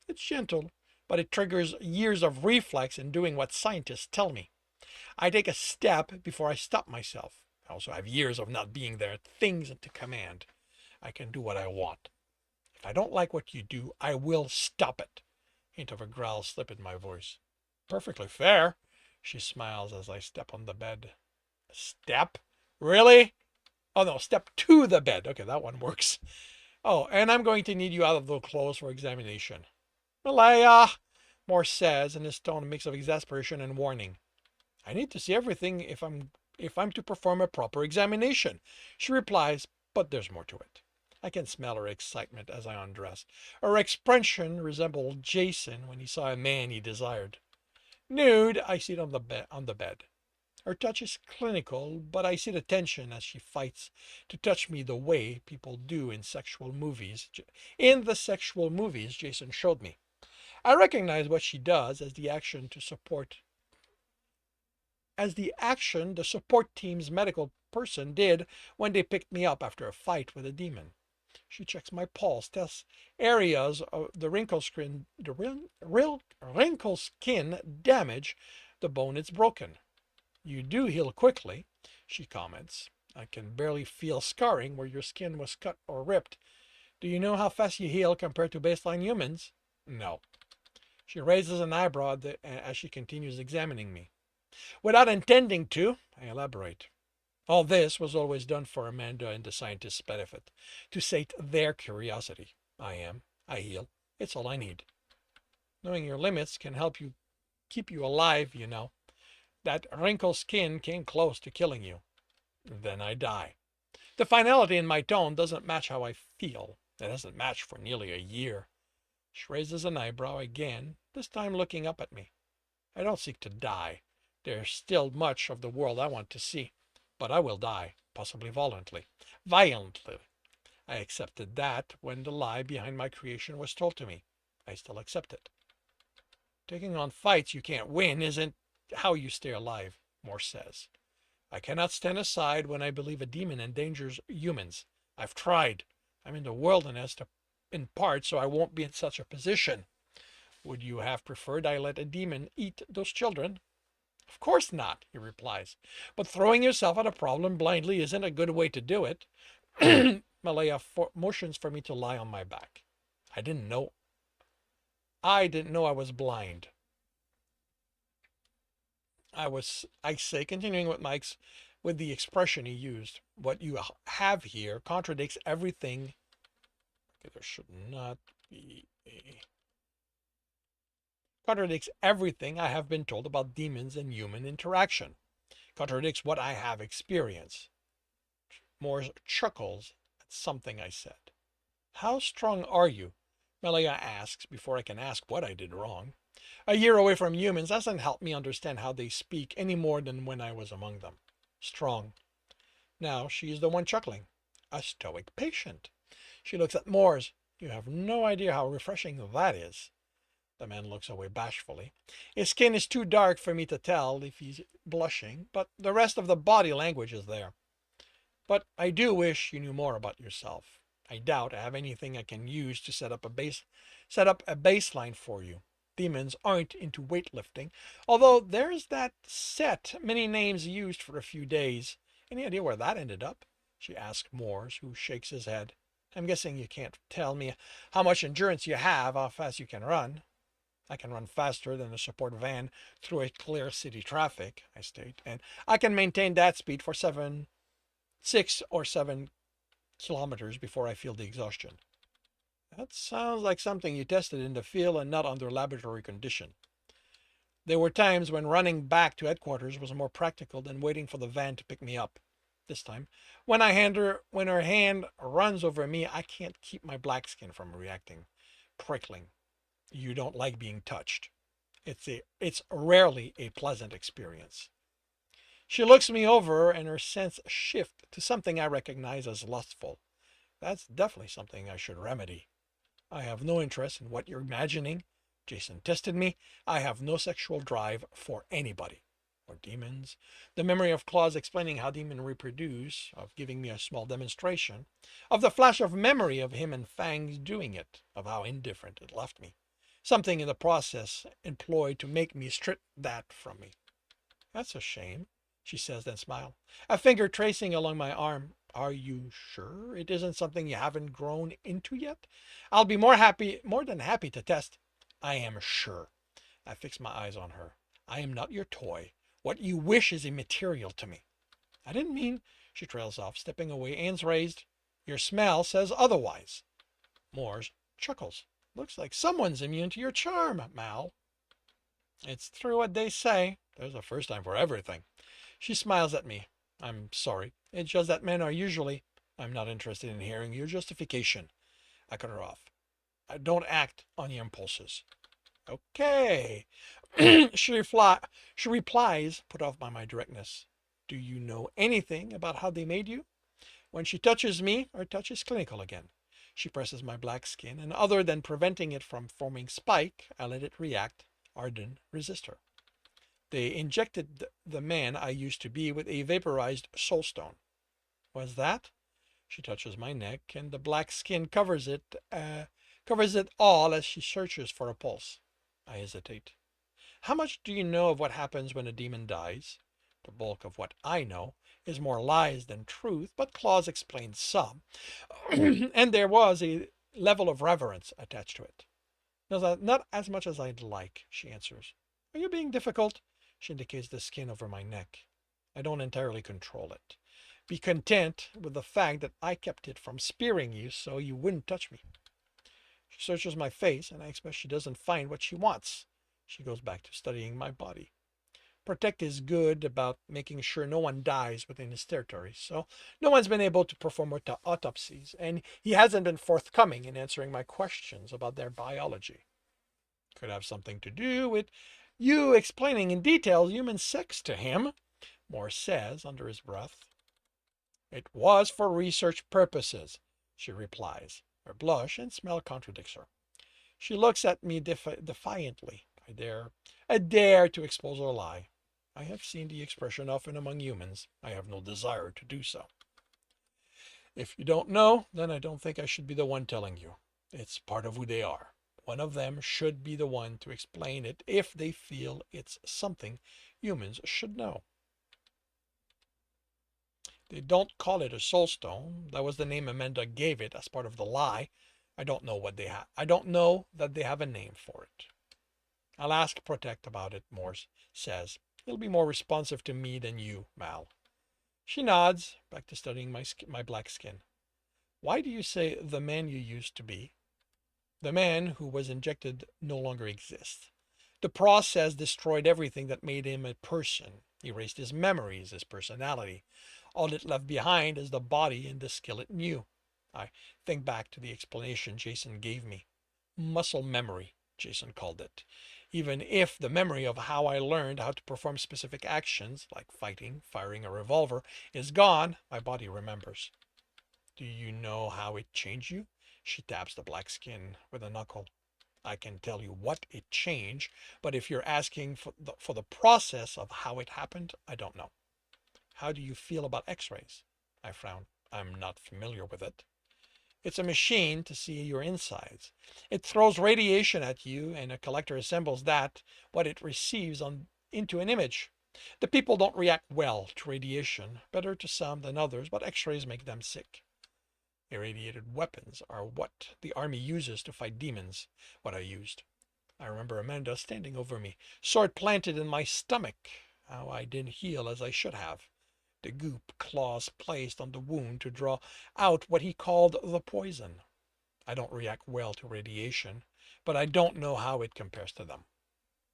It's gentle, but it triggers years of reflex in doing what scientists tell me. I take a step before I stop myself. I also have years of not being there, things to command. I can do what I want. If I don't like what you do, I will stop it. Hint of a growl slip in my voice. Perfectly fair, she smiles as I step on the bed. Step? Really? Oh no, step to the bed. Okay, that one works. Oh, and I'm going to need you out of those clothes for examination. Malaya, Morse says in his tone a mix of exasperation and warning. I need to see everything if I'm to perform a proper examination, she replies, but there's more to it. I can smell her excitement as I undress. Her expression resembled Jason when he saw a man he desired. Nude, I sit on the bed. Her touch is clinical, but I see the tension as she fights to touch me the way people do in sexual movies. In the sexual movies Jason showed me. I recognize what she does as the action the support team's medical person did when they picked me up after a fight with a demon. She checks my pulse, tests areas of the wrinkle skin damage the bone is broken. You do heal quickly, she comments. I can barely feel scarring where your skin was cut or ripped. Do you know how fast you heal compared to baseline humans? No. She raises an eyebrow as she continues examining me. Without intending to, I elaborate. All this was always done for Amanda and the scientists' benefit, to sate their curiosity. I heal. It's all I need. Knowing your limits can help you keep you alive, you know. That wrinkled skin came close to killing you. Then I die. The finality in my tone doesn't match how I feel. It hasn't matched for nearly a year. She raises an eyebrow again, this time looking up at me. I don't seek to die. There's still much of the world I want to see. But I will die, possibly violently. Violently. I accepted that when the lie behind my creation was told to me. I still accept it. Taking on fights you can't win isn't how you stay alive, Morse says. I cannot stand aside when I believe a demon endangers humans. I've tried. I'm in the wilderness in part so I won't be in such a position. Would you have preferred I let a demon eat those children? Of course not, he replies. But throwing yourself at a problem blindly isn't a good way to do it. Malaya motions for me to lie on my back. I didn't know I was blind. I say, continuing with the expression he used. What you have here contradicts everything. Okay, there should not be a contradicts everything I have been told about demons and human interaction. Contradicts what I have experienced. Morse chuckles at something I said. How strong are you? Melia asks before I can ask what I did wrong. A year away from humans doesn't help me understand how they speak any more than when I was among them. Strong. Now she is the one chuckling. A stoic patient. She looks at Moores. You have no idea how refreshing that is. The man looks away bashfully. His skin is too dark for me to tell if he's blushing, but the rest of the body language is there. But I do wish you knew more about yourself. I doubt I have anything I can use to set up a baseline for you. Demons aren't into weightlifting, although there's that set many names used for a few days. Any idea where that ended up? She asks Moores, who shakes his head. I'm guessing you can't tell me how much endurance you have, how fast you can run. I can run faster than a support van through a clear city traffic, I state, and I can maintain that speed for 6 or 7 kilometers before I feel the exhaustion. That sounds like something you tested in the field and not under laboratory condition. There were times when running back to headquarters was more practical than waiting for the van to pick me up. This time, when her hand runs over me, I can't keep my black skin from reacting, prickling. You don't like being touched. It's rarely a pleasant experience. She looks me over and her sense shifts to something I recognize as lustful. That's definitely something I should remedy. I have no interest in what you're imagining. Jason tested me. I have no sexual drive for anybody. Or demons. The memory of Claus explaining how demons reproduce, of giving me a small demonstration, of the flash of memory of him and Fangs doing it, of how indifferent it left me. Something in the process employed to make me strip that from me. That's a shame, she says, then smiles. A finger tracing along my arm. Are you sure it isn't something you haven't grown into yet? I'll be more than happy to test. I am sure. I fix my eyes on her. I am not your toy. What you wish is immaterial to me. I didn't mean, she trails off, stepping away, hands raised. Your smell says otherwise. Moores chuckles. Looks like someone's immune to your charm, Mal. It's true what they say. There's a first time for everything. She smiles at me. I'm sorry. It's just that men are usually... I'm not interested in hearing your justification. I cut her off. I don't act on your impulses. Okay. she replies, put off by my directness. Do you know anything about how they made you? When she touches me, her touch is clinical again. She presses my black skin, and other than preventing it from forming spike, I let it react, harden, resist her. They injected the man I used to be with a vaporized soulstone. Was that? She touches my neck, and the black skin covers it all as she searches for a pulse. I hesitate. How much do you know of what happens when a demon dies? The bulk of what I know is more lies than truth, but Claus explains some. And there was a level of reverence attached to it. Not as much as I'd like, she answers. Are you being difficult? She indicates the skin over my neck. I don't entirely control it. Be content with the fact that I kept it from spearing you so you wouldn't touch me. She searches my face, and I expect she doesn't find what she wants. She goes back to studying my body. Protect is good about making sure no one dies within his territory, so no one's been able to perform autopsies, and he hasn't been forthcoming in answering my questions about their biology. Could have something to do with you explaining in detail human sex to him, Morse says under his breath. It was for research purposes, she replies. Her blush and smell contradicts her. She looks at me defiantly. I dare to expose her lie. I have seen the expression often among humans. I have no desire to do so. If you don't know, then I don't think I should be the one telling you. It's part of who they are. One of them should be the one to explain it if they feel it's something humans should know. They don't call it a soulstone. That was the name Amanda gave it as part of the lie. I don't know what they have. I don't know that they have a name for it. I'll ask Protect about it, Morse says. He'll be more responsive to me than you, Mal. She nods, back to studying my black skin. Why do you say the man you used to be? The man who was injected no longer exists. The process destroyed everything that made him a person, erased his memories, his personality. All it left behind is the body and the skill it knew. I think back to the explanation Jason gave me. Muscle memory, Jason called it. Even if the memory of how I learned how to perform specific actions, like fighting, firing a revolver, is gone, my body remembers. Do you know how it changed you? She taps the black skin with a knuckle. I can tell you what it changed, but if you're asking for the process of how it happened, I don't know. How do you feel about x-rays? I frowned. I'm not familiar with it. It's a machine to see your insides. It throws radiation at you, and a collector assembles what it receives into an image. The people don't react well to radiation, better to some than others, but x-rays make them sick. Irradiated weapons are what the army uses to fight demons, what I used. I remember Amanda standing over me, sword planted in my stomach. How I didn't heal as I should have. The goop claws placed on the wound to draw out what he called the poison. I don't react well to radiation, but I don't know how it compares to them.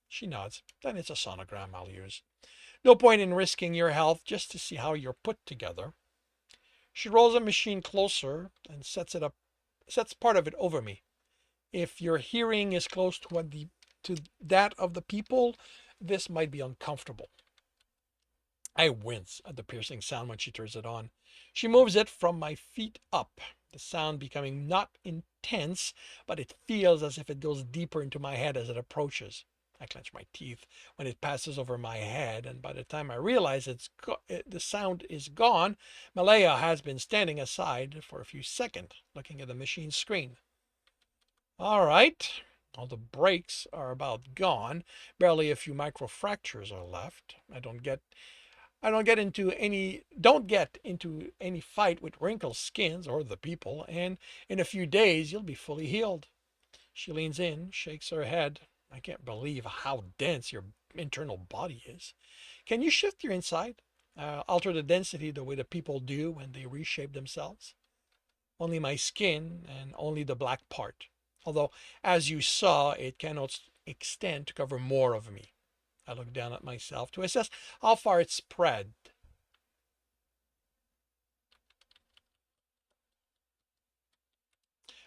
She nods. Then it's a sonogram I'll use. No point in risking your health just to see how you're put together. She rolls the machine closer and sets part of it over me. If your hearing is close to that of the people, this might be uncomfortable. I wince at the piercing sound when she turns it on. She moves it from my feet up, the sound becoming not intense, but it feels as if it goes deeper into my head as it approaches. I clench my teeth when it passes over my head, and by the time I realize the sound is gone, Malaya has been standing aside for a few seconds, looking at the machine screen. All right. All the breaks are about gone. Barely a few microfractures are left. I don't get into any fight with wrinkled skins or the people, and in a few days you'll be fully healed. She leans in, shakes her head. I can't believe how dense your internal body is. Can you shift your inside? Alter the density the way the people do when they reshape themselves? Only my skin and only the black part. Although, as you saw, it cannot extend to cover more of me. I look down at myself to assess how far it's spread.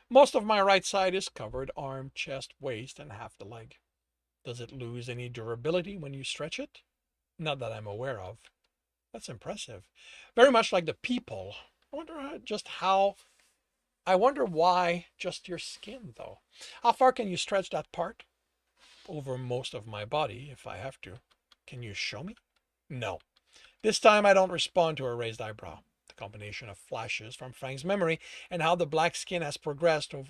Most of my right side is covered, arm, chest, waist, and half the leg. Does it lose any durability when you stretch it? Not that I'm aware of. That's impressive. Very much like the people. I wonder why just your skin, though. How far can you stretch that part? Over most of my body, if I have to. Can you show me? No. This time I don't respond to her raised eyebrow. The combination of flashes from Frank's memory and how the black skin has progressed to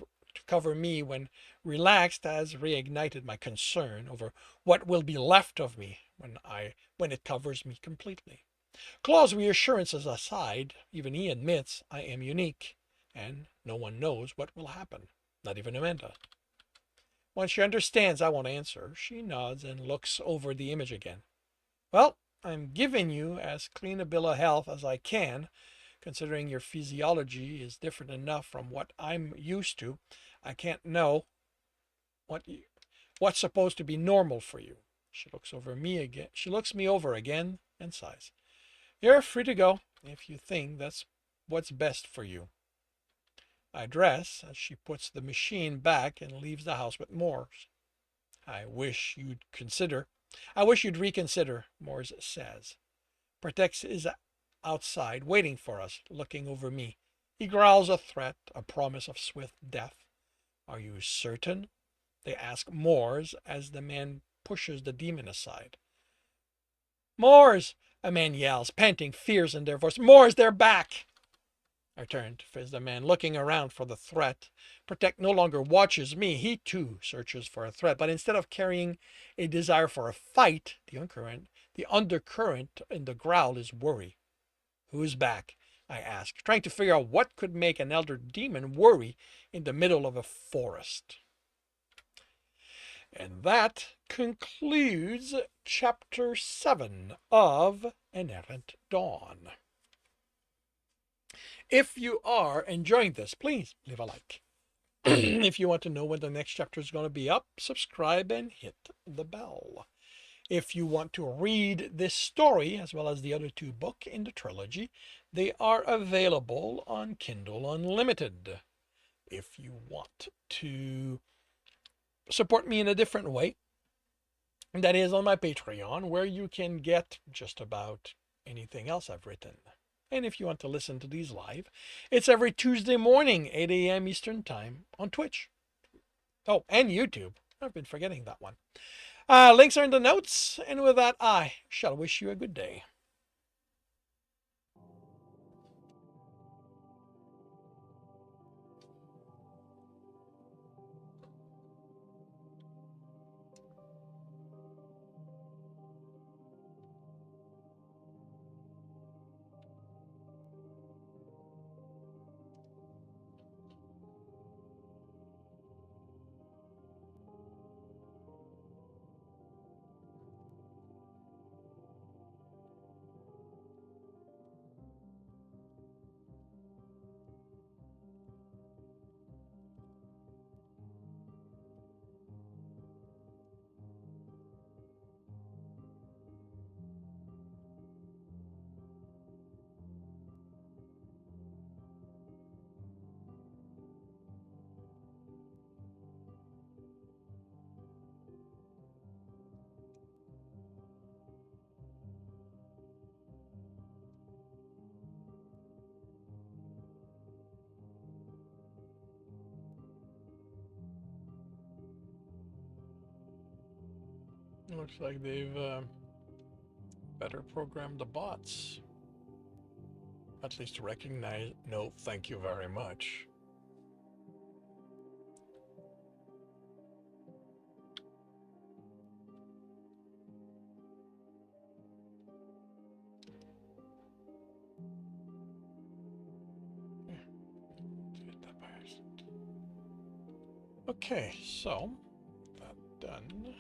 cover me when relaxed has reignited my concern over what will be left of me when it covers me completely. Claw's reassurances aside, even he admits I am unique, and no one knows what will happen, not even Amanda. When she understands I won't answer, she nods and looks over the image again. Well, I'm giving you as clean a bill of health as I can, considering your physiology is different enough from what I'm used to. I can't know what's supposed to be normal for you. She looks over me again. She looks me over again and sighs. You're free to go if you think that's what's best for you. I dress as she puts the machine back and leaves the house with Moores. I wish you'd reconsider, Moores says. Protects is outside, waiting for us, looking over me. He growls a threat, a promise of swift death. Are you certain? They ask Moores as the man pushes the demon aside. Moores! A man yells, panting fears in their voice. Moores, they're back! I turn to face the man, looking around for the threat. Protect no longer watches me. He, too, searches for a threat. But instead of carrying a desire for a fight, the undercurrent in the growl is worry. Who's back? I ask, trying to figure out what could make an elder demon worry in the middle of a forest. And that concludes Chapter 7 of An Errant Dawn. If you are enjoying this, please leave a like. If you want to know when the next chapter is going to be up, subscribe and hit the bell. If you want to read this story, as well as the other two books in the trilogy, they are available on Kindle Unlimited. If you want to support me in a different way, that is on my Patreon, where you can get just about anything else I've written. And if you want to listen to these live, it's every Tuesday morning, 8 a.m. Eastern Time on Twitch. Oh, and YouTube. I've been forgetting that one. Links are in the notes. And with that, I shall wish you a good day. Looks like they've better programmed the bots. At least to recognize, no, thank you very much. Okay, so that done.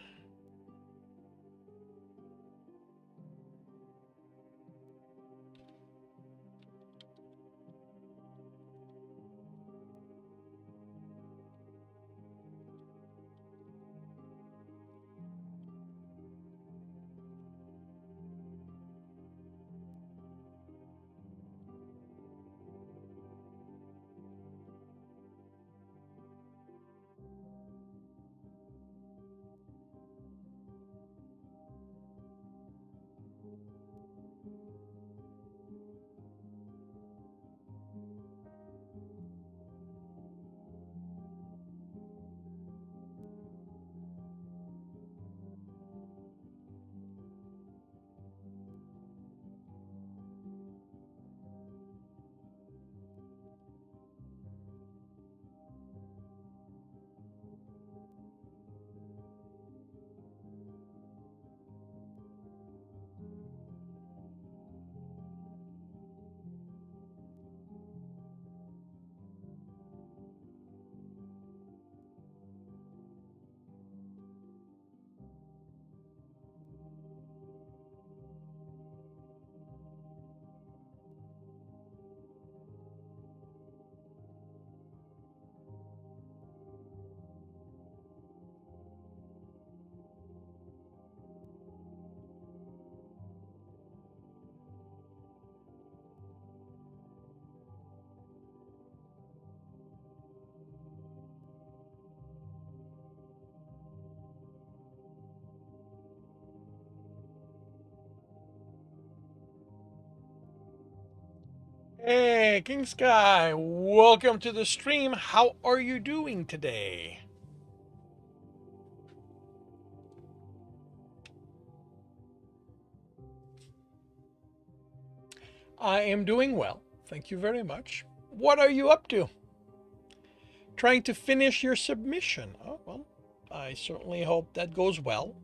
Hey, King Sky, welcome to the stream. How are you doing today? I am doing well. Thank you very much. What are you up to? Trying to finish your submission. Oh, well, I certainly hope that goes well.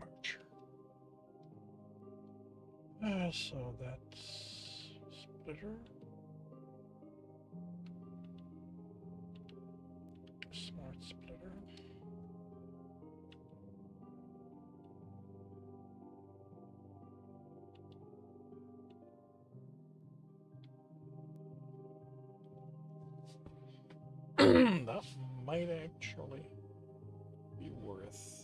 merger. So that's splitter. Smart splitter. That might actually be worth.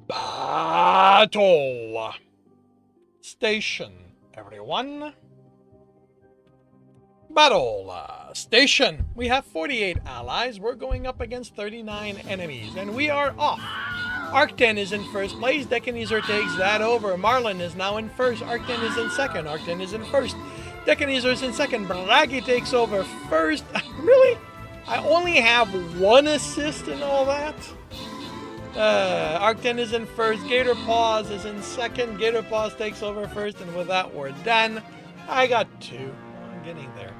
Battle station, everyone. Battle station. We have 48 allies. We're going up against 39 enemies, and we are off. Arcten is in first place. Decanizer takes that over. Marlin is now in first. Arcten is in second. Arcten is in first. Decanizer is in second. Bragi takes over first. Really? I only have one assist in all that? Arcten is in first. Gator Paws is in second. Gator Paws takes over first, and with that, we're done. I got two. I'm getting there.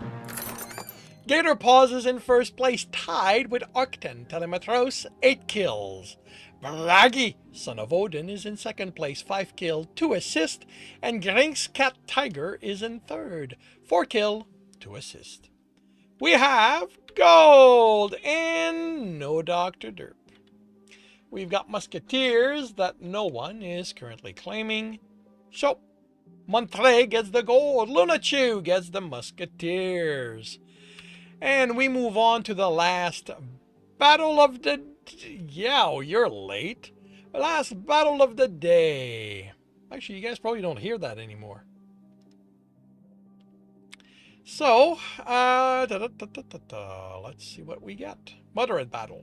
Gator Paws is in first place, tied with Arcten. Telemetros, 8 kills. Bragi, son of Odin, is in second place, 5 kill, 2 assist. And Grink's Cat Tiger is in third, 4 kill, 2 assist. We have gold and no Dr. Derp. We've got Musketeers that no one is currently claiming. So, Montre gets the gold. Lunachew gets the Musketeers. And we move on to the last battle of the... Yeah, you're late. Last battle of the day. Actually, you guys probably don't hear that anymore. So, let's see what we got. Moderate battle.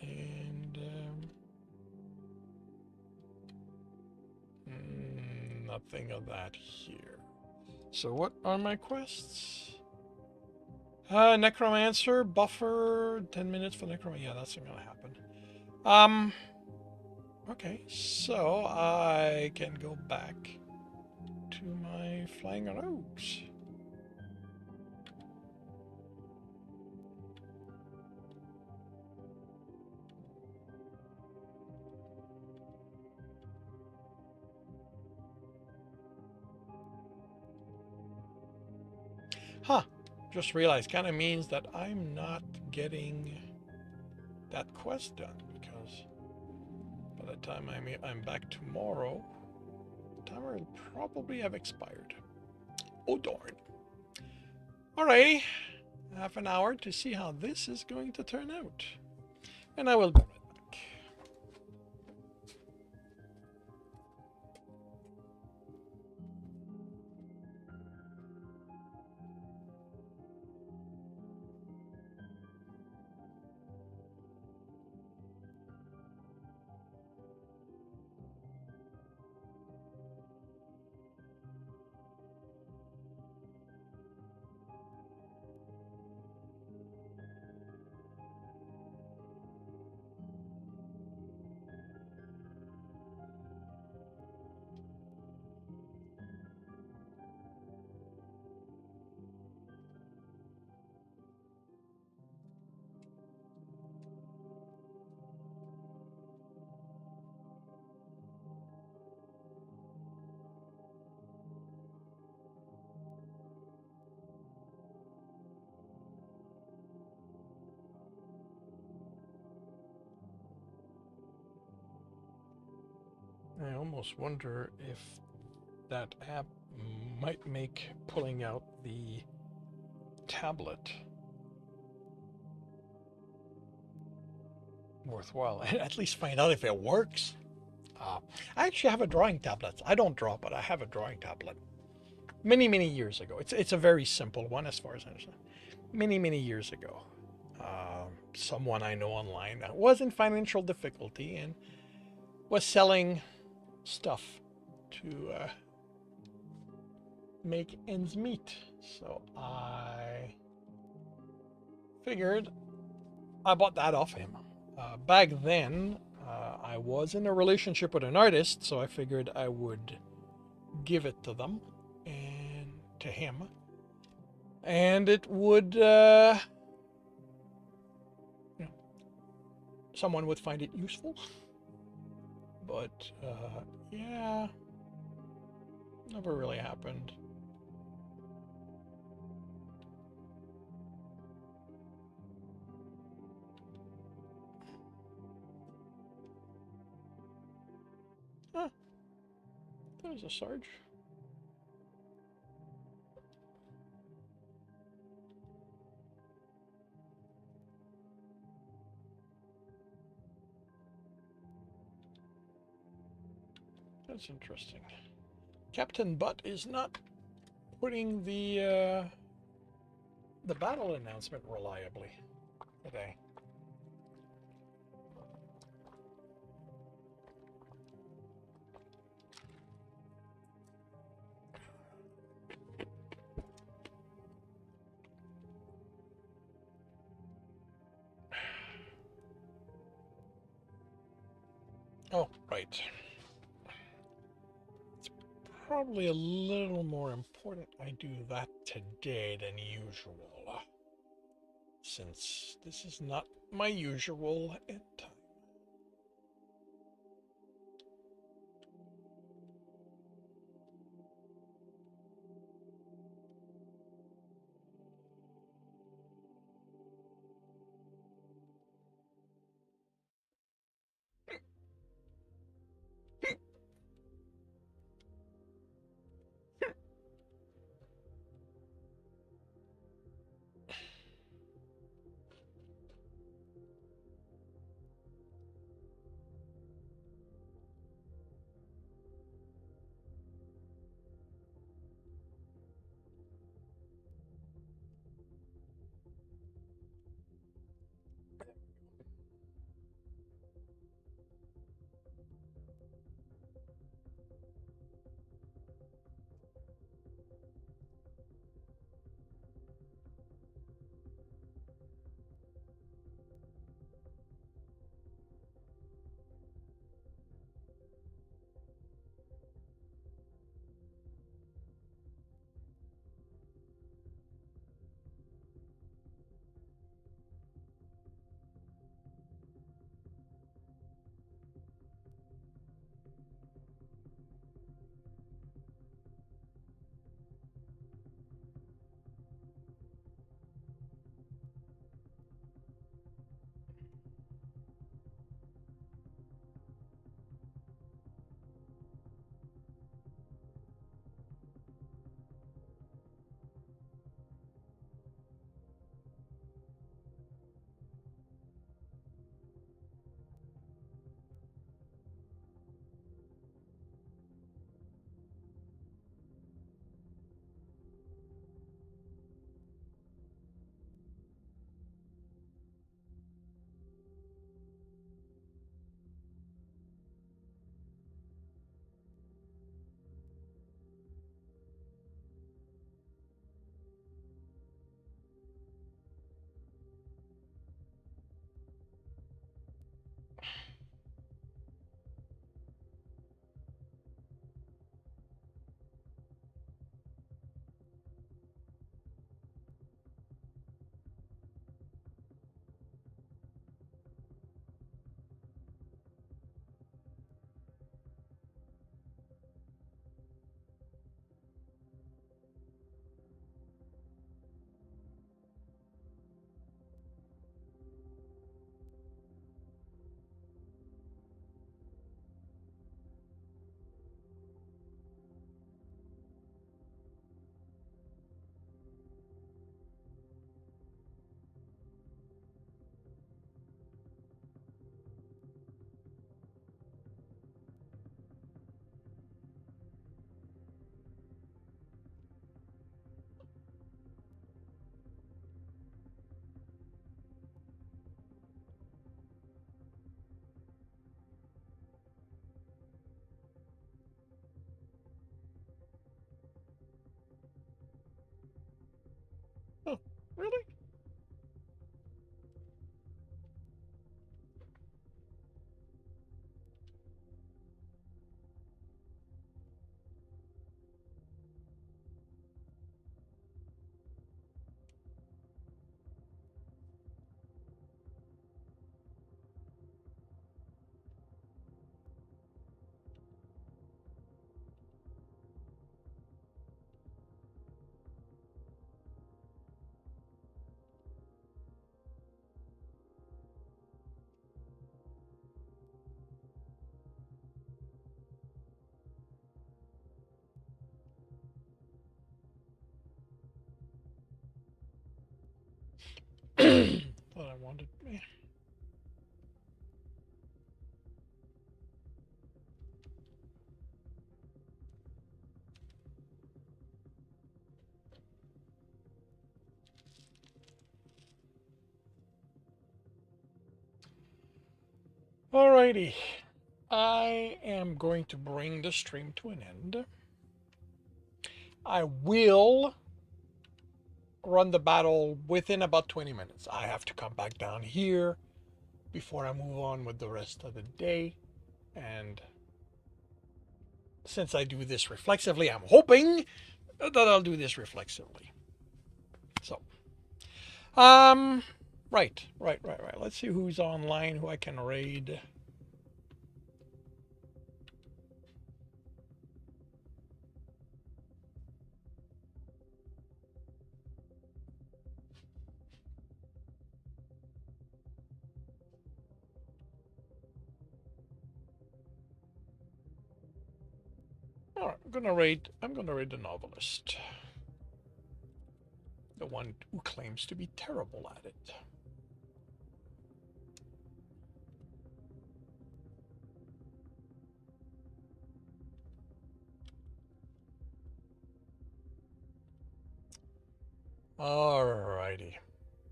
And nothing of that here. So what are my quests? Necromancer, buffer, 10 minutes for Necromancer. Yeah, that's not gonna happen. Okay, so I can go back to my Flying Rogues. Huh, just realized, kind of means that I'm not getting that quest done, because by the time I'm back tomorrow, the timer will probably have expired. Oh darn. Alrighty, half an hour to see how this is going to turn out. And I will be right back. almost wonder if that app might make pulling out the tablet worthwhile, and at least find out if it works. I actually have a drawing tablet. I don't draw, but I have a drawing tablet. Many years ago. It's a very simple one as far as I understand. Many years ago. Someone I know online that was in financial difficulty and was selling stuff to make ends meet. So I figured I bought that off him. Back then, I was in a relationship with an artist, so I figured I would give it to them and to him, and it would, someone would find it useful. But yeah, never really happened. Huh, there's a Sarge. That's interesting. Captain Butt is not putting the battle announcement reliably today. Oh, right. It's probably a little more important I do that today than usual, since this is not my usual end time. Really? Thought I wanted. Alrighty. I am going to bring the stream to an end. I will run the battle within about 20 minutes. I have to come back down here before I move on with the rest of the day. And since I do this reflexively, I'm hoping that I'll do this reflexively. So, right. Let's see who's online, who I can raid. All right, I'm gonna raid the novelist, the one who claims to be terrible at it. Alrighty.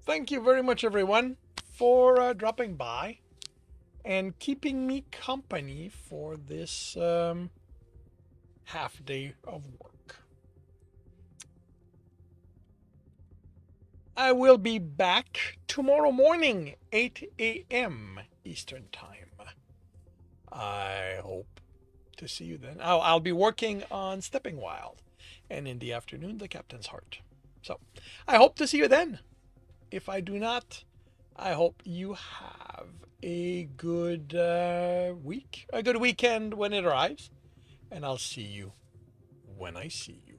Thank you very much, everyone, for dropping by and keeping me company for this half day of work. I will be back tomorrow morning, 8 a.m. Eastern Time. I hope to see you then. I'll be working on Stepping Wild, and in the afternoon, The Captain's Heart. So I hope to see you then. If I do not, I hope you have a good week, a good weekend when it arrives, and I'll see you when I see you.